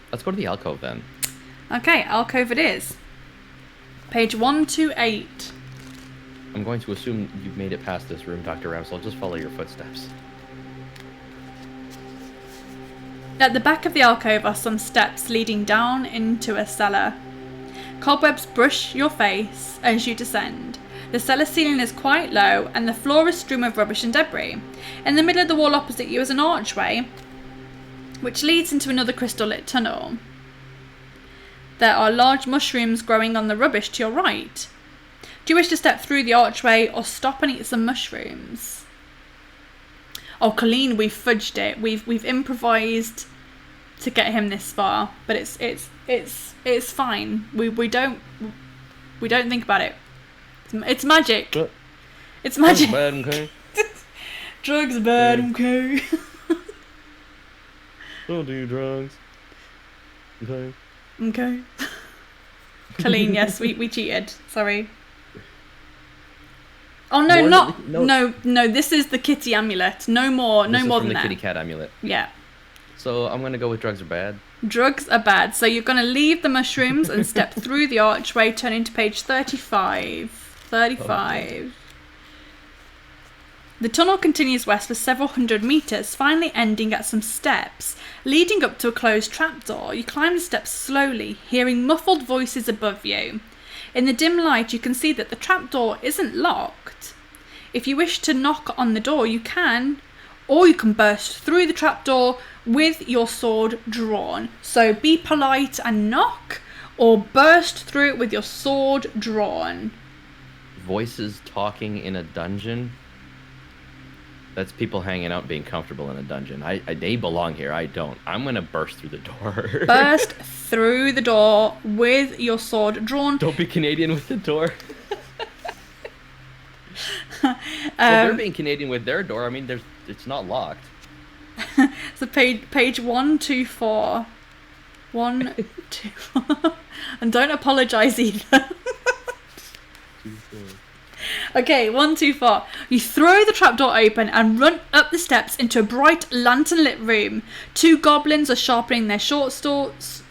Let's go to the alcove then. Okay, alcove it is. Page 128. I'm going to assume you've made it past this room, Dr. Ram, so I'll just follow your footsteps. At the back of the alcove are some steps leading down into a cellar. Cobwebs brush your face as you descend. The cellar ceiling is quite low and the floor is strewn with rubbish and debris. In the middle of the wall opposite you is an archway which leads into another crystal lit tunnel. There are large mushrooms growing on the rubbish to your right. Do you wish to step through the archway or stop and eat some mushrooms? Oh, Colleen, we've fudged it. We've improvised to get him this far, but it's fine. We don't think about it. It's magic. It's magic. Drugs bad, okay? Drugs are bad, okay? Don't do drugs. Okay. Okay. Colleen, yes, we cheated. Sorry. Oh no, More no. This is the kitty amulet. No more This is than from the that. kitty cat amulet. Yeah. So I'm gonna go with drugs are bad. Drugs are bad. So you're going to leave the mushrooms and step through the archway, turning to page 35. 35. Okay. The tunnel continues west for several hundred meters, finally ending at some steps, leading up to a closed trapdoor. You climb the steps slowly, hearing muffled voices above you. In the dim light, you can see that the trapdoor isn't locked. If you wish to knock on the door, you can, or you can burst through the trapdoor with your sword drawn. So be polite and knock, or burst through it with your sword drawn. Voices talking in a dungeon? That's people hanging out being comfortable in a dungeon. They belong here, I don't. I'm gonna burst through the door. Burst through the door with your sword drawn. Don't be Canadian with the door. Well, they're being Canadian with their door. I mean, it's not locked. So page 124. 124. And don't apologise either. Okay, 124. You throw the trapdoor open and run up the steps into a bright lantern-lit room. Two goblins are sharpening their short swords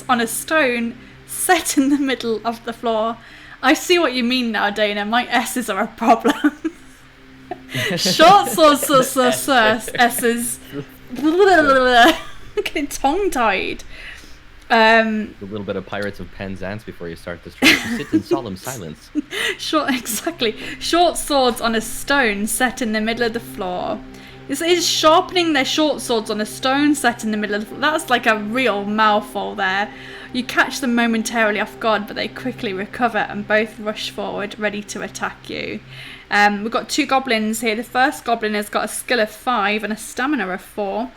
on a stone set in the middle of the floor. I see what you mean now, Dana. My S's are a problem. Short swords, S's. Getting tongue-tied. A little bit of Pirates of Penzance before you start this trip. You sit in solemn silence. Exactly. Short swords on a stone set in the middle of the floor. This is sharpening their short swords on a stone set in the middle of the floor. That's like a real mouthful there. You catch them momentarily off guard, but they quickly recover and both rush forward, ready to attack you. We've got two goblins here. The first goblin has got a skill of 5 and a stamina of 4.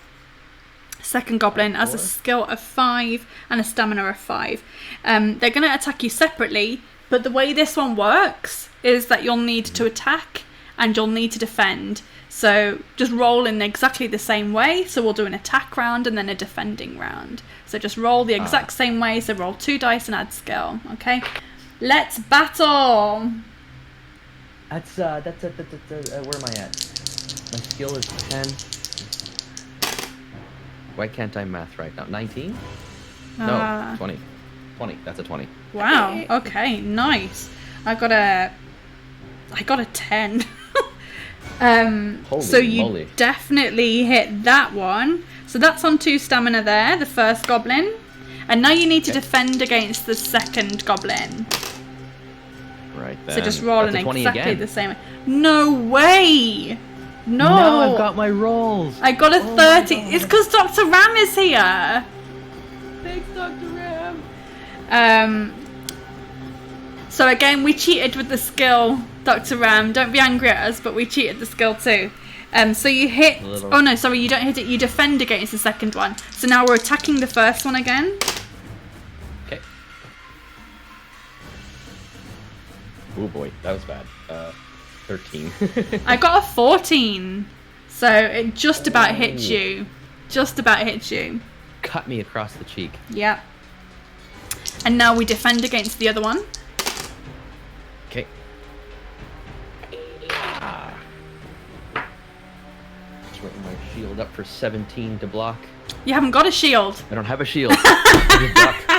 Second goblin has a skill of 5 and a stamina of 5. They're going to attack you separately, but the way this one works is that you'll need to attack and you'll need to defend. So just roll in exactly the same way. So we'll do an attack round and then a defending round. So just roll the exact same way. So roll 2 dice and add skill. Okay, let's battle. That's where am I at? My skill is 10. Why can't I math right now? 19? No, 20. 20. That's a 20. Wow. Okay. Nice. I got a 10. So you moly. Definitely hit that one. So that's on 2 stamina there, the first goblin. And now you need to defend against the second goblin. Right then. So just roll in exactly again. the same way. No way! No! Now I've got my rolls! I got a 30. It's because Dr. Ram is here! Thanks, Dr. Ram! So again, we cheated with the skill, Dr. Ram. Don't be angry at us, but we cheated the skill too. So you hit... Oh no, sorry, you don't hit it. You defend against the second one. So now we're attacking the first one again. Okay. Oh boy, that was bad. 13. I got a 14. So it just about hits you. Just about hits you. Cut me across the cheek. Yep. And now we defend against the other one. Okay. Just putting my shield up for 17 to block. You haven't got a shield. I don't have a shield. I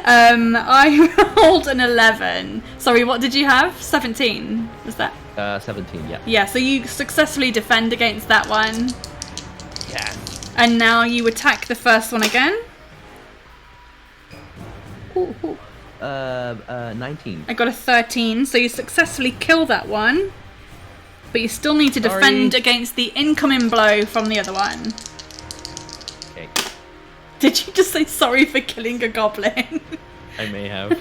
I rolled an 11. Sorry, what did you have? 17, was that? 17, yeah. Yeah, so you successfully defend against that one. Yeah. And now you attack the first one again. 19. I got a 13, so you successfully kill that one. But you still need to defend against the incoming blow from the other one. Okay. Did you just say sorry for killing a goblin? I may have.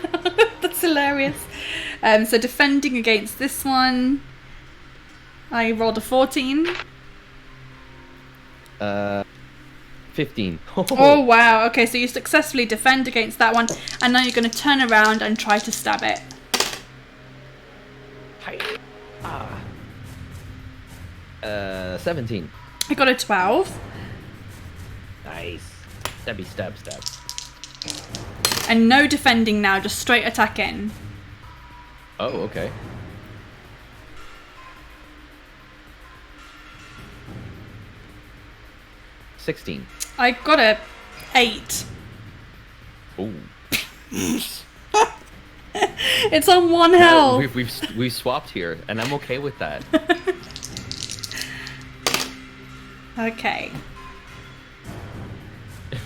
That's hilarious. So defending against this one, I rolled a 14. 15. Oh wow, okay, so you successfully defend against that one, and now you're going to turn around and try to stab it. 17. I got a 12. Nice. Stabby, stab, stab. And no defending now, just straight attacking. Oh, okay. $16. I got a 8. Ooh. It's on 1 health. We've swapped here, and I'm okay with that. Okay.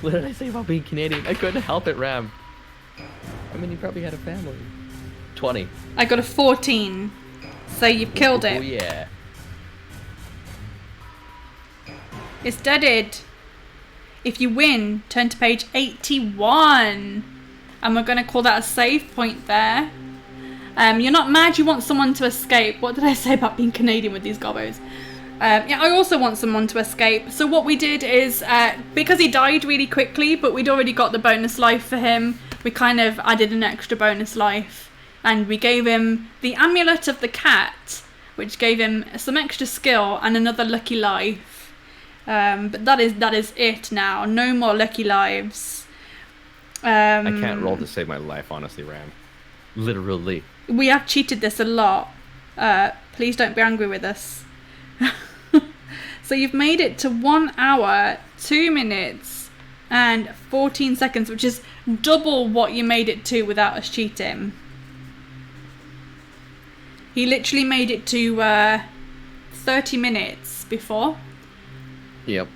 What did I say about being Canadian? I couldn't help it, Ram. I mean, you probably had a family. 20. I got a 14. So you've killed it. Oh, yeah. It's deaded. If you win, turn to page 81. And we're going to call that a save point there. You're not mad you want someone to escape. What did I say about being Canadian with these gobbos? Yeah, I also want someone to escape. So what we did is, because he died really quickly, but we'd already got the bonus life for him, we kind of added an extra bonus life. And we gave him the Amulet of the Cat, which gave him some extra skill and another lucky life. But that is it now. No more lucky lives. I can't roll to save my life, honestly, Ram. Literally. We have cheated this a lot. Please don't be angry with us. So you've made it to 1 hour, 2 minutes, and 14 seconds, which is double what you made it to without us cheating. He literally made it to 30 minutes before. Yep.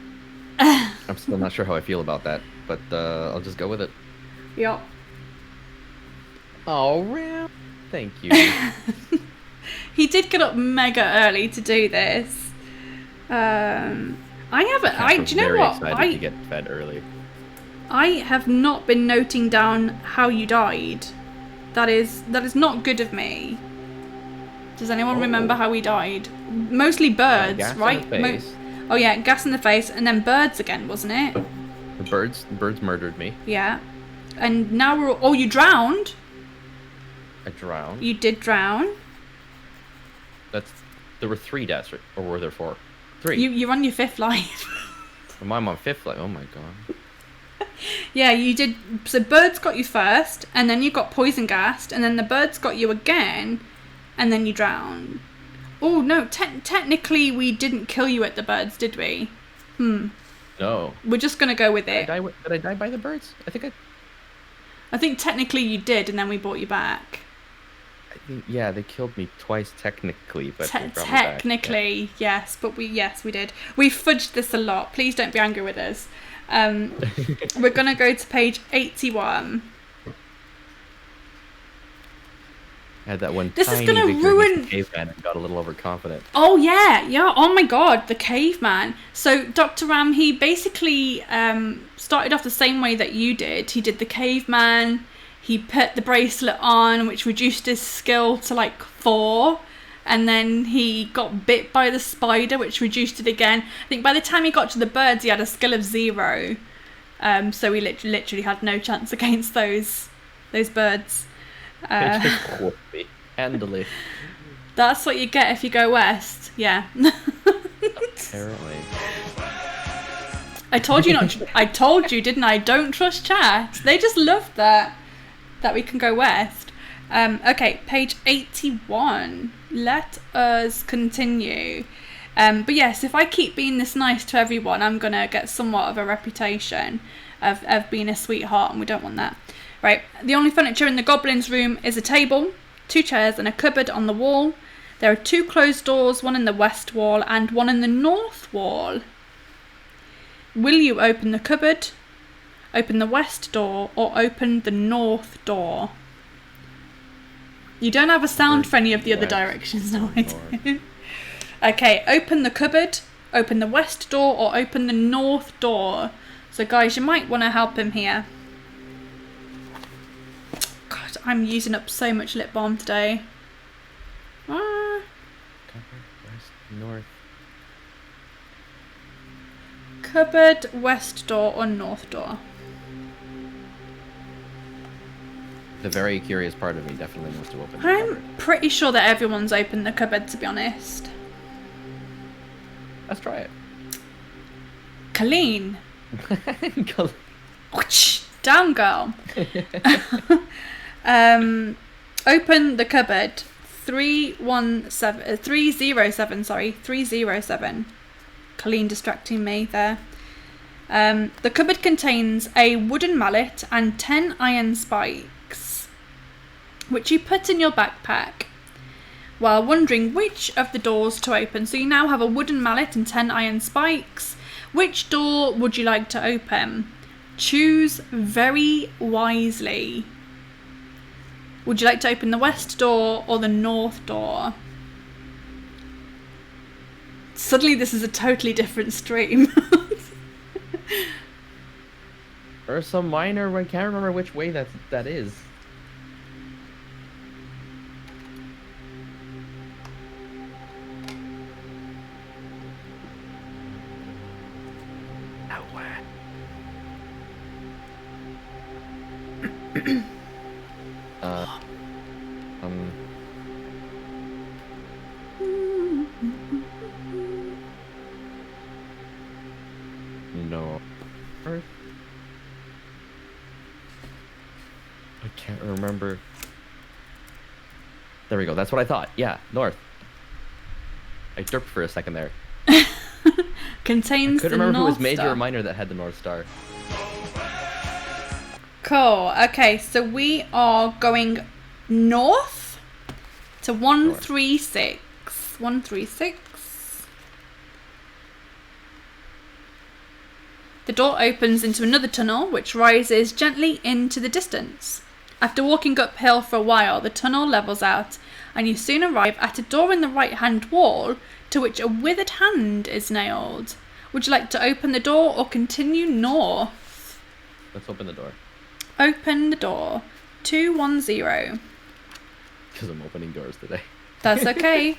I'm still not sure how I feel about that, but I'll just go with it. Yep. Oh, Ram. Thank you. He did get up mega early to do this. Do you know what? Excited to get fed early. I have not been noting down how you died. That is not good of me. Does anyone remember how we died? Mostly birds, gas right? in the face. Oh yeah, gas in the face, and then birds again, wasn't it? The birds murdered me. Yeah. And now we're... Oh, you drowned? I drowned. You did drown. There were 3 deaths, or were there 4? 3. You're on your 5th life. I'm on 5th life. Oh my god. Yeah, you did. So birds got you first, and then you got poison gassed, and then the birds got you again, and then you drowned. Oh no, technically we didn't kill you at the birds, did we? No. We're just gonna go with it. Did I die by the birds? I think technically you did, and then we brought you back. Yeah, they killed me twice technically, but they brought me back. Technically, yes, but we did. We fudged this a lot. Please don't be angry with us. We're gonna go to page 81. I had that one. This is gonna ruin. Caveman and got a little overconfident. Oh yeah. Oh my god, the caveman. So Dr. Ram, he basically started off the same way that you did. He did the caveman. He put the bracelet on, which reduced his skill to like 4. And then he got bit by the spider, which reduced it again. I think by the time he got to the birds, he had a skill of 0. So he literally had no chance against those birds. It just whooped me handily. That's what you get if you go west. Yeah. Apparently. I told you not. I told you, didn't I? Don't trust chat. They just love that we can go west. Okay, page 81. Let us continue. But yes, if I keep being this nice to everyone, I'm gonna get somewhat of a reputation of being a sweetheart, and we don't want that. Right, the only furniture in the goblin's room is a table, 2 chairs, and a cupboard on the wall. There are 2 closed doors, one in the west wall and one in the north wall. Will you open the cupboard, open the west door, or open the north door? You don't have a sound for any of the other directions, no I do. Okay, open the cupboard, open the west door, or open the north door. So guys, you might want to help him here. God, I'm using up so much lip balm today. Cupboard, west, north. Cupboard, west door, or north door? The very curious part of me definitely wants to open the I'm cupboard. pretty sure that everyone's opened the cupboard, to be honest. Colleen. Colleen. Down, girl. Open the cupboard. 307. Colleen distracting me there. The cupboard contains a wooden mallet and 10 iron spikes, which you put in your backpack while wondering which of the doors to open. So you now have a wooden mallet and 10 iron spikes. Which door would you like to open? Choose very wisely. Would you like to open the west door or the north door? Suddenly this is a totally different stream. Ursa Minor, I can't remember which way that is. No. I can't remember. There we go. That's what I thought. Yeah, north. I derped for a second there. Contains the couldn't remember who North was major Star. or minor that had the North Star. Cool. Okay, so we are going north to 136. 136. The door opens into another tunnel, which rises gently into the distance. After walking uphill for a while, the tunnel levels out, and you soon arrive at a door in the right-hand wall to which a withered hand is nailed. Would you like to open the door or continue north? Let's open the door. Open the door. 210. Because I'm opening doors today. That's okay.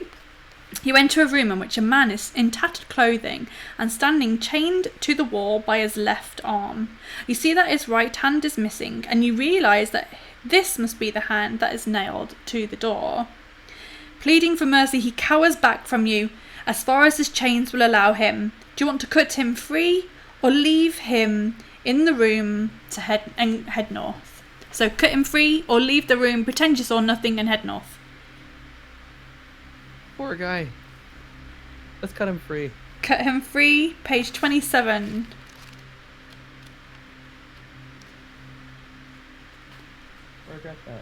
You enter a room in which a man is in tattered clothing and standing chained to the wall by his left arm. You see that his right hand is missing, and you realise that this must be the hand that is nailed to the door. Pleading for mercy, he cowers back from you as far as his chains will allow him. Do you want to cut him free or leave him in the room to head north? So cut him free or leave the room, pretend you saw nothing and head north. Poor guy. Let's cut him free. Cut him free, page 27. Regret that.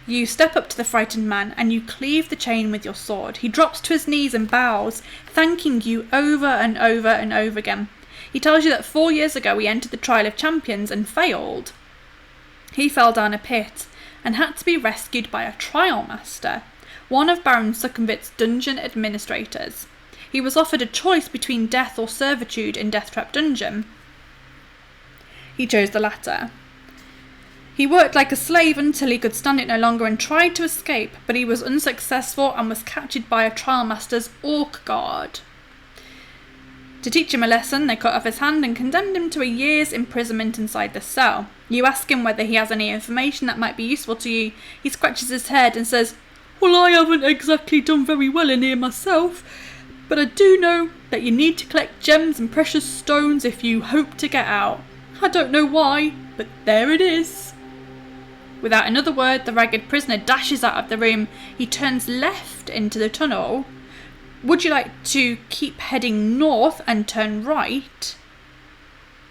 You step up to the frightened man and you cleave the chain with your sword. He drops to his knees and bows, thanking you over and over and over again. He tells you that 4 years ago he entered the Trial of Champions and failed. He fell down a pit and had to be rescued by a trial master, one of Baron Succumvit's dungeon administrators. He was offered a choice between death or servitude in Deathtrap Dungeon. He chose the latter. He worked like a slave until he could stand it no longer and tried to escape, but he was unsuccessful and was captured by a trial master's orc guard. To teach him a lesson, they cut off his hand and condemned him to a year's imprisonment inside the cell. You ask him whether he has any information that might be useful to you. He scratches his head and says, "Well, I haven't exactly done very well in here myself, but I do know that you need to collect gems and precious stones if you hope to get out. I don't know why, but there it is." Without another word, the ragged prisoner dashes out of the room. He turns left into the tunnel. Would you like to keep heading north and turn right?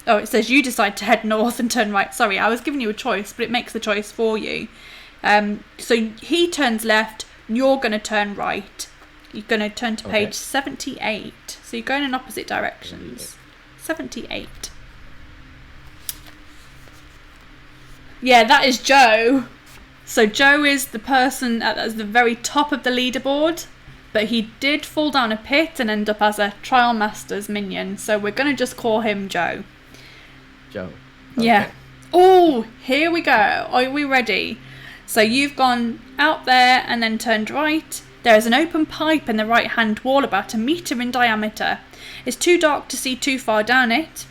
Oh, it says you decide to head north and turn right. Sorry, I was giving you a choice, but it makes the choice for you. So he turns left, you're going to turn right. You're going to turn to page 78. So you're going in opposite directions. 78. Yeah, that is Joe. So Joe is the person at the very top of the leaderboard, but he did fall down a pit and end up as a trial master's minion. So we're going to just call him Joe. Joe. Okay. Yeah. Oh, here we go. Are we ready? So you've gone out there and then turned right. There is an open pipe in the right-hand wall about 1 metre in diameter. It's too dark to see too far down it.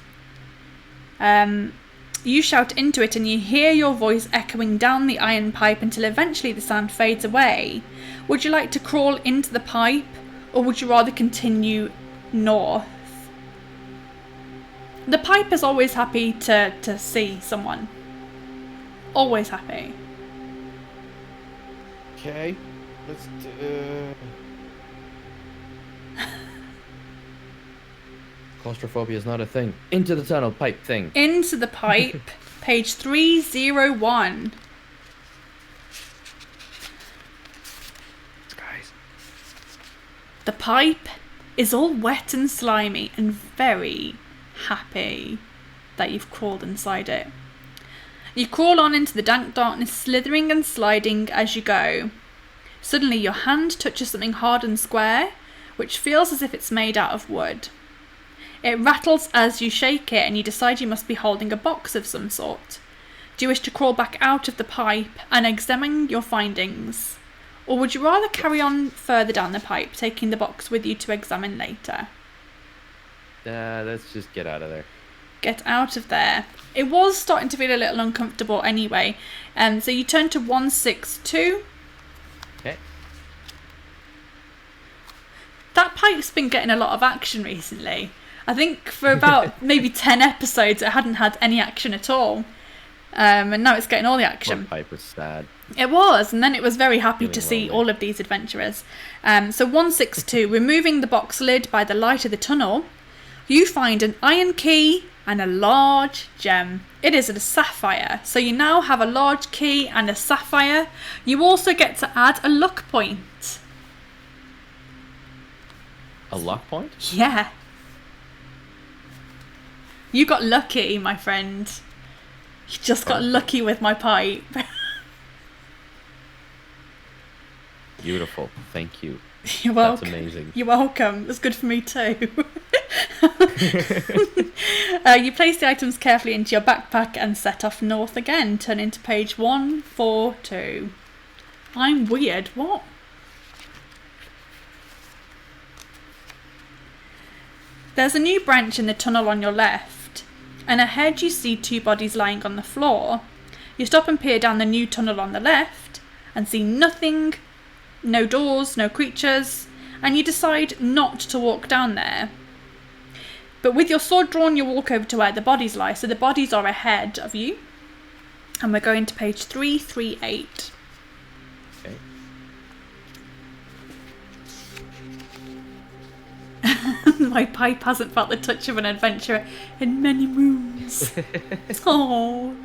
You shout into it and you hear your voice echoing down the iron pipe until eventually the sound fades away. Would you like to crawl into the pipe or would you rather continue north? The pipe is always happy to see someone. Always happy. Okay. Let's do... Claustrophobia is not a thing. Into the tunnel pipe thing. Into the pipe, page 301. Guys. The pipe is all wet and slimy and very happy that you've crawled inside it. You crawl on into the dank darkness, slithering and sliding as you go. Suddenly your hand touches something hard and square, which feels as if it's made out of wood. It rattles as you shake it and you decide you must be holding a box of some sort. Do you wish to crawl back out of the pipe and examine your findings? Or would you rather carry on further down the pipe, taking the box with you to examine later? Let's just get out of there. Get out of there. It was starting to feel a little uncomfortable anyway. So you turn to 162. Okay. That pipe's been getting a lot of action recently. I think for about maybe 10 episodes it hadn't had any action at all. And now it's getting all the action. Poor pipe was sad. It was, and then it was very happy to see lonely. all of these adventurers. So 162, removing the box lid by the light of the tunnel, you find an iron key and a large gem. It is a sapphire, so you now have a large key and a sapphire. You also get to add a luck point. A luck point? Yeah. You got lucky, my friend. You just got lucky with my pipe. Beautiful. Thank you. You're welcome. That's amazing. You're welcome. It was good for me too. You place the items carefully into your backpack and set off north again. Turn into page 142. I'm weird. What? There's a new branch in the tunnel on your left, and ahead you see two bodies lying on the floor. You stop and peer down the new tunnel on the left and see nothing, no doors, no creatures, and you decide not to walk down there. But with your sword drawn, you walk over to where the bodies lie, so the bodies are ahead of you. And we're going to page 338. Okay. My pipe hasn't felt the touch of an adventurer in many moons. Oh.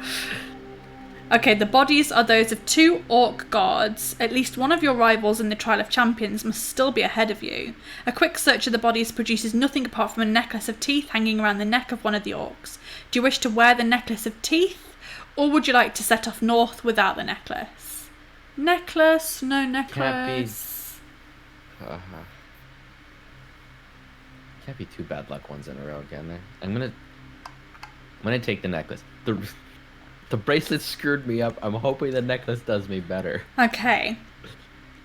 Okay, the bodies are those of two orc guards. At least one of your rivals in the Trial of Champions must still be ahead of you. A quick search of the bodies produces nothing apart from a necklace of teeth hanging around the neck of one of the orcs. Do you wish to wear the necklace of teeth, or would you like to set off north without the necklace? Necklace, no necklace. Can't be two bad luck ones in a row, can there? I'm gonna take the necklace. The bracelet screwed me up. I'm hoping the necklace does me better. Okay.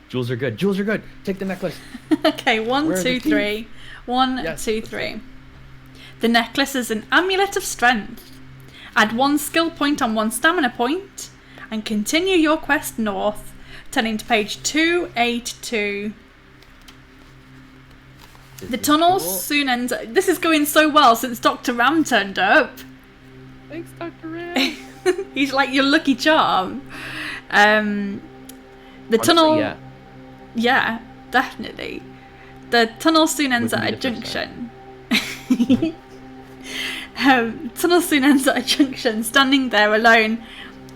Jewels are good. Jewels are good. Take the necklace. Okay, one, Where are two, the three. teeth? One, Yes, two, that's three. The necklace is an amulet of strength. Add one skill point on one stamina point, and continue your quest north, turning to page 282. The tunnel soon ends. This is going so well since Dr. Ram turned up. Thanks, Dr. Ram. He's like your lucky charm. The tunnel. Yeah. Yeah, definitely. The tunnel soon ends We at can a meet at first junction. Tunnel soon ends at a junction, standing there alone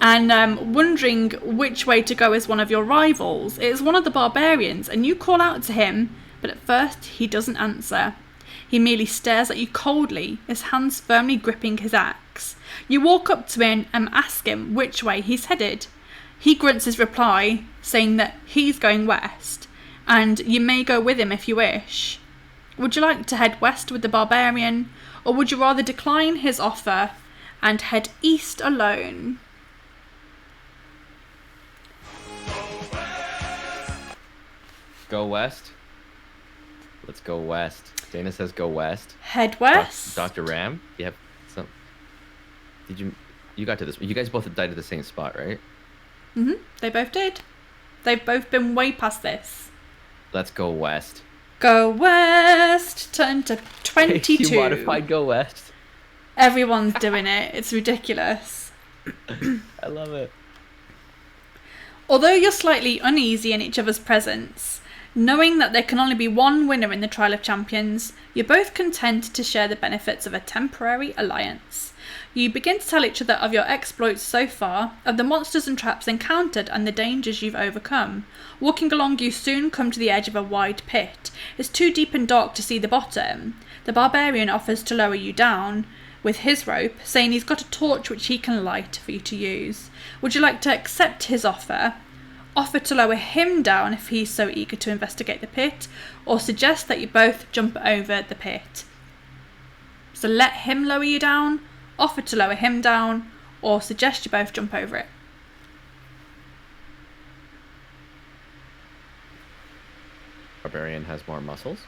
and wondering which way to go is one of your rivals. It is one of the barbarians, and you call out to him, but at first he doesn't answer. He merely stares at you coldly, his hands firmly gripping his axe. You walk up to him and ask him which way he's headed. He grunts his reply, saying that he's going west, and you may go with him if you wish. Would you like to head west with the barbarian, or would you rather decline his offer and head east alone? Go west. Let's go west. Dana says go west. Head west. Dr. Ram, you have some. Did you got to this? You guys both died at the same spot, right? They both did. They've both been way past this. Let's go west. Go west. Turn to 22. You modified go west. Everyone's doing it. It's ridiculous. I love it. Although you're slightly uneasy in each other's presence, knowing that there can only be one winner in the Trial of Champions, you're both content to share the benefits of a temporary alliance. You begin to tell each other of your exploits so far, of the monsters and traps encountered and the dangers you've overcome. Walking along, you soon come to the edge of a wide pit. It's too deep and dark to see the bottom. The barbarian offers to lower you down with his rope, saying he's got a torch which he can light for you to use. Would you like to accept his offer to lower him down if he's so eager to investigate the pit, or suggest that you both jump over the pit? So let him lower you down, offer to lower him down, or suggest you both jump over it. Barbarian has more muscles.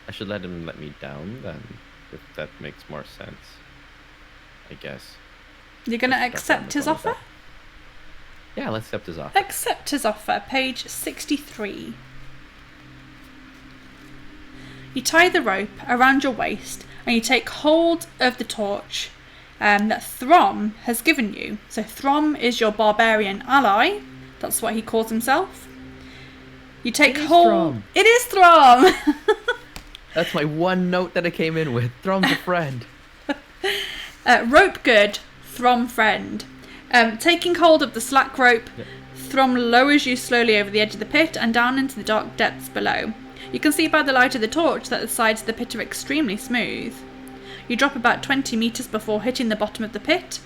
I should let him let me down then, if that makes more sense. I guess. You're going to accept his offer? Yeah, let's accept his offer. Accept his offer, page 63. You tie the rope around your waist and you take hold of the torch that Throm has given you. So Throm is your barbarian ally. That's what he calls himself. You take hold... Throm. It is Throm! That's my one note that I came in with. Throm's a friend. Rope good, Throm friend. Taking hold of the slack rope, Throm lowers you slowly over the edge of the pit and down into the dark depths below. You can see by the light of the torch that the sides of the pit are extremely smooth. You drop about 20 metres before hitting the bottom of the pit.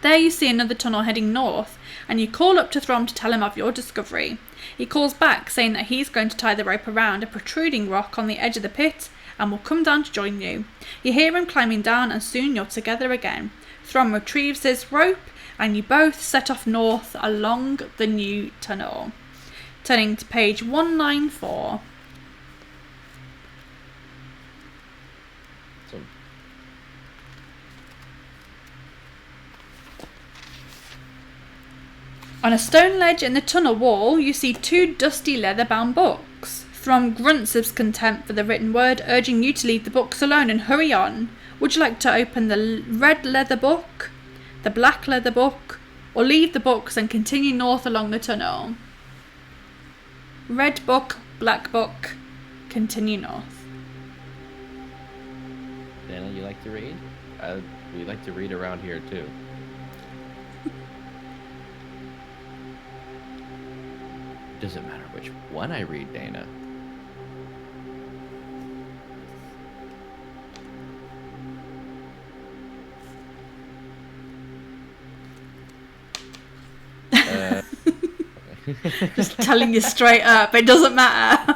There you see another tunnel heading north, and you call up to Throm to tell him of your discovery. He calls back, saying that he's going to tie the rope around a protruding rock on the edge of the pit and will come down to join you. You hear him climbing down, and soon you're together again. Throm retrieves his rope, and you both set off north along the new tunnel. Turning to page 194. So, On a stone ledge in the tunnel wall, you see 2 dusty leather-bound books. Throm grunts his contempt for the written word, urging you to leave the books alone and hurry on. Would you like to open the red leather book, the black leather book, or leave the books and continue north along the tunnel? Red book, black book, continue north. Dana, you like to read? We like to read around here too. Doesn't matter which one I read, Dana. Just telling you straight up, it doesn't matter.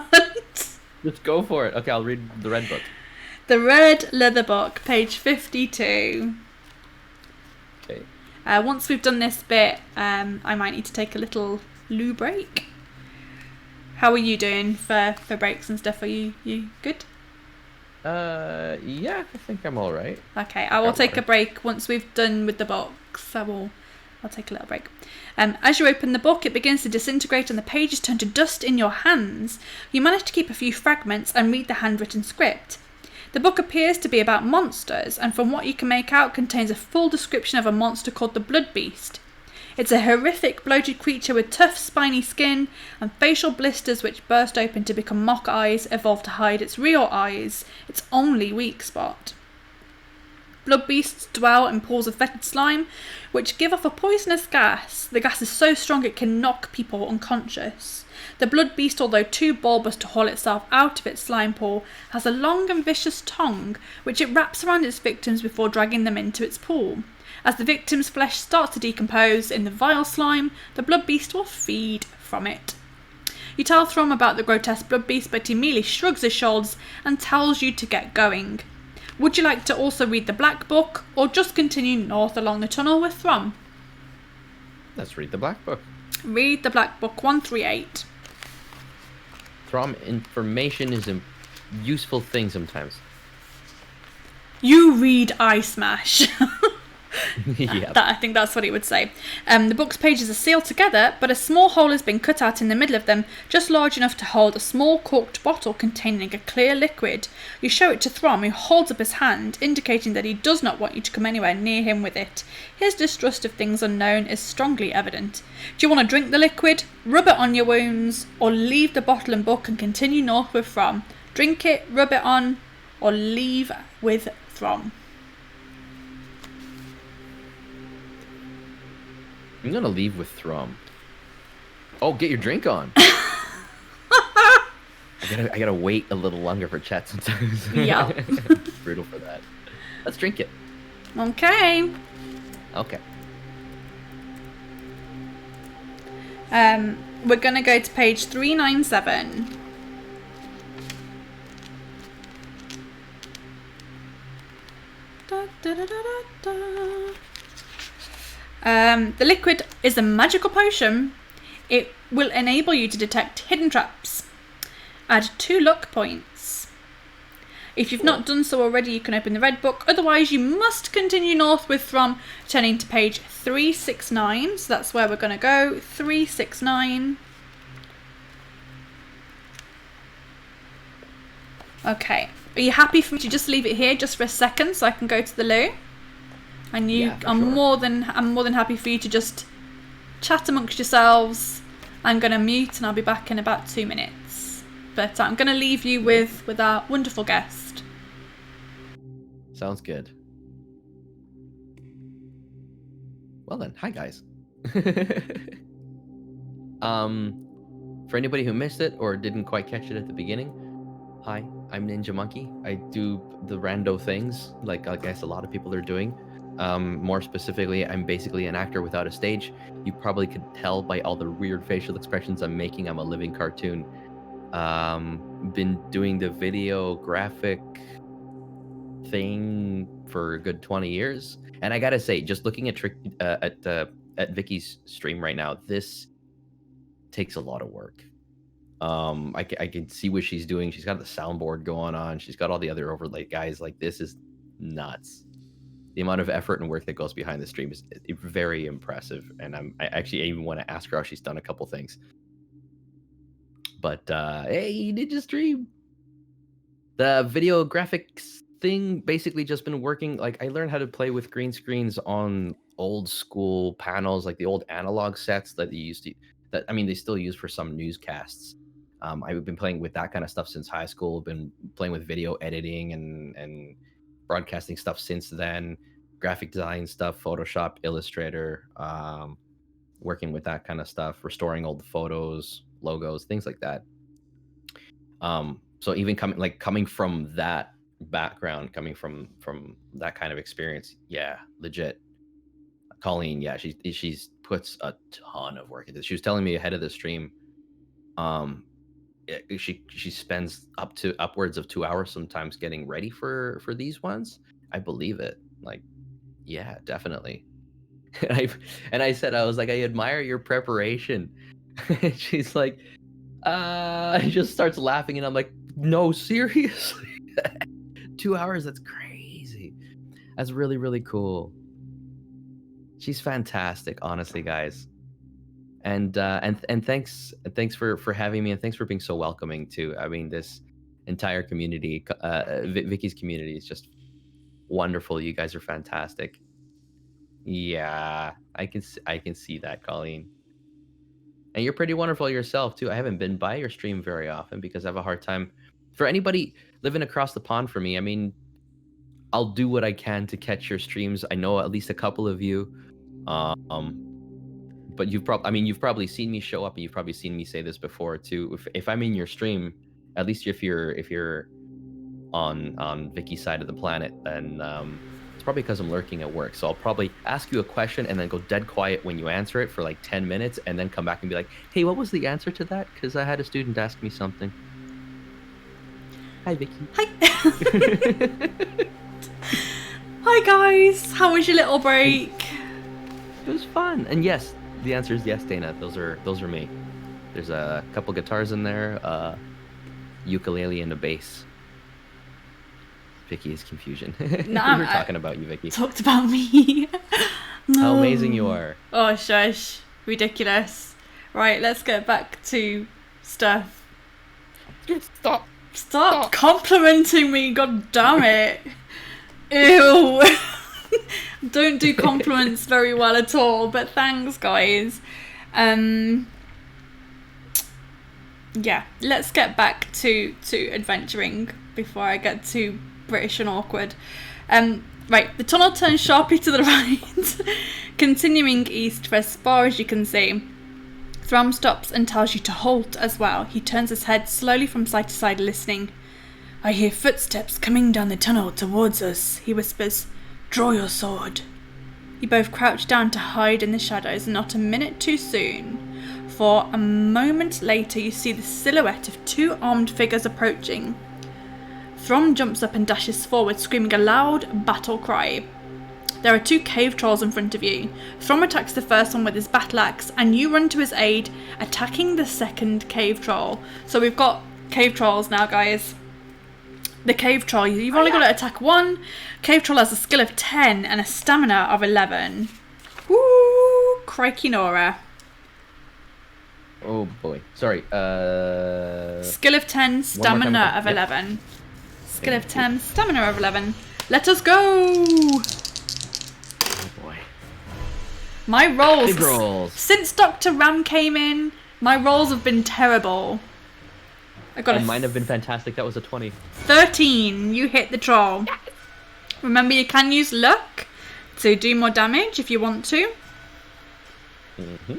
Let's go for it. Okay, I'll read the red book. The red leather book, page 52. Okay. Once we've done this bit, I might need to take a little loo break. How are you doing for breaks and stuff? Are you good? Yeah, I think I'm all right. Okay, I will take a break once we've done with the books. I'll take a little break. As you open the book, it begins to disintegrate and the pages turn to dust in your hands. You manage to keep a few fragments and read the handwritten script. The book appears to be about monsters, and from what you can make out, contains a full description of a monster called the Blood Beast. It's a horrific, bloated creature with tough, spiny skin and facial blisters which burst open to become mock eyes, evolved to hide its real eyes, its only weak spot. Blood beasts dwell in pools of fetid slime, which give off a poisonous gas. The gas is so strong it can knock people unconscious. The blood beast, although too bulbous to haul itself out of its slime pool, has a long and vicious tongue, which it wraps around its victims before dragging them into its pool. As the victim's flesh starts to decompose in the vile slime, the blood beast will feed from it. You tell Throm about the grotesque blood beast, but he merely shrugs his shoulders and tells you to get going. Would you like to also read the black book, or just continue north along the tunnel with Throm? Let's read the black book. Read the black book 138. Throm, information is a useful thing sometimes. You read I Smash. Yep. I think that's what it would say. The book's pages are sealed together, but a small hole has been cut out in the middle of them, just large enough to hold a small corked bottle containing a clear liquid. You show it to Throm, who holds up his hand, indicating that he does not want you to come anywhere near him with it. His distrust of things unknown is strongly evident. Do you want to drink the liquid, rub it on your wounds, or leave the bottle and book and continue north with Throm? Drink it, rub it on, or leave with Throm. I'm gonna leave with Throm. Oh, get your drink on. I gotta wait a little longer for chat sometimes. Yeah. Brutal for that. Let's drink it. Okay. Okay. We're gonna go to page 397. Da, da, da, da, da. The liquid is a magical potion. It will enable you to detect hidden traps. Add 2 luck points. If you've not done so already, you can open the red book. Otherwise, you must continue north with Throm, turning to page 369. So that's where we're going to go. 369. Okay. Are you happy for me to just leave it here just for a second so I can go to the loo? And I'm more than happy for you to just chat amongst yourselves. I'm going to mute and I'll be back in about 2 minutes. But I'm going to leave you with our wonderful guest. Sounds good. Well then, hi guys. For anybody who missed it or didn't quite catch it at the beginning, hi, I'm Ninja Monkey. I do the rando things like I guess a lot of people are doing. More specifically, I'm basically an actor without a stage. You probably could tell by all the weird facial expressions I'm making. I'm a living cartoon. Been doing the video graphic thing for a good 20 years. And I gotta say, just looking at Vicky's stream right now, this takes a lot of work. I can see what she's doing. She's got the soundboard going on. She's got all the other overlay guys. Like, this is nuts. The amount of effort and work that goes behind the stream is very impressive. And I actually even want to ask her how she's done a couple things. But hey, Ninja Stream. The video graphics thing basically just been working. Like, I learned how to play with green screens on old school panels, like the old analog sets that they used to, that I mean they still use for some newscasts. I've been playing with that kind of stuff since high school. Been playing with video editing and broadcasting stuff since then. Graphic design stuff, Photoshop, Illustrator, working with that kind of stuff, restoring old photos, logos, things like that. So even coming from that background, coming from that kind of experience, yeah, legit. Colleen, yeah, she's puts a ton of work into this. She was telling me ahead of the stream, she spends upwards of 2 hours sometimes getting ready for these ones. I believe it. Like, yeah, definitely. And I said, I was like, I admire your preparation. And she's like, just starts laughing, and I'm like, no, seriously. 2 hours, that's crazy. That's really, really cool. She's fantastic, honestly, guys. And thanks for having me, and thanks for being so welcoming too. I mean, this entire community, Vicky's community, is just wonderful. You guys are fantastic. Yeah, I can see that, Colleen. And you're pretty wonderful yourself too. I haven't been by your stream very often because I have a hard time. For anybody living across the pond from me, I mean, I'll do what I can to catch your streams. I know at least a couple of you. But you've probably seen me show up, and you've probably seen me say this before too. If I'm in your stream, at least if you're on Vicky's side of the planet, then it's probably because I'm lurking at work. So I'll probably ask you a question and then go dead quiet when you answer it for like 10 minutes, and then come back and be like, hey, what was the answer to that? Because I had a student ask me something. Hi, Vicky. Hi. Hi, guys. How was your little break? It was fun. And yes, the answer is yes, Dana. Those are me. There's a couple guitars in there, ukulele, and a bass. Vicky is confusion. No, we were talking about you, Vicky. Talked about me. How amazing you are. Oh, shush. Ridiculous. Right, let's get back to stuff. Stop complimenting me, god damn it. Ew. Don't do compliments very well at all, but thanks, guys. Yeah, let's get back to adventuring before I get too British and awkward. Right, the tunnel turns sharply to the right, continuing east for as far as you can see. Thrum stops and tells you to halt as well. He turns his head slowly from side to side, listening. I hear footsteps coming down the tunnel towards us, he whispers. Draw your sword. You both crouch down to hide in the shadows, and not a minute too soon. For a moment later, you see the silhouette of two armed figures approaching. Thrum jumps up and dashes forward, screaming a loud battle cry. There are two cave trolls in front of you. Thrum attacks the first one with his battle axe, and you run to his aid, attacking the second cave troll. So we've got cave trolls now, guys. The cave troll, you've only got to attack one. Cave troll has a skill of 10 and a stamina of 11. Woo! Crikey Nora. Oh boy. Sorry. Skill of 10, stamina of 11. Skill of 10, stamina of 11. Let us go! Oh boy. My rolls. Big rolls. Since Dr. Ram came in, my rolls have been terrible. I got and mine have been fantastic. That was a 20. 13. You hit the troll. Yes. Remember, you can use luck to do more damage if you want to. Mm-hmm.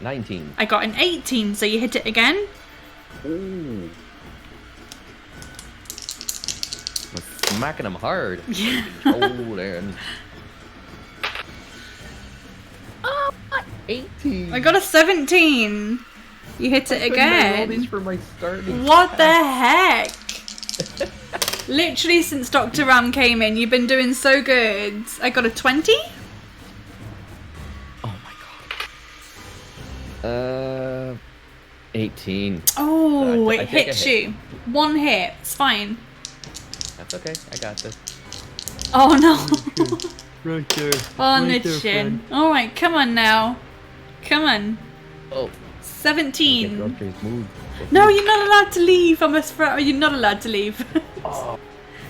19. I got an 18, so you hit it again. Ooh. I'm smacking them hard. Yeah. Oh, then. 18. I got a 17. You hit it again. Roll these for my starting what the heck? Literally since Dr. Ram came in, you've been doing so good. I got a 20. Oh my god. 18. Oh, I it think hits I hit. you. One hit. It's fine. That's okay. I got this. Oh no. Right there. On the chin. Alright, come on now. Come on. Oh. 17. Okay, move. No, you're not allowed to leave. You're not allowed to leave. Oh,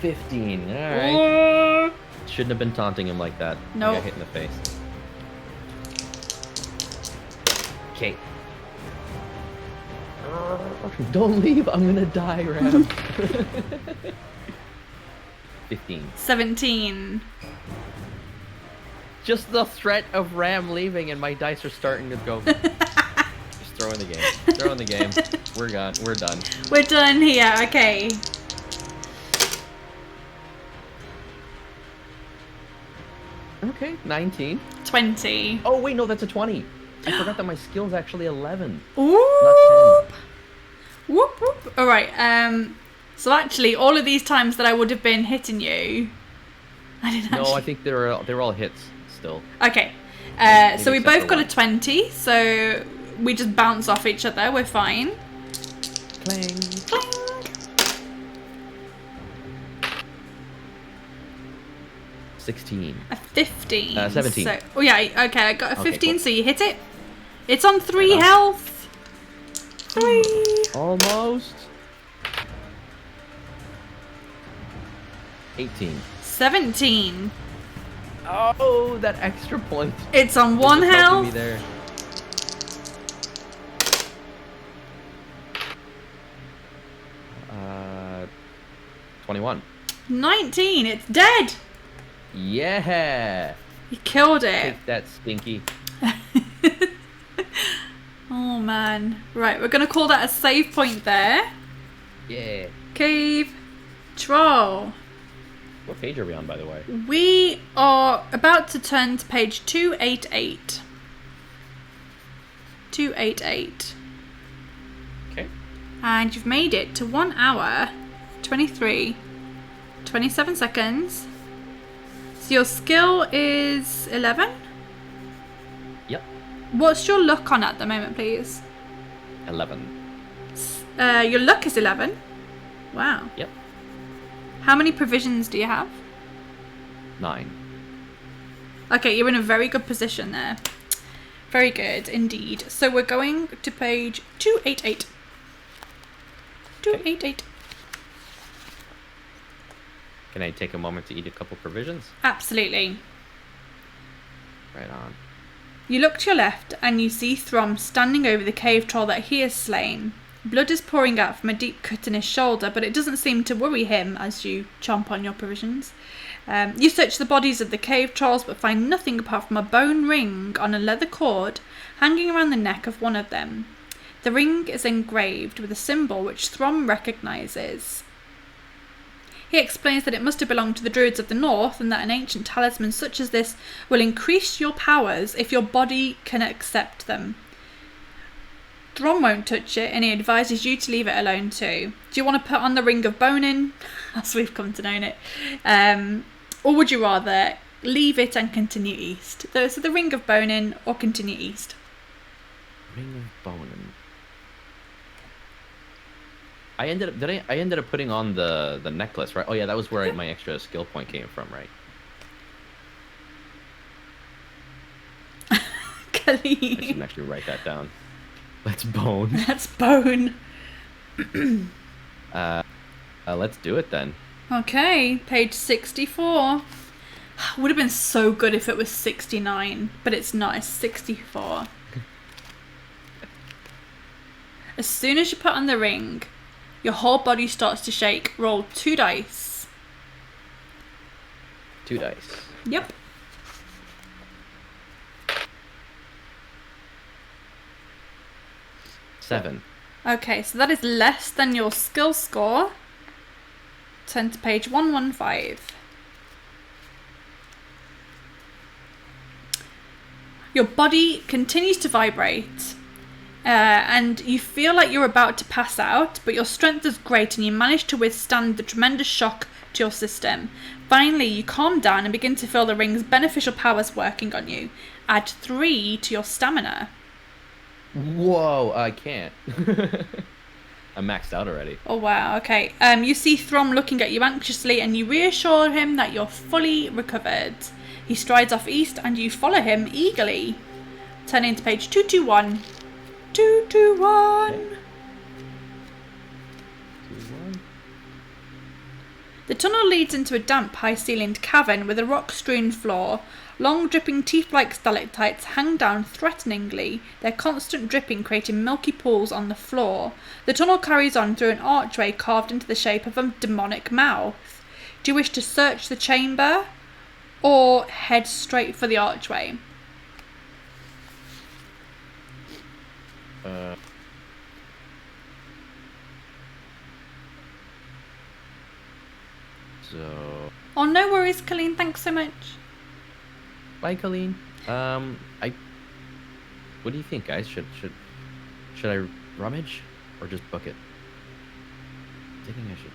15. Alright. Shouldn't have been taunting him like that. No. I got hit in the face. Okay. Don't leave. I'm gonna die, Ram. 15. 17. Just the threat of Ram leaving and my dice are starting to go. Just throw in the game. Throw in the game. We're gone. We're done. We're done here. Okay. Okay, 19. 20. Oh, wait, no, that's a 20. I forgot that my skill's actually 11. Ooh. Whoop whoop. All right. So actually, all of these times that I would have been hitting you, I didn't. No, actually... I think they're all hits still. Okay. So we both got a 20. So we just bounce off each other. We're fine. Clang. Clang. A 15. 17. So, oh yeah. Okay, I got a 15. Cool. So you hit it. It's on 3 health. 3. Almost. 18. 17. Oh, that extra point. It's on 1 health. Me there. Uh, 21. 19. It's dead. Yeah. You killed it. Take that, Stinky. Oh man. Right, we're gonna call that a save point there. Yeah. Cave Troll. What page are we on, by the way? We are about to turn to page 288. 288. Okay. And you've made it to 1 hour, 23, 27 seconds. So your skill is 11? Yep. What's your luck on at the moment, please? 11. Your luck is 11? Wow. Yep. How many provisions do you have? 9. Okay, you're in a very good position there. Very good indeed. So we're going to page 288. 288. Can I take a moment to eat a couple provisions? Absolutely. Right on. You look to your left and you see Throm standing over the cave troll that he has slain. Blood is pouring out from a deep cut in his shoulder, but it doesn't seem to worry him as you chomp on your provisions. You search the bodies of the cave trolls but find nothing apart from a bone ring on a leather cord hanging around the neck of one of them. The ring is engraved with a symbol which Throm recognises. He explains that it must have belonged to the druids of the north and that an ancient talisman such as this will increase your powers if your body can accept them. Throm won't touch it and he advises you to leave it alone too. Do you want to put on the ring of boning, as we've come to know it, or would you rather leave it and continue east? So the ring of boning or continue east? Ring of boning. I ended up putting on the necklace, right? Oh yeah, that was where my extra skill point came from, right? Colleen. I should actually write that down. Let's bone. Let's bone. Let's do it then. Okay, page 64. Would have been so good if it was 69, but it's not. It's 64. As soon as you put on the ring, your whole body starts to shake. Roll 2 dice. 2 dice. Yep. Seven. Okay, so that is less than your skill score. Turn to page 115. Your body continues to vibrate. And you feel like you're about to pass out, but your strength is great and you manage to withstand the tremendous shock to your system. Finally, you calm down and begin to feel the ring's beneficial powers working on you. Add 3 to your stamina. Whoa, I can't. I'm maxed out already. Oh wow, okay. You see Throm looking at you anxiously and you reassure him that you're fully recovered. He strides off east and you follow him eagerly. Turning to page 221. 221. Okay. 221. The tunnel leads into a damp, high-ceilinged cavern with a rock-strewn floor. Long, dripping teeth-like stalactites hang down threateningly, their constant dripping creating milky pools on the floor. The tunnel carries on through an archway carved into the shape of a demonic mouth. Do you wish to search the chamber or head straight for the archway? So. Oh, no worries, Colleen. Thanks so much. Bye, Colleen. What do you think, guys? Should I rummage or just book it? I'm thinking I should.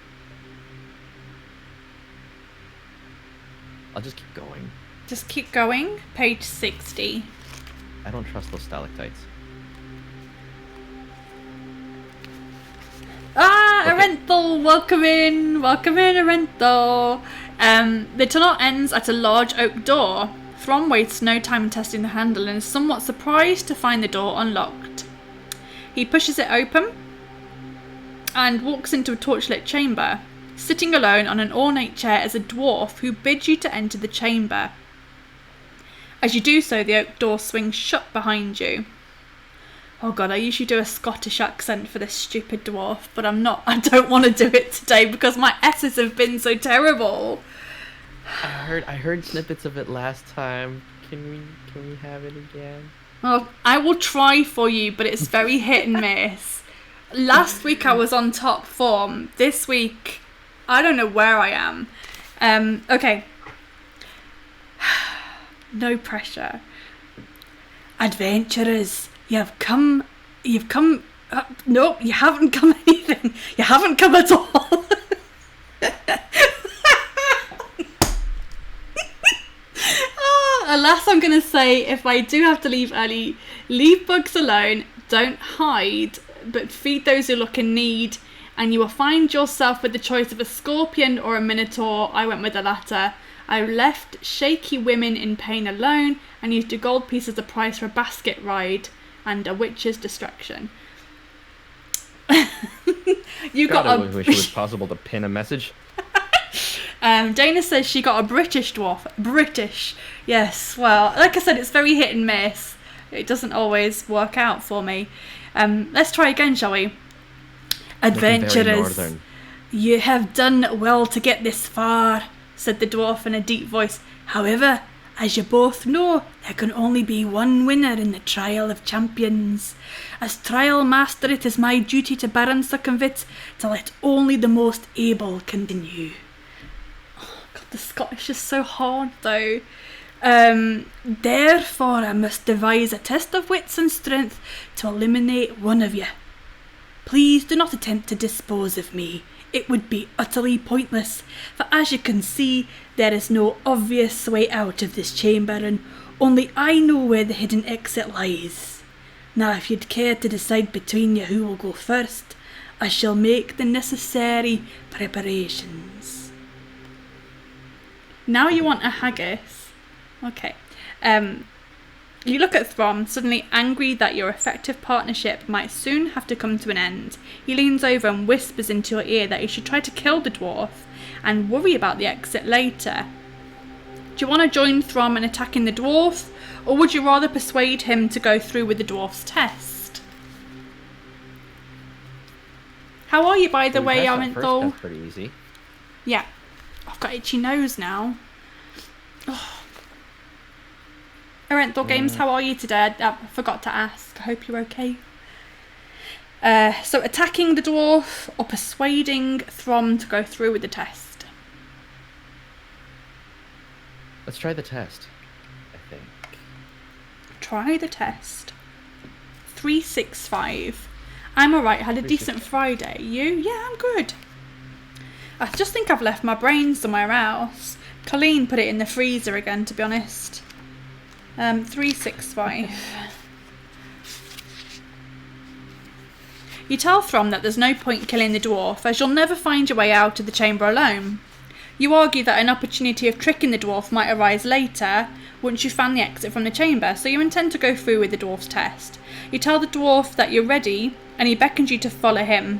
I'll just keep going. Just keep going. Page 60. I don't trust those stalactites. Ah, Okay. Arenthal, welcome in, Arenthal. The tunnel ends at a large oak door. Throm wastes no time in testing the handle and is somewhat surprised to find the door unlocked. He pushes it open and walks into a torchlit chamber. Sitting alone on an ornate chair is a dwarf who bids you to enter the chamber. As you do so, the oak door swings shut behind you. Oh god, I usually do a Scottish accent for this stupid dwarf, but I don't want to do it today because my S's have been so terrible. I heard snippets of it last time. Can we have it again? Well, I will try for you, but it's very hit and miss. Last week I was on top form. This week, I don't know where I am. Okay. No pressure. Adventurers, you've come, no, you haven't come anything. You haven't come at all. Alas, I'm going to say, if I do have to leave early, leave bugs alone, don't hide, but feed those who look in need, and you will find yourself with the choice of a scorpion or a minotaur. I went with the latter. I left shaky women in pain alone and used a gold piece as a price for a basket ride and a witch's distraction. You God, got I a... wish it was possible to pin a message. Dana says she got a British dwarf. British. Yes, well, like I said, it's very hit and miss. It doesn't always work out for me. Let's try again, shall we? Adventurers, you have done well to get this far, said the dwarf in a deep voice. However, as you both know, there can only be one winner in the Trial of Champions. As Trial Master, it is my duty to Baron Succonvit to let only the most able continue. Oh, God, the Scottish is so hard, though. Therefore, I must devise a test of wits and strength to eliminate one of you. Please do not attempt to dispose of me. It would be utterly pointless, for as you can see, there is no obvious way out of this chamber, and only I know where the hidden exit lies. Now, if you'd care to decide between you who will go first, I shall make the necessary preparations. Now you want a haggis. Okay. You look at Throm, suddenly angry that your effective partnership might soon have to come to an end. He leans over and whispers into your ear that you should try to kill the dwarf and worry about the exit later. Do you want to join Throm in attacking the dwarf, or would you rather persuade him to go through with the dwarf's test? How are you, by the way, Arenthal? That's pretty easy. Yeah. I've got itchy nose now. Oh. Arenthal Games, how are you today? I forgot to ask. I hope you're okay. So attacking the dwarf or persuading Throm to go through with the test? Let's try the test, I think. Try the test. 365. I'm alright. I had a decent Friday. You? Yeah, I'm good. I just think I've left my brain somewhere else. Colleen put it in the freezer again, to be honest. 365. You tell Throm that there's no point killing the dwarf, as you'll never find your way out of the chamber alone. You argue that an opportunity of tricking the dwarf might arise later, once you've found the exit from the chamber, so you intend to go through with the dwarf's test. You tell the dwarf that you're ready, and he beckons you to follow him,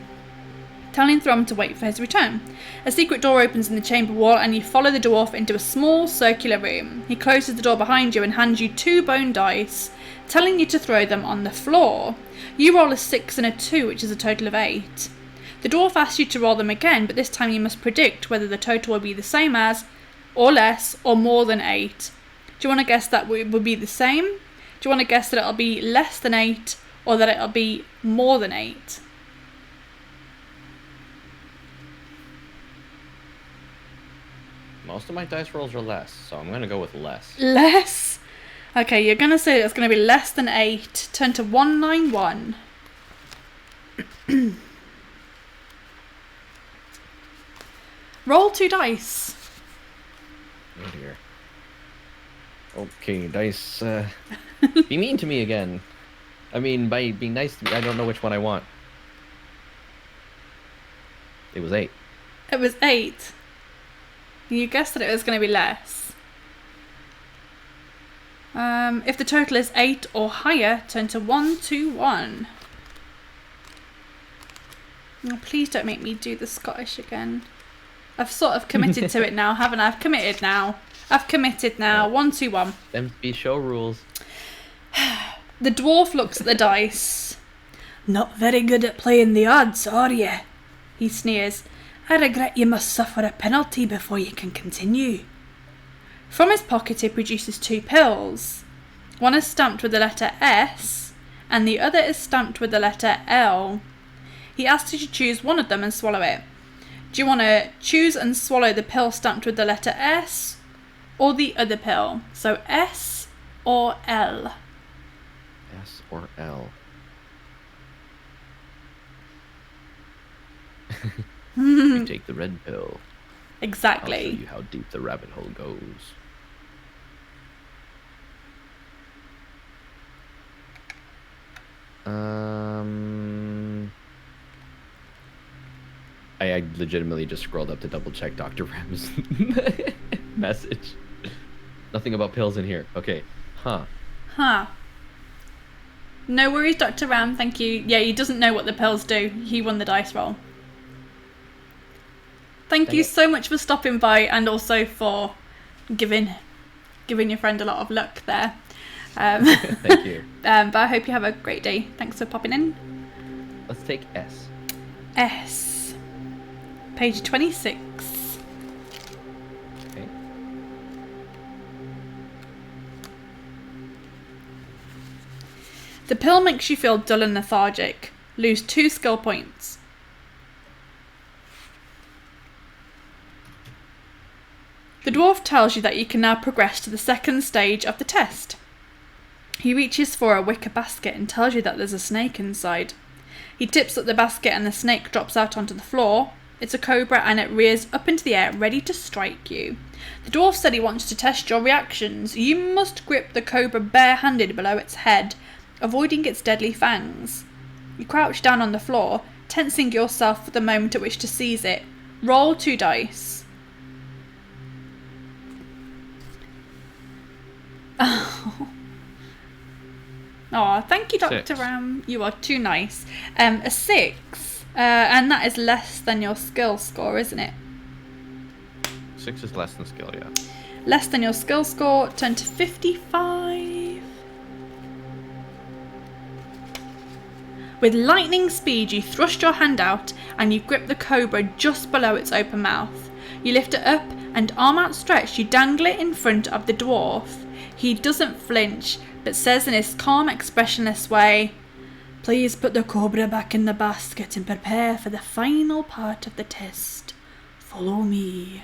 telling Throm to wait for his return. A secret door opens in the chamber wall and you follow the dwarf into a small circular room. He closes the door behind you and hands you 2 bone dice, telling you to throw them on the floor. You roll a 6 and a 2, which is a total of 8. The dwarf asks you to roll them again, but this time you must predict whether the total will be the same as, or less, or more than 8. Do you want to guess that it will be the same? Do you want to guess that it'll be less than 8, or that it'll be more than 8? Most of my dice rolls are less, so I'm going to go with less. Less? Okay, you're going to say it's going to be less than 8. Turn to 191. Roll 2 dice. Oh dear. Okay, dice. Be mean to me again. I mean, by being nice to me, I don't know which one I want. It was 8. It was 8. You guessed that it was going to be less. If the total is 8 or higher, turn to 121. Oh, please don't make me do the Scottish again. I've sort of committed to it now, haven't I? I've committed now. 121. Them be show rules. The dwarf looks at the dice. Not very good at playing the odds, are you? He sneers. I regret you must suffer a penalty before you can continue. From his pocket he produces 2 pills. One is stamped with the letter S, and the other is stamped with the letter L. He asks you to choose one of them and swallow it. Do you want to choose and swallow the pill stamped with the letter S, or the other pill? So S or L? S or L. You take the red pill. Exactly. I'll show you how deep the rabbit hole goes. I legitimately just scrolled up to double check Dr. Ram's message. Nothing about pills in here. Okay. Huh. No worries, Dr. Ram, thank you. Yeah, he doesn't know what the pills do. He won the dice roll. Thank you so much for stopping by and also for giving your friend a lot of luck there. Thank you. But I hope you have a great day. Thanks for popping in. Let's take S. S. Page 26. Okay. The pill makes you feel dull and lethargic. Lose 2 skill points. The dwarf tells you that you can now progress to the second stage of the test. He reaches for a wicker basket and tells you that there's a snake inside. He tips up the basket and the snake drops out onto the floor. It's a cobra and it rears up into the air, ready to strike you. The dwarf said he wants to test your reactions. You must grip the cobra barehanded below its head, avoiding its deadly fangs. You crouch down on the floor, tensing yourself for the moment at which to seize it. Roll 2 dice. Oh, thank you, Dr. 6. Ram. You are too nice. A 6, and that is less than your skill score, isn't it? 6 is less than skill, yeah. Less than your skill score. Turn to 55. With lightning speed, you thrust your hand out and you grip the cobra just below its open mouth. You lift it up and, arm outstretched, you dangle it in front of the dwarf. He doesn't flinch, but says in his calm, expressionless way, "Please put the cobra back in the basket and prepare for the final part of the test. Follow me."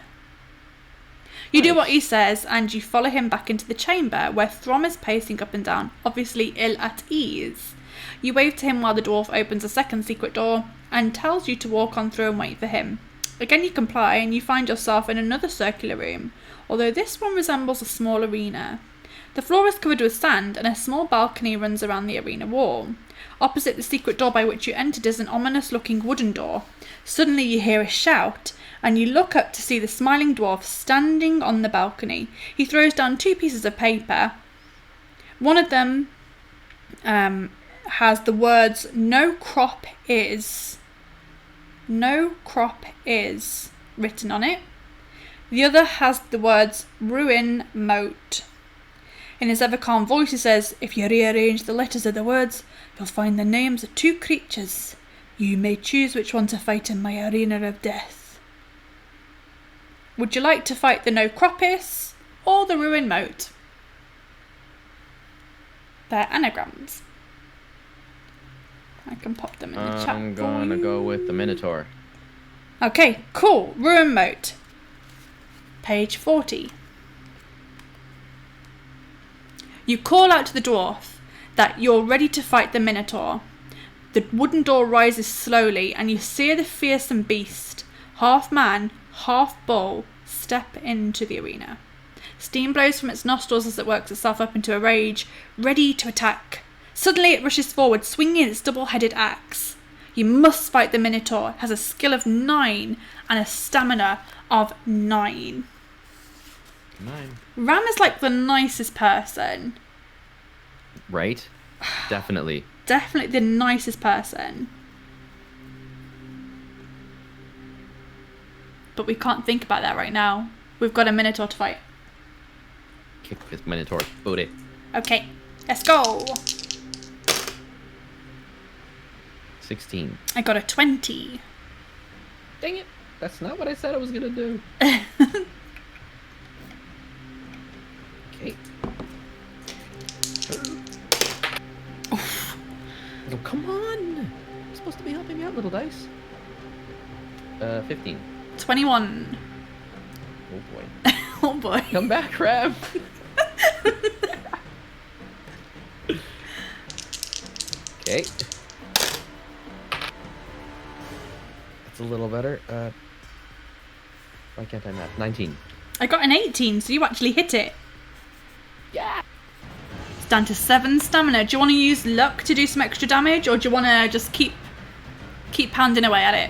You do what he says, and you follow him back into the chamber, where Throm is pacing up and down, obviously ill at ease. You wave to him while the dwarf opens a second secret door, and tells you to walk on through and wait for him. Again you comply, and you find yourself in another circular room, although this one resembles a small arena. The floor is covered with sand, and a small balcony runs around the arena wall. Opposite the secret door by which you entered is an ominous-looking wooden door. Suddenly you hear a shout, and you look up to see the smiling dwarf standing on the balcony. He throws down 2 pieces of paper. One of them has the words "No crop is" written on it. The other has the words "Ruin Moat." In his ever calm voice he says, "If you rearrange the letters of the words, you'll find the names of 2 creatures. You may choose which one to fight in my arena of death." Would you like to fight the No Cropis or the Ruin Moat? They're anagrams. I can pop them in the chat. I'm gonna go with the Minotaur. Okay, cool. Ruin Moat. Page 40. You call out to the dwarf that you're ready to fight the Minotaur. The wooden door rises slowly and you see the fearsome beast, half man, half bull, step into the arena. Steam blows from its nostrils as it works itself up into a rage, ready to attack. Suddenly it rushes forward, swinging its double-headed axe. You must fight the Minotaur. It has a skill of 9 and a stamina of 9. 9. Ram is like the nicest person. Right? Definitely. Definitely the nicest person. But we can't think about that right now. We've got a Minotaur to fight. Kick this Minotaur booty. Okay, let's go. 16. I got a 20. Dang it. That's not what I said I was gonna do. Okay. Oh, come on. You're supposed to be helping me out, little dice. 15. 21. Oh boy. Oh boy. Come back, Ram. Okay. That's a little better. Why can't I math? 19. I got an 18, so you actually hit it. Yeah. It's down to 7 stamina. Do you want to use luck to do some extra damage, or do you want to just keep pounding away at it?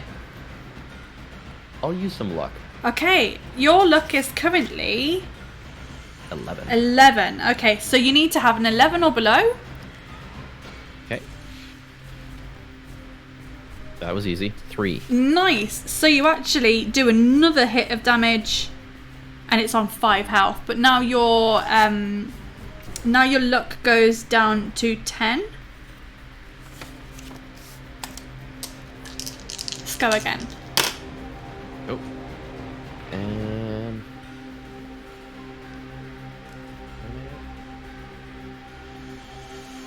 I'll use some luck. Okay, your luck is currently 11. 11. Okay, so you need to have an 11 or below. Okay. That was easy. 3. Nice. So you actually do another hit of damage, and it's on 5 health. But now your luck goes down to 10. Let's go again. Oh. And...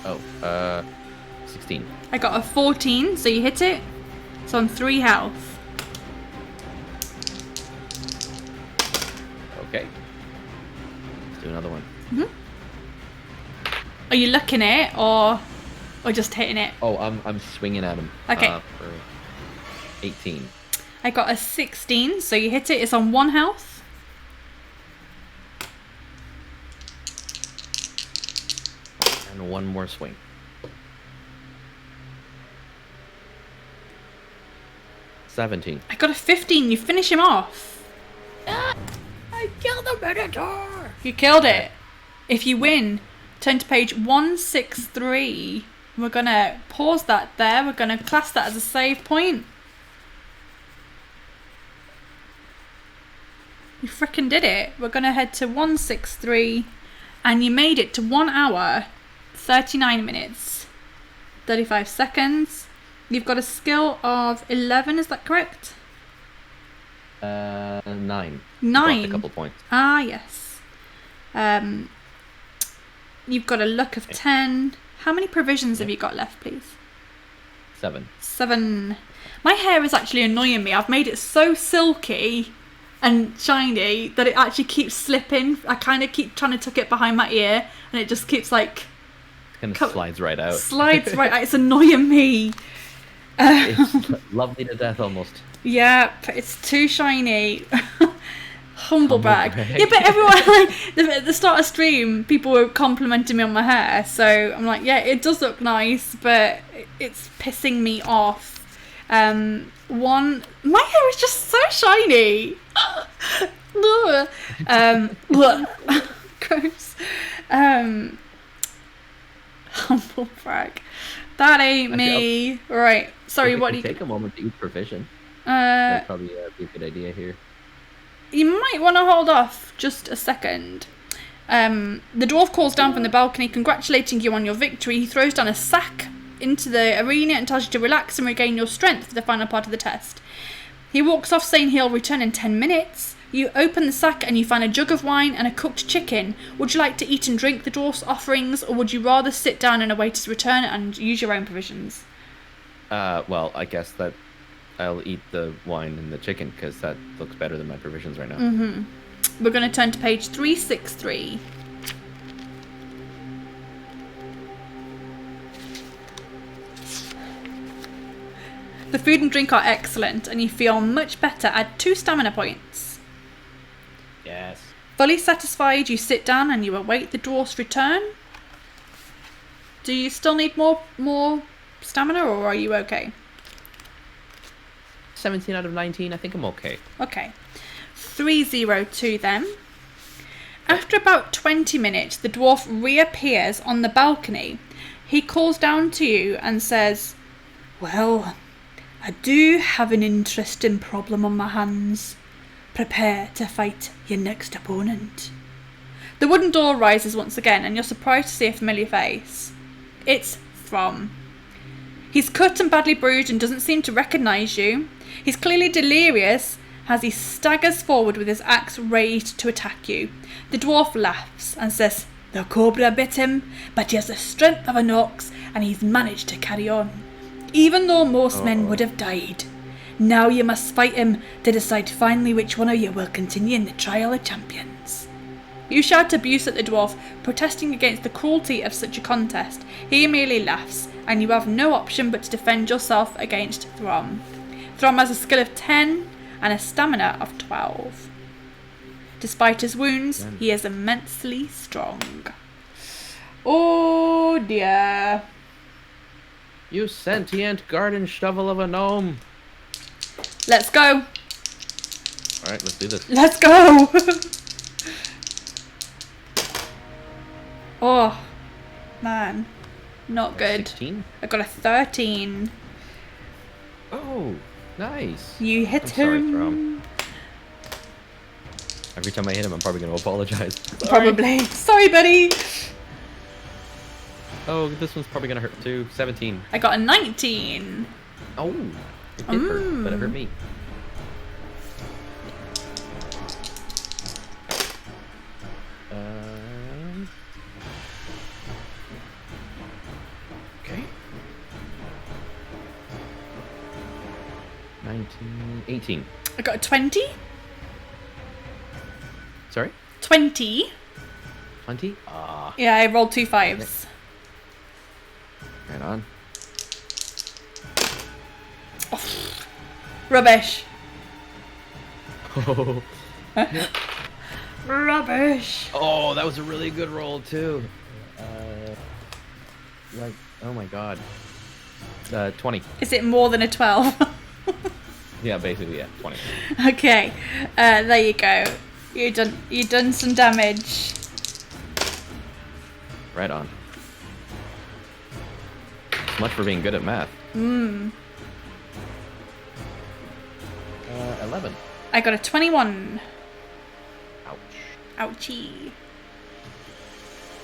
Oh, 16. I got a 14, so you hit it. It's on 3 health. Okay. Let's do another one. Are you looking it or just hitting it? Oh, I'm swinging at him. Okay. For 18. I got a 16, so you hit it. It's on 1 health. And one more swing. $17. I got a 15. You finish him off. I killed the Minotaur! You killed it. If you win, turn to page 163. We're going to pause that there. We're going to class that as a save point. You frickin' did it. We're going to head to 163. And you made it to 1 hour, 39 minutes, 35 seconds. You've got a skill of 11, is that correct? 9. 9. Lost a couple points. Ah, yes. You've got a luck of 10. How many provisions have you got left, please? 7. 7. My hair is actually annoying me. I've made it so silky and shiny that it actually keeps slipping. I kind of keep trying to tuck it behind my ear, and it just keeps like... Kind of slides right out. Slides right out. It's annoying me. It's lovely to death almost. Yep, it's too shiny. Humble brag. brag. Yeah, but everyone, like, at the start of stream, people were complimenting me on my hair, so I'm like, yeah, it does look nice, but it's pissing me off. My hair is just so shiny. Gross. Humble brag. That ain't me. Right. Sorry, what do you... Take a moment to eat provision. That'd probably be a good idea here. You might want to hold off just a second. The dwarf calls down from the balcony, congratulating you on your victory. He throws down a sack into the arena and tells you to relax and regain your strength for the final part of the test. He walks off saying he'll return in 10 minutes. You open the sack and you find a jug of wine and a cooked chicken. Would you like to eat and drink the dwarf's offerings, or would you rather sit down and await his return and use your own provisions? Well, I guess that I'll eat the wine and the chicken, because that looks better than my provisions right now. We're going to turn to page 363. The food and drink are excellent, and you feel much better. Add 2 stamina points. Yes. Fully satisfied, you sit down and you await the dwarf's return. Do you still need more stamina, or are you okay? 17 out of 19, I think I'm okay. Okay. 302 then. After about 20 minutes, the dwarf reappears on the balcony. He calls down to you and says, "Well, I do have an interesting problem on my hands. Prepare to fight your next opponent." The wooden door rises once again, and you're surprised to see a familiar face. It's Throm. He's cut and badly bruised and doesn't seem to recognise you. He's clearly delirious as he staggers forward with his axe raised to attack you. The dwarf laughs and says, "The cobra bit him, but he has the strength of an ox and he's managed to carry on, even though most men would have died. Now you must fight him to decide finally which one of you will continue in the trial of champions." You shout abuse at the dwarf, protesting against the cruelty of such a contest. He merely laughs, and you have no option but to defend yourself against Throm. Throm has a skill of 10 and a stamina of 12. Despite his wounds, he is immensely strong. Oh dear. You sentient garden shovel of a gnome. Let's go. Alright, let's do this. Let's go! Oh, man. Not good. 16? I got a 13. Oh, nice. You hit I'm sorry, him. Throm. Every time I hit him, I'm probably going to apologize. Sorry. Probably. Sorry, buddy. Oh, this one's probably going to hurt too. 17. I got a 19. Oh, it did hurt, but it hurt me. Okay. 19, 18. I got a 20. Sorry? 20. 20? Ah. Yeah, I rolled 2 5s. Right on. Oh, rubbish. Oh. Rubbish. Oh, that was a really good roll too. Like, oh my god. 20. Is it more than a 12? Yeah, basically, yeah, 20. Okay, there you go. You done some damage. Right on. Much for being good at math. 11. I got a 21. Ouch. Ouchie.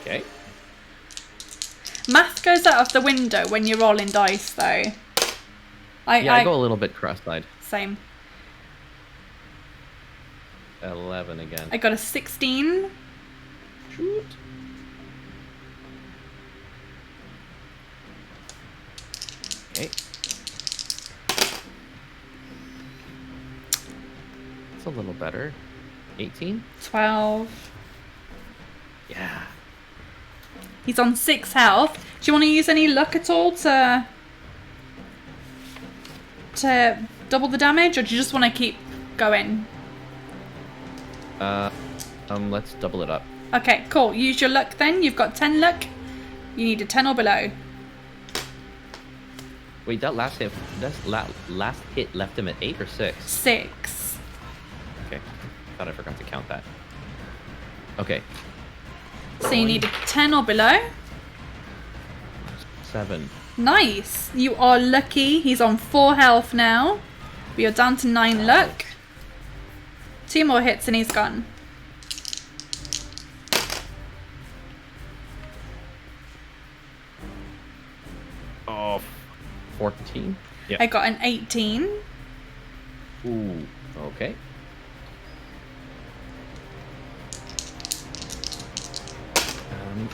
Okay. Math goes out of the window when you're rolling dice, though. I go a little bit cross-eyed. Same. 11 again. I got a 16. Shoot. Okay. It's a little better. 18? 12. Yeah. He's on 6 health. Do you want to use any luck at all to double the damage, or do you just want to keep going? Let's double it up. Okay, cool. Use your luck then. You've got 10 luck. You need a 10 or below. Wait, that last hit left him at 8 or 6? 6. Okay. Thought I forgot to count that. Okay. So you need a 10 or below. 7. Nice. You are lucky. He's on 4 health now. But you're down to 9 luck. 2 more hits and he's gone. Oh, 14? Yeah. I got an 18. Ooh, okay. Um,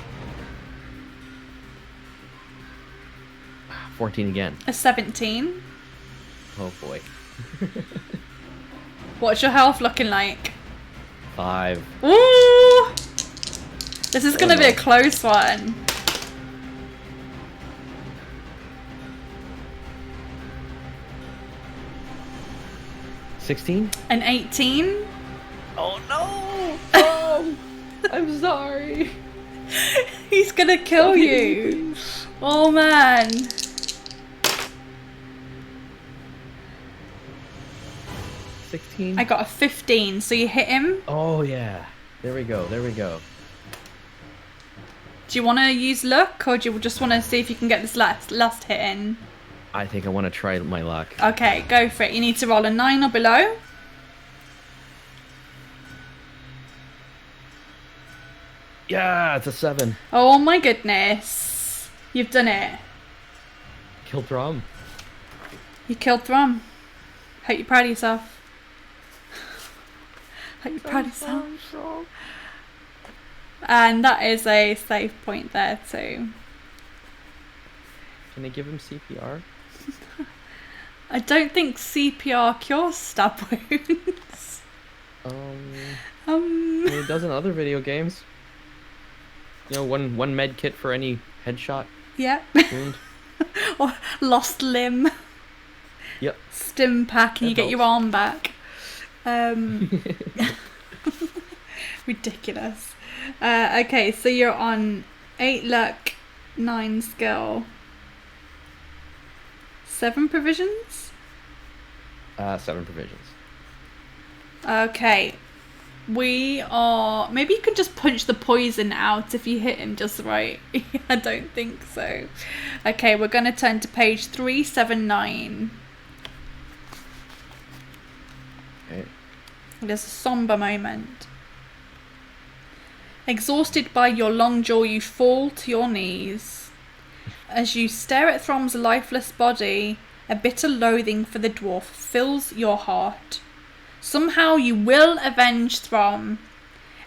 14 again. A 17. Oh boy. What's your health looking like? 5. Ooh! This is going to be a close one. $16? An 18. Oh no! Oh! I'm sorry. He's going to kill you. Oh man. 16? I got a 15, so you hit him. Oh yeah. There we go. There we go. Do you want to use luck, or do you just want to see if you can get this last hit in? I think I want to try my luck. Okay, go for it. You need to roll a 9 or below. Yeah, it's a 7. Oh my goodness. You've done it. Kill Throm. You killed Thrum. Hope you're proud of yourself. Hope you're proud of yourself. And that is a save point there too. Can they give him CPR? I don't think CPR cures stab wounds. I mean, it does in other video games. You know, one med kit for any headshot Yeah. wound. Or lost limb. Yep. Stim pack and you get your arm back. Ridiculous. Okay, so you're on 8 luck, 9 skill, 7 provisions. 7 provisions. Okay. We are... Maybe you can just punch the poison out if you hit him just right. I don't think so. Okay, we're going to turn to page 379. Okay. There's a somber moment. Exhausted by your long jaw, you fall to your knees. As you stare at Throm's lifeless body, a bitter loathing for the dwarf fills your heart. Somehow you will avenge Throm.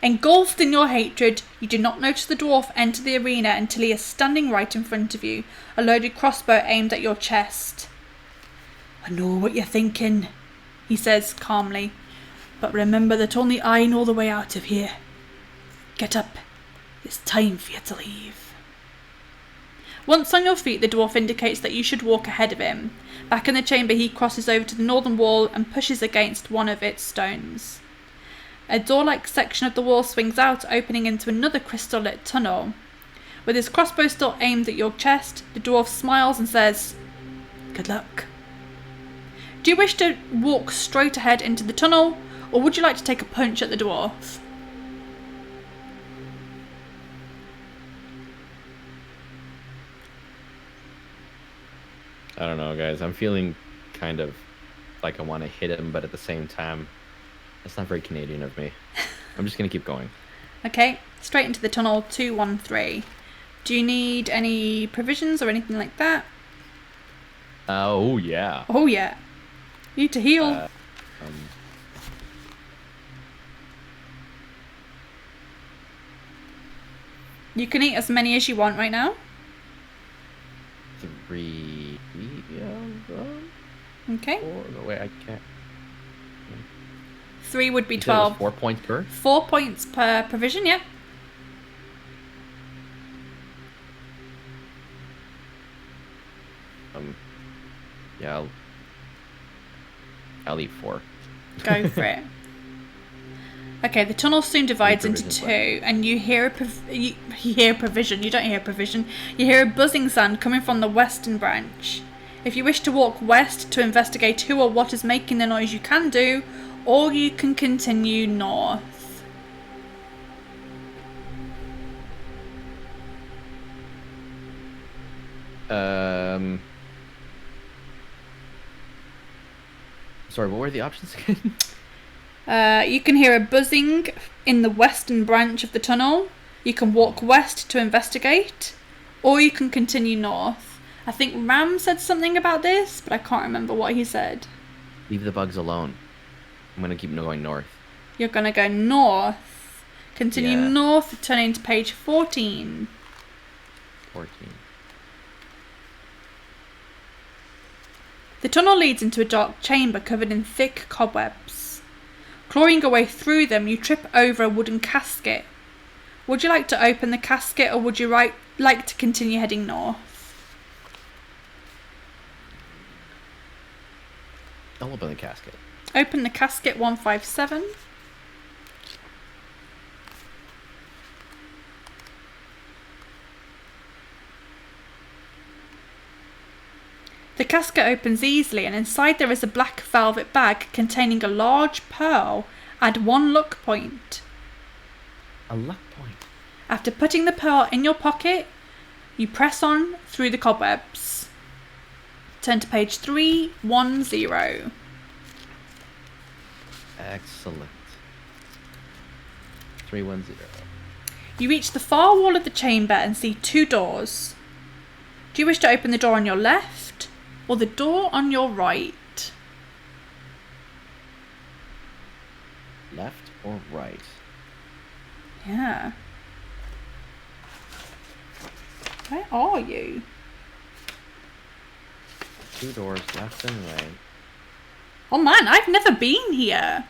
Engulfed in your hatred, you do not notice the dwarf enter the arena until he is standing right in front of you, a loaded crossbow aimed at your chest. I know what you're thinking, he says calmly, but remember that only I know the way out of here. Get up. It's time for you to leave. Once on your feet, the dwarf indicates that you should walk ahead of him. Back in the chamber, he crosses over to the northern wall and pushes against one of its stones. A door-like section of the wall swings out, opening into another crystal-lit tunnel. With his crossbow still aimed at your chest, the dwarf smiles and says, "Good luck." Do you wish to walk straight ahead into the tunnel, or would you like to take a punch at the dwarf? I don't know, guys. I'm feeling kind of like I want to hit him, but at the same time, that's not very Canadian of me. I'm just going to keep going. Okay, straight into the tunnel 213. Do you need any provisions or anything like that? Oh, yeah. Oh, yeah. You need to heal. You can eat as many as you want right now. 3. Okay. 4. No, wait, I can't. 3 would be You said it was 12. 4 points per? 4 points per provision, yep. Yeah, I'll eat 4. Go for it. Okay, the tunnel soon divides into Provisions 2, and you hear you hear provision. You don't hear provision. You hear a buzzing sound coming from the western branch. If you wish to walk west to investigate who or what is making the noise, you can do, or you can continue north. Sorry, what were the options again? You can hear a buzzing in the western branch of the tunnel. You can walk west to investigate, or you can continue north. I think Ram said something about this, but I can't remember what he said. Leave the bugs alone. I'm gonna keep going north. You're gonna go north. Continue Yeah. north, turning to page 14. 14. The tunnel leads into a dark chamber covered in thick cobwebs. Clawing your way through them, you trip over a wooden casket. Would you like to open the casket, or would you like to continue heading north? I'll open the casket. Open the casket 157. The casket opens easily, and inside there is a black velvet bag containing a large pearl. Add 1 luck point. A luck point. After putting the pearl in your pocket, you press on through the cobwebs. Turn to page 310. Excellent. 310. You reach the far wall of the chamber and see 2 doors. Do you wish to open the door on your left, or the door on your right? Left or right? Yeah. Where are you? 2 doors, left and right. Oh man, I've never been here.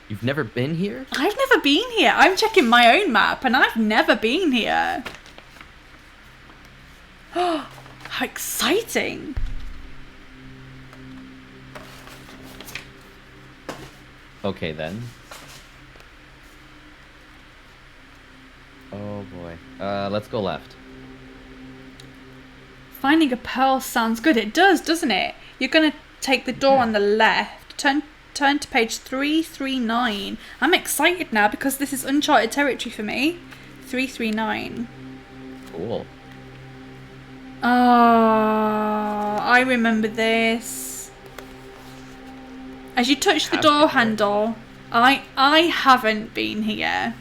You've never been here? I've never been here. I'm checking my own map and I've never been here. Oh, how exciting. Okay then. Oh boy. Let's go left. Finding a pearl sounds good. It does, doesn't it? You're going to take the door on the left. Turn turn to page 339. I'm excited now because this is uncharted territory for me. 339. Cool. Oh, I remember this. As you touch the door handle, I haven't been here.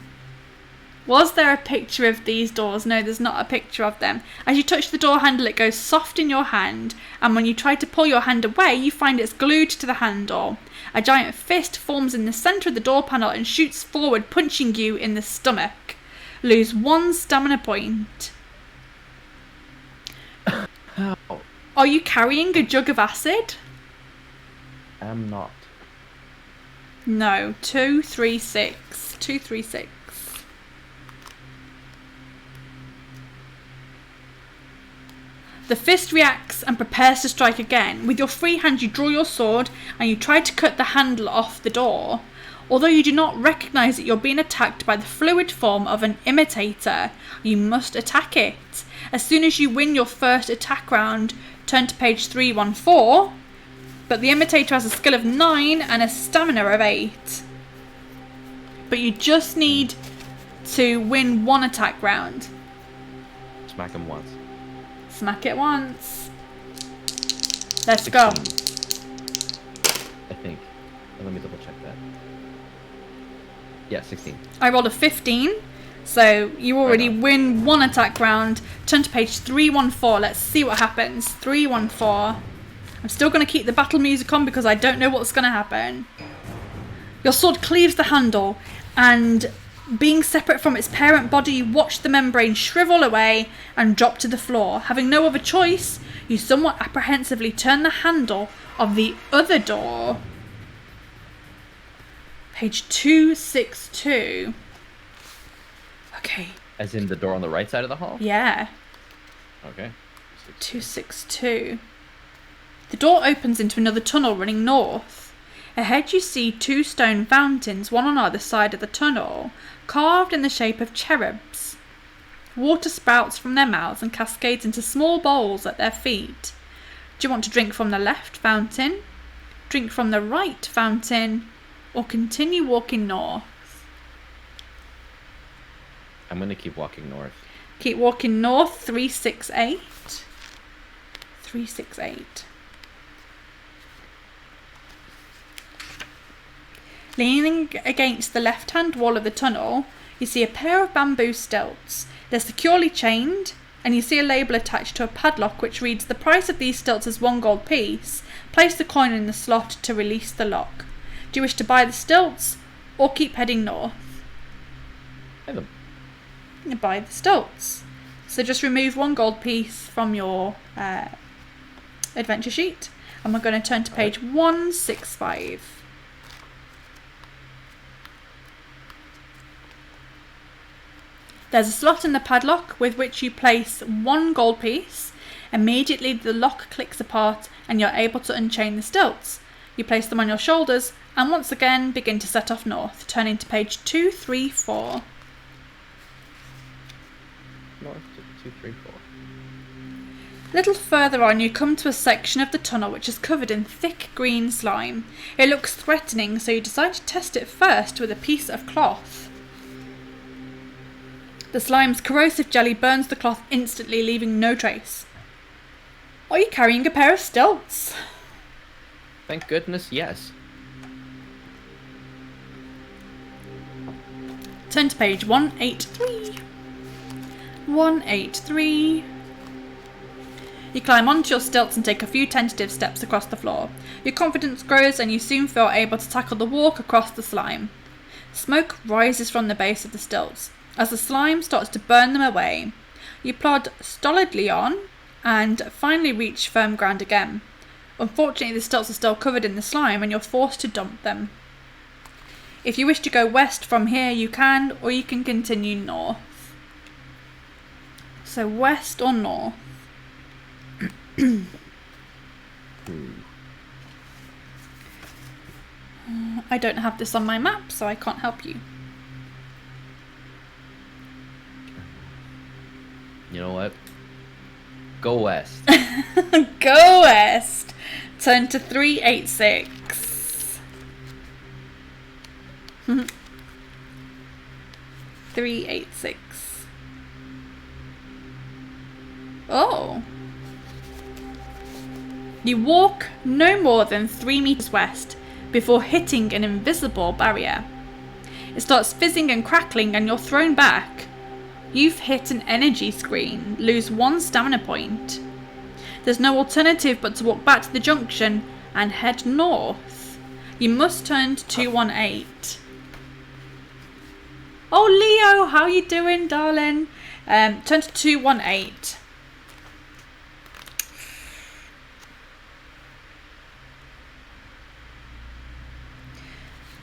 Was there a picture of these doors? No, there's not a picture of them. As you touch the door handle, it goes soft in your hand, and when you try to pull your hand away, you find it's glued to the handle. A giant fist forms in the centre of the door panel and shoots forward, punching you in the stomach. Lose 1 stamina point. How? Are you carrying a jug of acid? I'm not. No. 236. 236. The fist reacts and prepares to strike again. With your free hand, you draw your sword and you try to cut the handle off the door. Although you do not recognise that you're being attacked by the fluid form of an imitator, you must attack it. As soon as you win your first attack round, turn to page 314. But the imitator has a skill of 9 and a stamina of 8. But you just need to win 1 attack round. Smack him once. Smack it once. Let's 16. go. I think. Let me double check that. Yeah, 16. I rolled a 15, so you already win 1 attack round. Turn to page 314. Let's see what happens. 314. I'm still going to keep the battle music on because I don't know what's going to happen. Your sword cleaves the handle, and being separate from its parent body, you watch the membrane shrivel away and drop to the floor. Having no other choice, you somewhat apprehensively turn the handle of the other door. Page 262. Okay. As in the door on the right side of the hall? Yeah. Okay. 262. The door opens into another tunnel running north. Ahead you see 2 stone fountains, one on either side of the tunnel, carved in the shape of cherubs. Water spouts from their mouths and cascades into small bowls at their feet. Do you want to drink from the left fountain, drink from the right fountain, or continue walking north? I'm going to keep walking north. Keep walking north, 368. 368. Leaning against the left-hand wall of the tunnel, you see a pair of bamboo stilts. They're securely chained, and you see a label attached to a padlock which reads, "The price of these stilts is 1 gold piece. Place the coin in the slot to release the lock." Do you wish to buy the stilts, or keep heading north? Buy them. You buy the stilts. So just remove 1 gold piece from your adventure sheet, and we're going to turn to page 165. There's a slot in the padlock with which you place 1 gold piece. Immediately the lock clicks apart and you're able to unchain the stilts. You place them on your shoulders and once again begin to set off north, turning to page 234. North to 234. A little further on you come to a section of the tunnel which is covered in thick green slime. It looks threatening, so you decide to test it first with a piece of cloth. The slime's corrosive jelly burns the cloth instantly, leaving no trace. Are you carrying a pair of stilts? Thank goodness, yes. Turn to page 183. 183. You climb onto your stilts and take a few tentative steps across the floor. Your confidence grows and you soon feel able to tackle the walk across the slime. Smoke rises from the base of the stilts. As the slime starts to burn them away, you plod stolidly on and finally reach firm ground again. Unfortunately, the stilts are still covered in the slime and you're forced to dump them. If you wish to go west from here, you can, or you can continue north. So west or north? I don't have this on my map, so I can't help you. You know what? Go west. Go west. Turn to 386. 386. Oh. You walk no more than 3 meters west before hitting an invisible barrier. It starts fizzing and crackling and you're thrown back. You've hit an energy screen, lose 1 stamina point. There's no alternative but to walk back to the junction and head north. You must turn to 218. Oh, Leo, how you doing, darling? Turn to 218.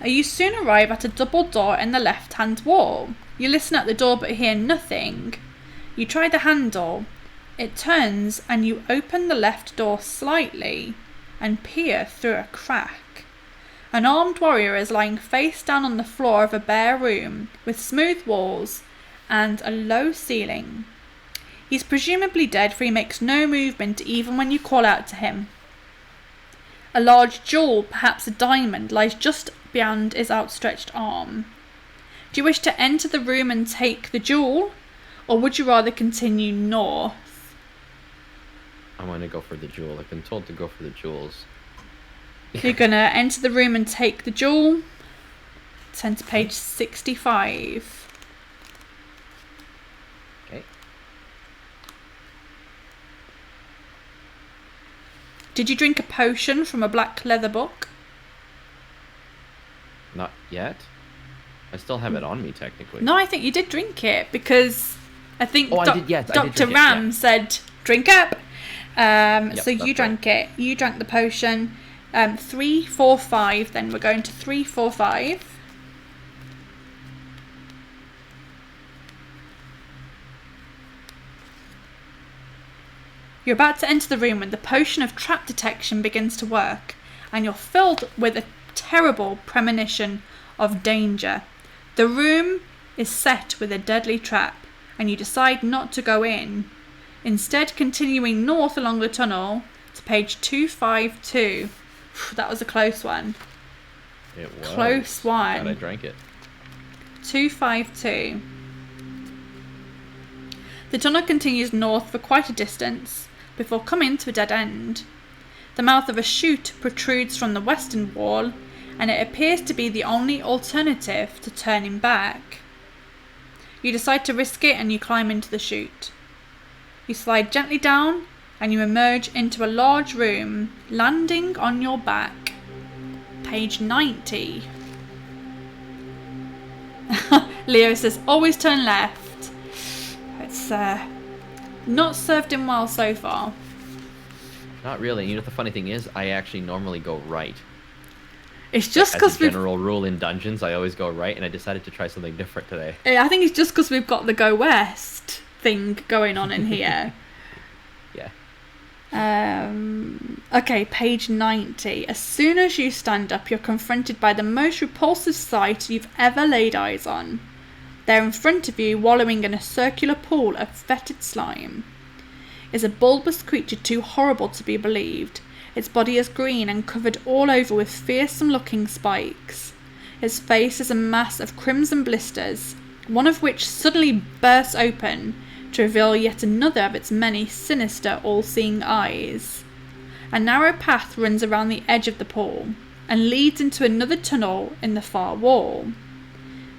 You soon arrive at a double door in the left-hand wall. You listen at the door but hear nothing. You try the handle. It turns and you open the left door slightly and peer through a crack. An armed warrior is lying face down on the floor of a bare room with smooth walls and a low ceiling. He's presumably dead, for he makes no movement even when you call out to him. A large jewel, perhaps a diamond, lies just beyond his outstretched arm. Do you wish to enter the room and take the jewel, or would you rather continue north? I want to go for the jewel. I've been told to go for the jewels. You're going to enter the room and take the jewel. Turn to page 65. Okay. Did you drink a potion from a black leather book? Not yet. I still have it on me, technically. No, I think you did drink it, because I think I did, yes, I did Dr. drink it, Ram yeah. said, drink up. So you that's drank it. You drank the potion. 3, 4, 5. Then we're going to 3, 4, 5. You're about to enter the room when the potion of trap detection begins to work, and you're filled with a terrible premonition of danger. The room is set with a deadly trap, and you decide not to go in. Instead, continuing north along the tunnel to page 252. That was a close one. It was. Close one. Glad I drank it. 252. The tunnel continues north for quite a distance before coming to a dead end. The mouth of a chute protrudes from the western wall, and it appears to be the only alternative to turning back. You decide to risk it and you climb into the chute. You slide gently down and you emerge into a large room, landing on your back. Page 90. Leo says, always turn left. It's not served him well so far. Not really. You know, the funny thing is, I actually normally go right. It's just because As a general rule in dungeons, I always go right, and I decided to try something different today. I think it's just because we've got the go west thing going on in here. Yeah. Okay, page 90. As soon as you stand up, you're confronted by the most repulsive sight you've ever laid eyes on. There in front of you, wallowing in a circular pool of fetid slime, is a bulbous creature too horrible to be believed. Its body is green and covered all over with fearsome-looking spikes. Its face is a mass of crimson blisters, one of which suddenly bursts open to reveal yet another of its many sinister, all-seeing eyes. A narrow path runs around the edge of the pool and leads into another tunnel in the far wall.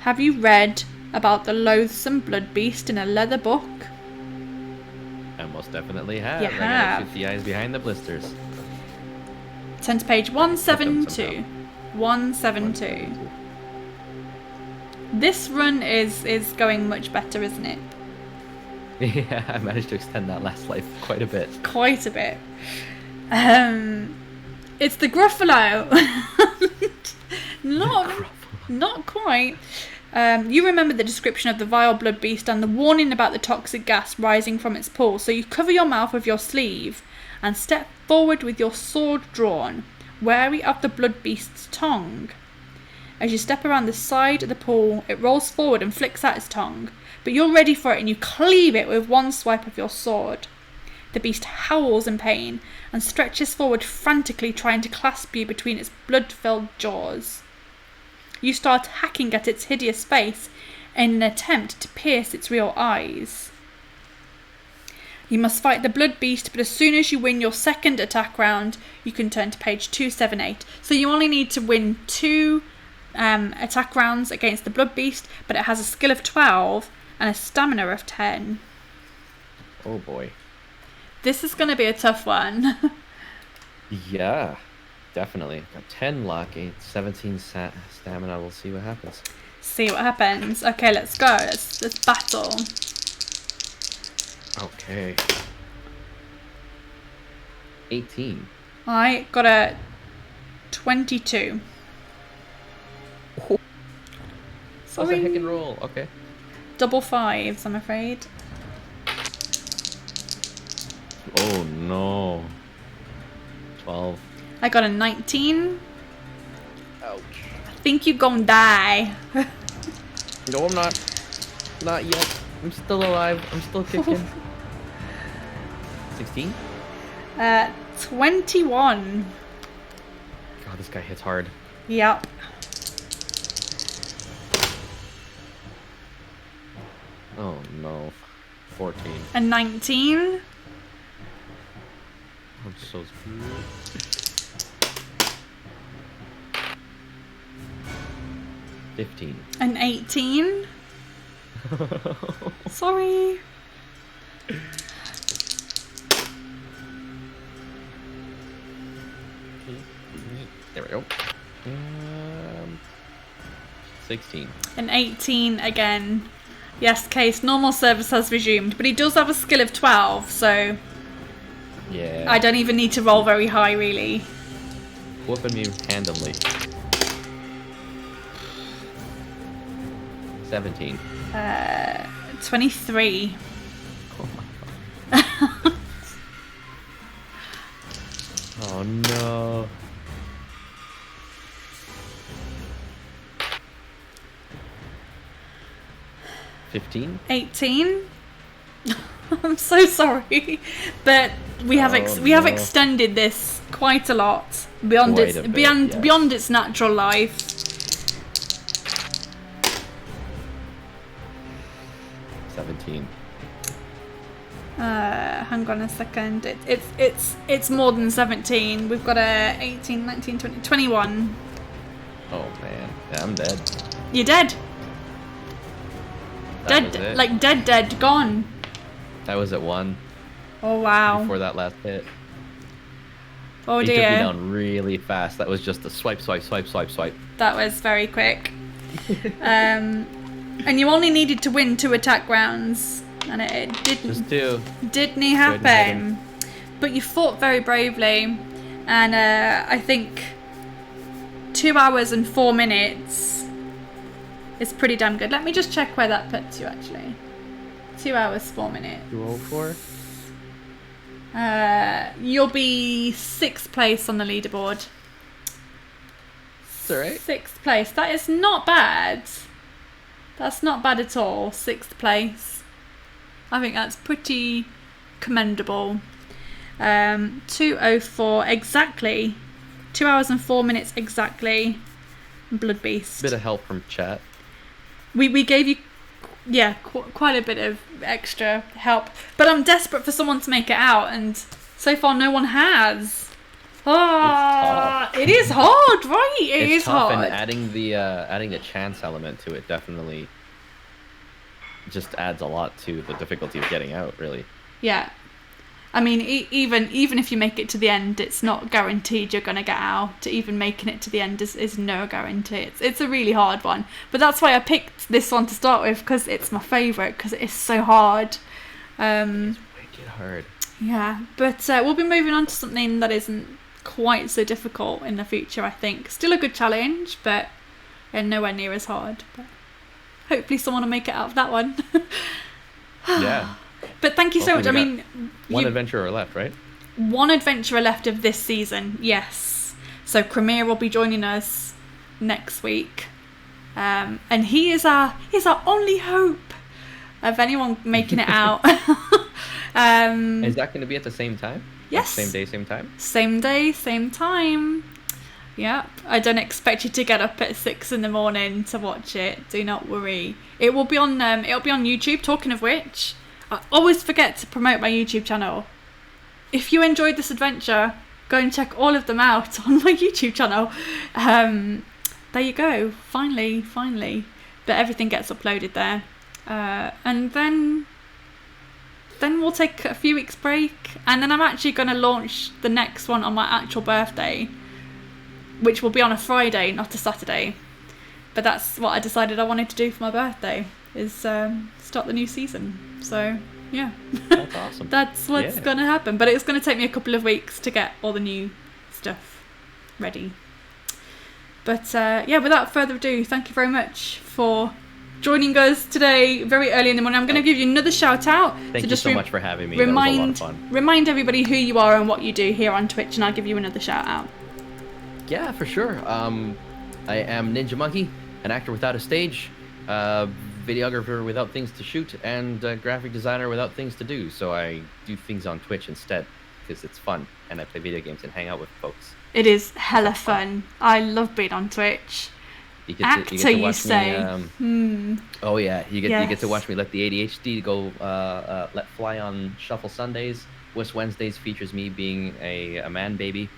Have you read about the loathsome blood beast in a leather book? I most definitely have. You I gotta have. shoot the eyes behind the blisters. Turn to page 172. somehow. 172. This run is going much better, isn't it? Yeah, I managed to extend that last life quite a bit. Quite a bit. It's the Gruffalo. Not quite. You remember the description of the vile blood beast and the warning about the toxic gas rising from its pool, so you cover your mouth with your sleeve and step forward with your sword drawn, wary of the blood beast's tongue. As you step around the side of the pool, it rolls forward and flicks out its tongue, but you're ready for it and you cleave it with one swipe of your sword. The beast howls in pain and stretches forward frantically, trying to clasp you between its blood-filled jaws. you start hacking at its hideous face in an attempt to pierce its real eyes. You must fight the blood beast, but as soon as you win your second attack round, you can turn to page 278. So you only need to win 2 attack rounds against the blood beast, but it has a skill of 12 and a stamina of 10. Oh boy. This is going to be a tough one. Yeah, definitely. Got 10 luck, 17 stamina. We'll see what happens. See what happens. Okay, let's go. Let's battle. Okay. 18. I got a 22. Oh. Sorry. How's a heck and roll? Okay. Double 5s, I'm afraid. Oh no. 12. I got a 19. Ouch. I think you're gonna die. No, I'm not. Not yet. I'm still alive. I'm still kicking. 16? 21. God, this guy hits hard. Yep. Oh no. 14. A 19. I'm so screwed. 15. An 18. Sorry. There we go. 16. An 18 again. Yes, Case, normal service has resumed, but he does have a skill of 12, so Yeah. I don't even need to roll very high, really. Whooping me randomly. 17. 23. Oh my god. Oh no. 15? 18. I'm so sorry, but we have no. extended this quite a lot beyond Quite a bit, yes. beyond its natural life. 17. Hang on a second. It's more than 17. We've got a 18, 19, 20, 21. Oh man. Yeah, I'm dead. You're dead. That was Dead, it. like dead, gone. That was at 1 Oh wow. before that last hit. Oh He took me dear. down really fast. That was just a swipe. That was very quick. And you only needed to win 2 attack rounds, and it Just 2. didn't happen. But you fought very bravely, and I think 2 hours and 4 minutes is pretty damn good. Let me just check where that puts you actually. 2 hours, 4 minutes. 204? You'll be 6th place on the leaderboard. That's alright. 6th place. That is not bad. That's not bad at all. 6th place. I think that's pretty commendable. 2:04 exactly. 2 hours and 4 minutes exactly. Blood Beast. Bit of help from chat. We gave you, yeah, quite a bit of extra help. But I'm desperate for someone to make it out, and so far no one has. It is hard, right? It's tough, hard. and adding the chance element to it definitely just adds a lot to the difficulty of getting out, really. Yeah. I mean, even if you make it to the end, it's not guaranteed you're going to get out. Even making it to the end is no guarantee. It's a really hard one. But that's why I picked this one to start with, because it's my favourite, because it is so hard. It's wicked hard. Yeah, but we'll be moving on to something that isn't quite so difficult in the future, I think. Still a good challenge, but nowhere near as hard. But hopefully someone will make it out of that one. Yeah. But thank you so much. I mean, one adventurer left, right? One adventurer left of this season, yes. So Kramir will be joining us next week, and he is our only hope of anyone making it out. Is that going to be at the same time? Yes. Like same day, same time. Same day, same time. Yeah, I don't expect you to get up at 6 a.m. to watch it. Do not worry. It will be on. It'll be on YouTube. Talking of which, I always forget to promote my YouTube channel. If you enjoyed this adventure, go and check all of them out on my YouTube channel. There you go. Finally. But everything gets uploaded there, and then we'll take a few weeks break, and then I'm actually going to launch the next one on my actual birthday, which will be on a Friday, not a Saturday. But that's what I decided I wanted to do for my birthday, is start the new season. So, yeah. That's awesome. That's what's going to happen. But it's going to take me a couple of weeks to get all the new stuff ready. But, without further ado, thank you very much for joining us today very early in the morning. I'm going to give you another shout out. Thank you so much for having me. That was a lot of fun. Remind everybody who you are and what you do here on Twitch, and I'll give you another shout out. Yeah, for sure. I am Ninja Munki, an actor without a stage, videographer without things to shoot, and a graphic designer without things to do. So I do things on Twitch instead because it's fun, and I play video games and hang out with folks. It is hella fun. I love being on Twitch. You get to watch me. Oh yeah, you Yes. get to watch me let the ADHD go let fly on Shuffle Sundays. Wish Wednesdays features me being a man baby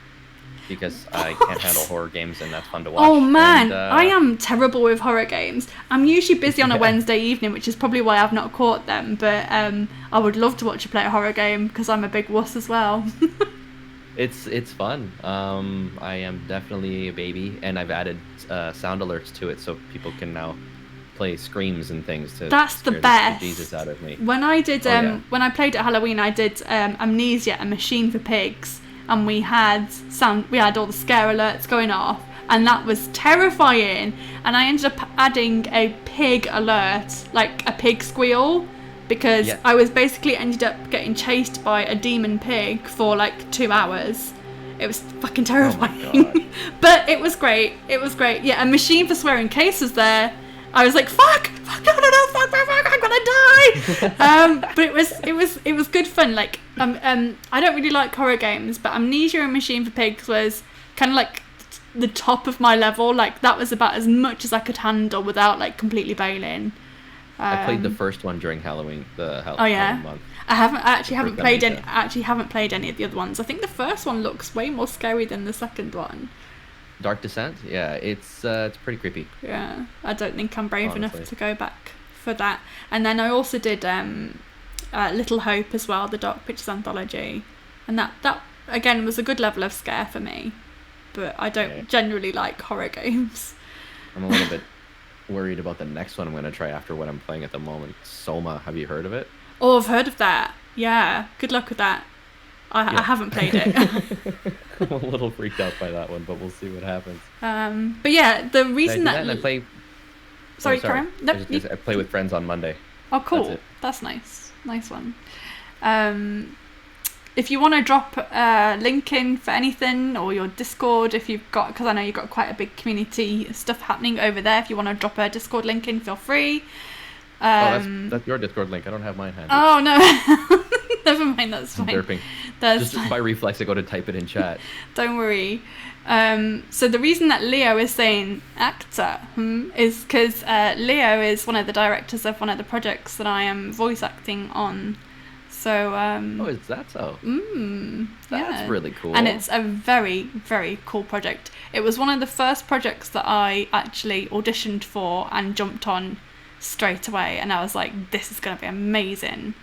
because I can't handle horror games, and that's fun to watch. Oh man, and, I am terrible with horror games. I'm usually busy on a Wednesday evening, which is probably why I've not caught them. But I would love to watch you play a horror game because I'm a big wuss as well. It's fun. I am definitely a baby, and I've added sound alerts to it so people can now play screams and things to That's the scare best. the Jesus out of me. When I did when I played at Halloween, I did Amnesia, a machine for pigs, and we had all the scare alerts going off, and that was terrifying. And I ended up adding a pig alert, like a pig squeal, because I was basically ended up getting chased by a demon pig for like 2 hours. It was fucking terrifying. Oh my God. But it was great. Yeah, a machine for swearing case was there. I was like, fuck, fuck, no, fuck, I'm gonna die. But it was good fun. Like, I don't really like horror games, but Amnesia and Machine for Pigs was kind of like the top of my level. Like, that was about as much as I could handle without like completely bailing. I played the first one during Halloween. Halloween month. I haven't played any of the other ones. I think the first one looks way more scary than the second one. Dark Descent, yeah, it's pretty creepy. Yeah, I don't think I'm brave enough to go back for that. And then I also did Little Hope as well, the Dark Pictures anthology, and that again was a good level of scare for me. But I don't generally like horror games. I'm a little bit worried about the next one I'm going to try after what I'm playing at the moment. Soma, have you heard of it? Oh, I've heard of that. Yeah, good luck with that. I haven't played it. I'm a little freaked out by that one, but we'll see what happens. But yeah, the reason that I play. Sorry, Karen. No, I play with friends on Monday. Oh, cool. That's nice. Nice one. If you want to drop a link in for anything, or your Discord, if you've got, because I know you've got quite a big community stuff happening over there. If you want to drop a Discord link in, feel free. That's your Discord link. I don't have mine handy. Oh no, never mind. That's fine. I'm burping. That's just by reflex, I go to type it in chat. Don't worry. So the reason that Leo is saying actor is because Leo is one of the directors of one of the projects that I am voice acting on. So oh, is that so? That's really cool. And it's a very, very cool project. It was one of the first projects that I actually auditioned for and jumped on straight away, and I was like, this is going to be amazing.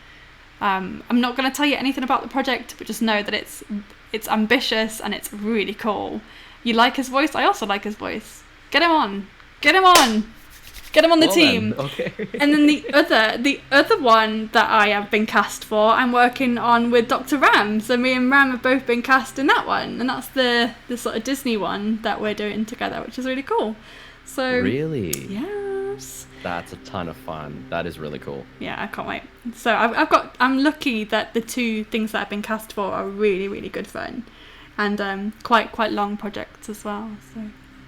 I'm not going to tell you anything about the project, but just know that it's ambitious and it's really cool. You like his voice? I also like his voice. Get him on the team. Then. Okay. And then the other one that I have been cast for, I'm working on with Dr. Ram. So me and Ram have both been cast in that one, and that's the sort of Disney one that we're doing together, which is really cool. So really, yes, that's a ton of fun. That is really cool. Yeah, I can't wait. So I'm lucky that the two things that I've been cast for are really, really good fun, and quite long projects as well. So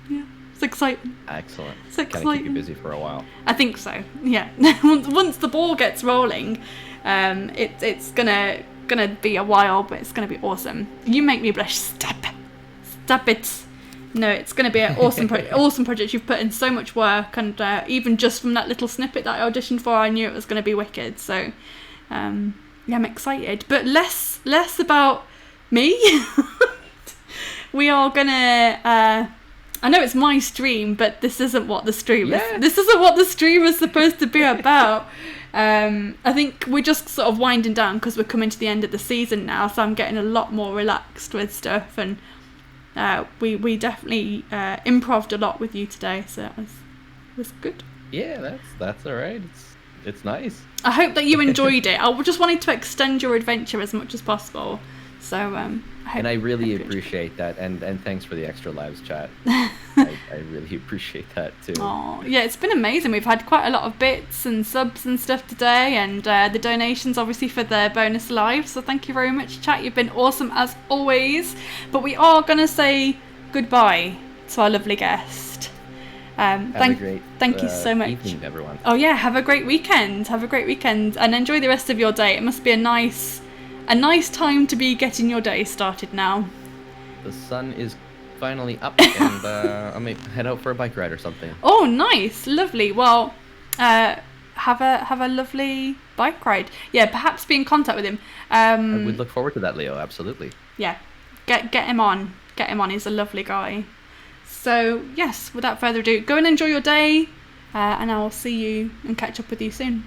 yeah. It's exciting. Excellent. It's exciting. Gonna keep you busy for a while. I think so. Yeah. Once the ball gets rolling, it's gonna be a while, but it's gonna be awesome. You make me blush. Stop it. No, it's going to be an awesome awesome project. You've put in so much work, and even just from that little snippet that I auditioned for, I knew it was going to be wicked. So, yeah, I'm excited. But less about me. We are going to... I know it's my stream, but this isn't what the stream is. This isn't what the stream is supposed to be about. I think we're just sort of winding down because we're coming to the end of the season now, so I'm getting a lot more relaxed with stuff, and we definitely improv'd a lot with you today, so that was good. Yeah, that's all right. It's nice. I hope that you enjoyed it. I just wanted to extend your adventure as much as possible. So I really appreciate that, and thanks for the extra lives chat. I really appreciate that too. Oh yeah, it's been amazing. We've had quite a lot of bits and subs and stuff today, and the donations obviously for the bonus live. So thank you very much, chat. You've been awesome as always. But we are gonna say goodbye to our lovely guest. Thank you so much. Evening, everyone. Oh yeah, have a great weekend. And enjoy the rest of your day. It must be a nice time to be getting your day started now. The sun is finally up, and I may head out for a bike ride or something. Oh, nice, lovely. Well, have a lovely bike ride. Yeah, perhaps be in contact with him. I would look forward to that, Leo. Absolutely. Yeah, get him on. Get him on. He's a lovely guy. So yes, without further ado, go and enjoy your day, and I will see you and catch up with you soon.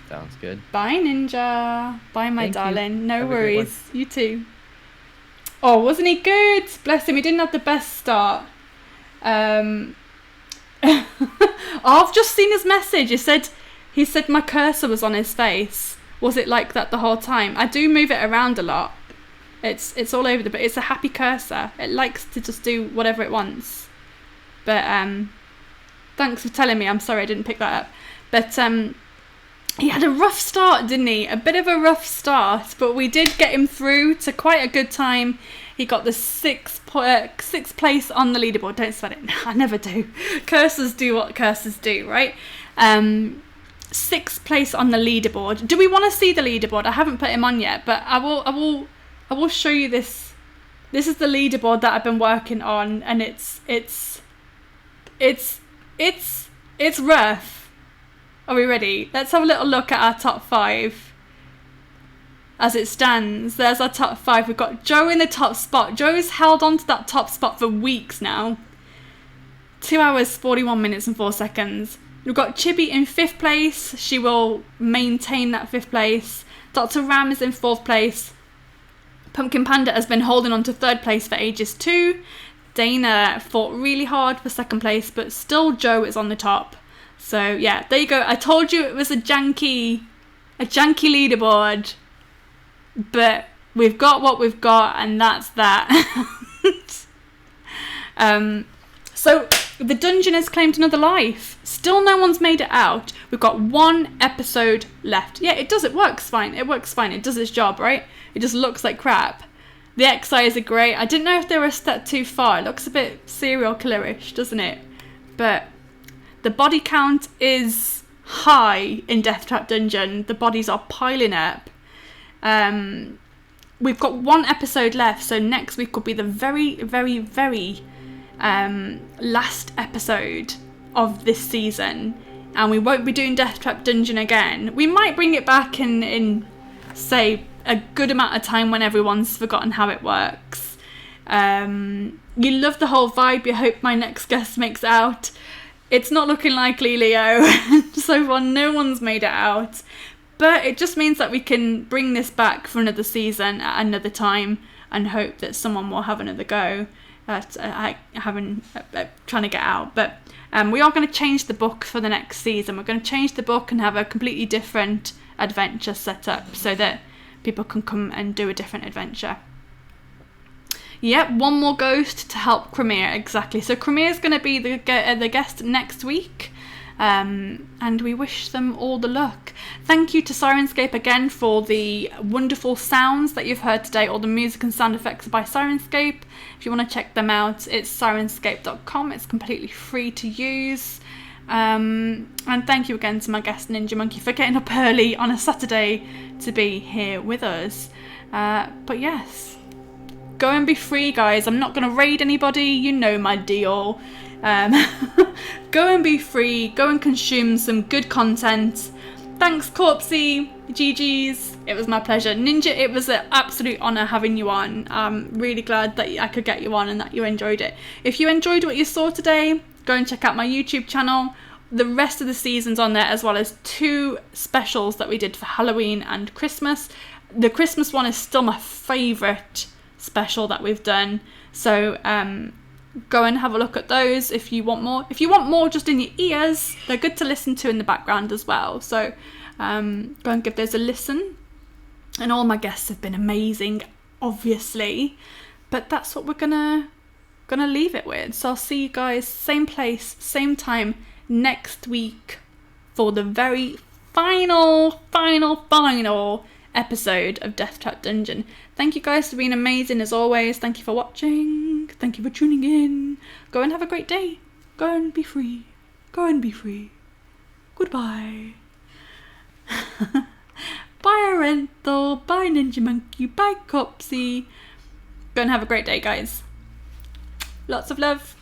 Sounds good. Bye, Ninja. Bye, my darling. No Have worries. You too. Oh, wasn't he good? Bless him. He didn't have the best start. I've just seen his message. He said my cursor was on his face. Was it like that the whole time? I do move it around a lot. It's all over but it's a happy cursor. It likes to just do whatever it wants. But thanks for telling me. I'm sorry I didn't pick that up. But he had a rough start, didn't he? A bit of a rough start, but we did get him through to quite a good time. He got the sixth place on the leaderboard. Don't sweat it. I never do. Cursors do what cursors do, right? 6th place on the leaderboard. Do we want to see the leaderboard? I haven't put him on yet, but I will show you this. This is the leaderboard that I've been working on, and it's rough. Are we ready? Let's have a little look at our top 5. As it stands, there's our top 5. We've got Joe in the top spot. Joe's held on to that top spot for weeks now. 2 hours, 41 minutes and 4 seconds. We've got Chibi in 5th place. She will maintain that 5th place. Dr. Ram is in 4th place. Pumpkin Panda has been holding on to 3rd place for ages too. Dana fought really hard for 2nd place, but still Joe is on the top. So yeah, there you go. I told you it was a janky leaderboard, but we've got what we've got, and that's that. So the dungeon has claimed another life. Still no one's made it out. We've got 1 episode left. Yeah, it does. It works fine. It does its job, right? It just looks like crap. The XIs are great. I didn't know if they were a step too far. It looks a bit serial killerish, doesn't it? But the body count is high in Deathtrap Dungeon. The bodies are piling up. We've got 1 episode left, so next week will be the very, very, very last episode of this season. And we won't be doing Deathtrap Dungeon again. We might bring it back in say, a good amount of time when everyone's forgotten how it works. You love the whole vibe. You hope my next guest makes it out. It's not looking likely, Leo. So far, no one's made it out. But it just means that we can bring this back for another season at another time and hope that someone will have another go at trying to get out. But we are going to change the book for the next season. We're going to change the book and have a completely different adventure set up so that people can come and do a different adventure. Yep, 1 more ghost to help Cremere, exactly. So Cremere's going to be the guest next week, and we wish them all the luck. Thank you to Sirenscape again for the wonderful sounds that you've heard today. All the music and sound effects are by Sirenscape. If you want to check them out, it's sirenscape.com. It's completely free to use. And thank you again to my guest Ninja Munki for getting up early on a Saturday to be here with us. But yes, Go and be free, guys. I'm not going to raid anybody. You know my deal. Go and be free. Go and consume some good content. Thanks, Corpsey. GG's. It was my pleasure. Ninja, it was an absolute honour having you on. I'm really glad that I could get you on and that you enjoyed it. If you enjoyed what you saw today, go and check out my YouTube channel. The rest of the season's on there, as well as 2 specials that we did for Halloween and Christmas. The Christmas one is still my favourite special that we've done. So go and have a look at those if you want more. If you want more just in your ears, they're good to listen to in the background as well. So go and give those a listen. And all my guests have been amazing, obviously. But that's what we're gonna leave it with. So I'll see you guys same place, same time next week for the very final episode of Deathtrap Dungeon. Thank you guys for being amazing as always. Thank you for watching. Thank you for tuning in. Go and have a great day. Go and be free. Go and be free. Goodbye. Bye, Arenthal. Bye, Ninja Monkey. Bye, Copsy. Go and have a great day, guys. Lots of love.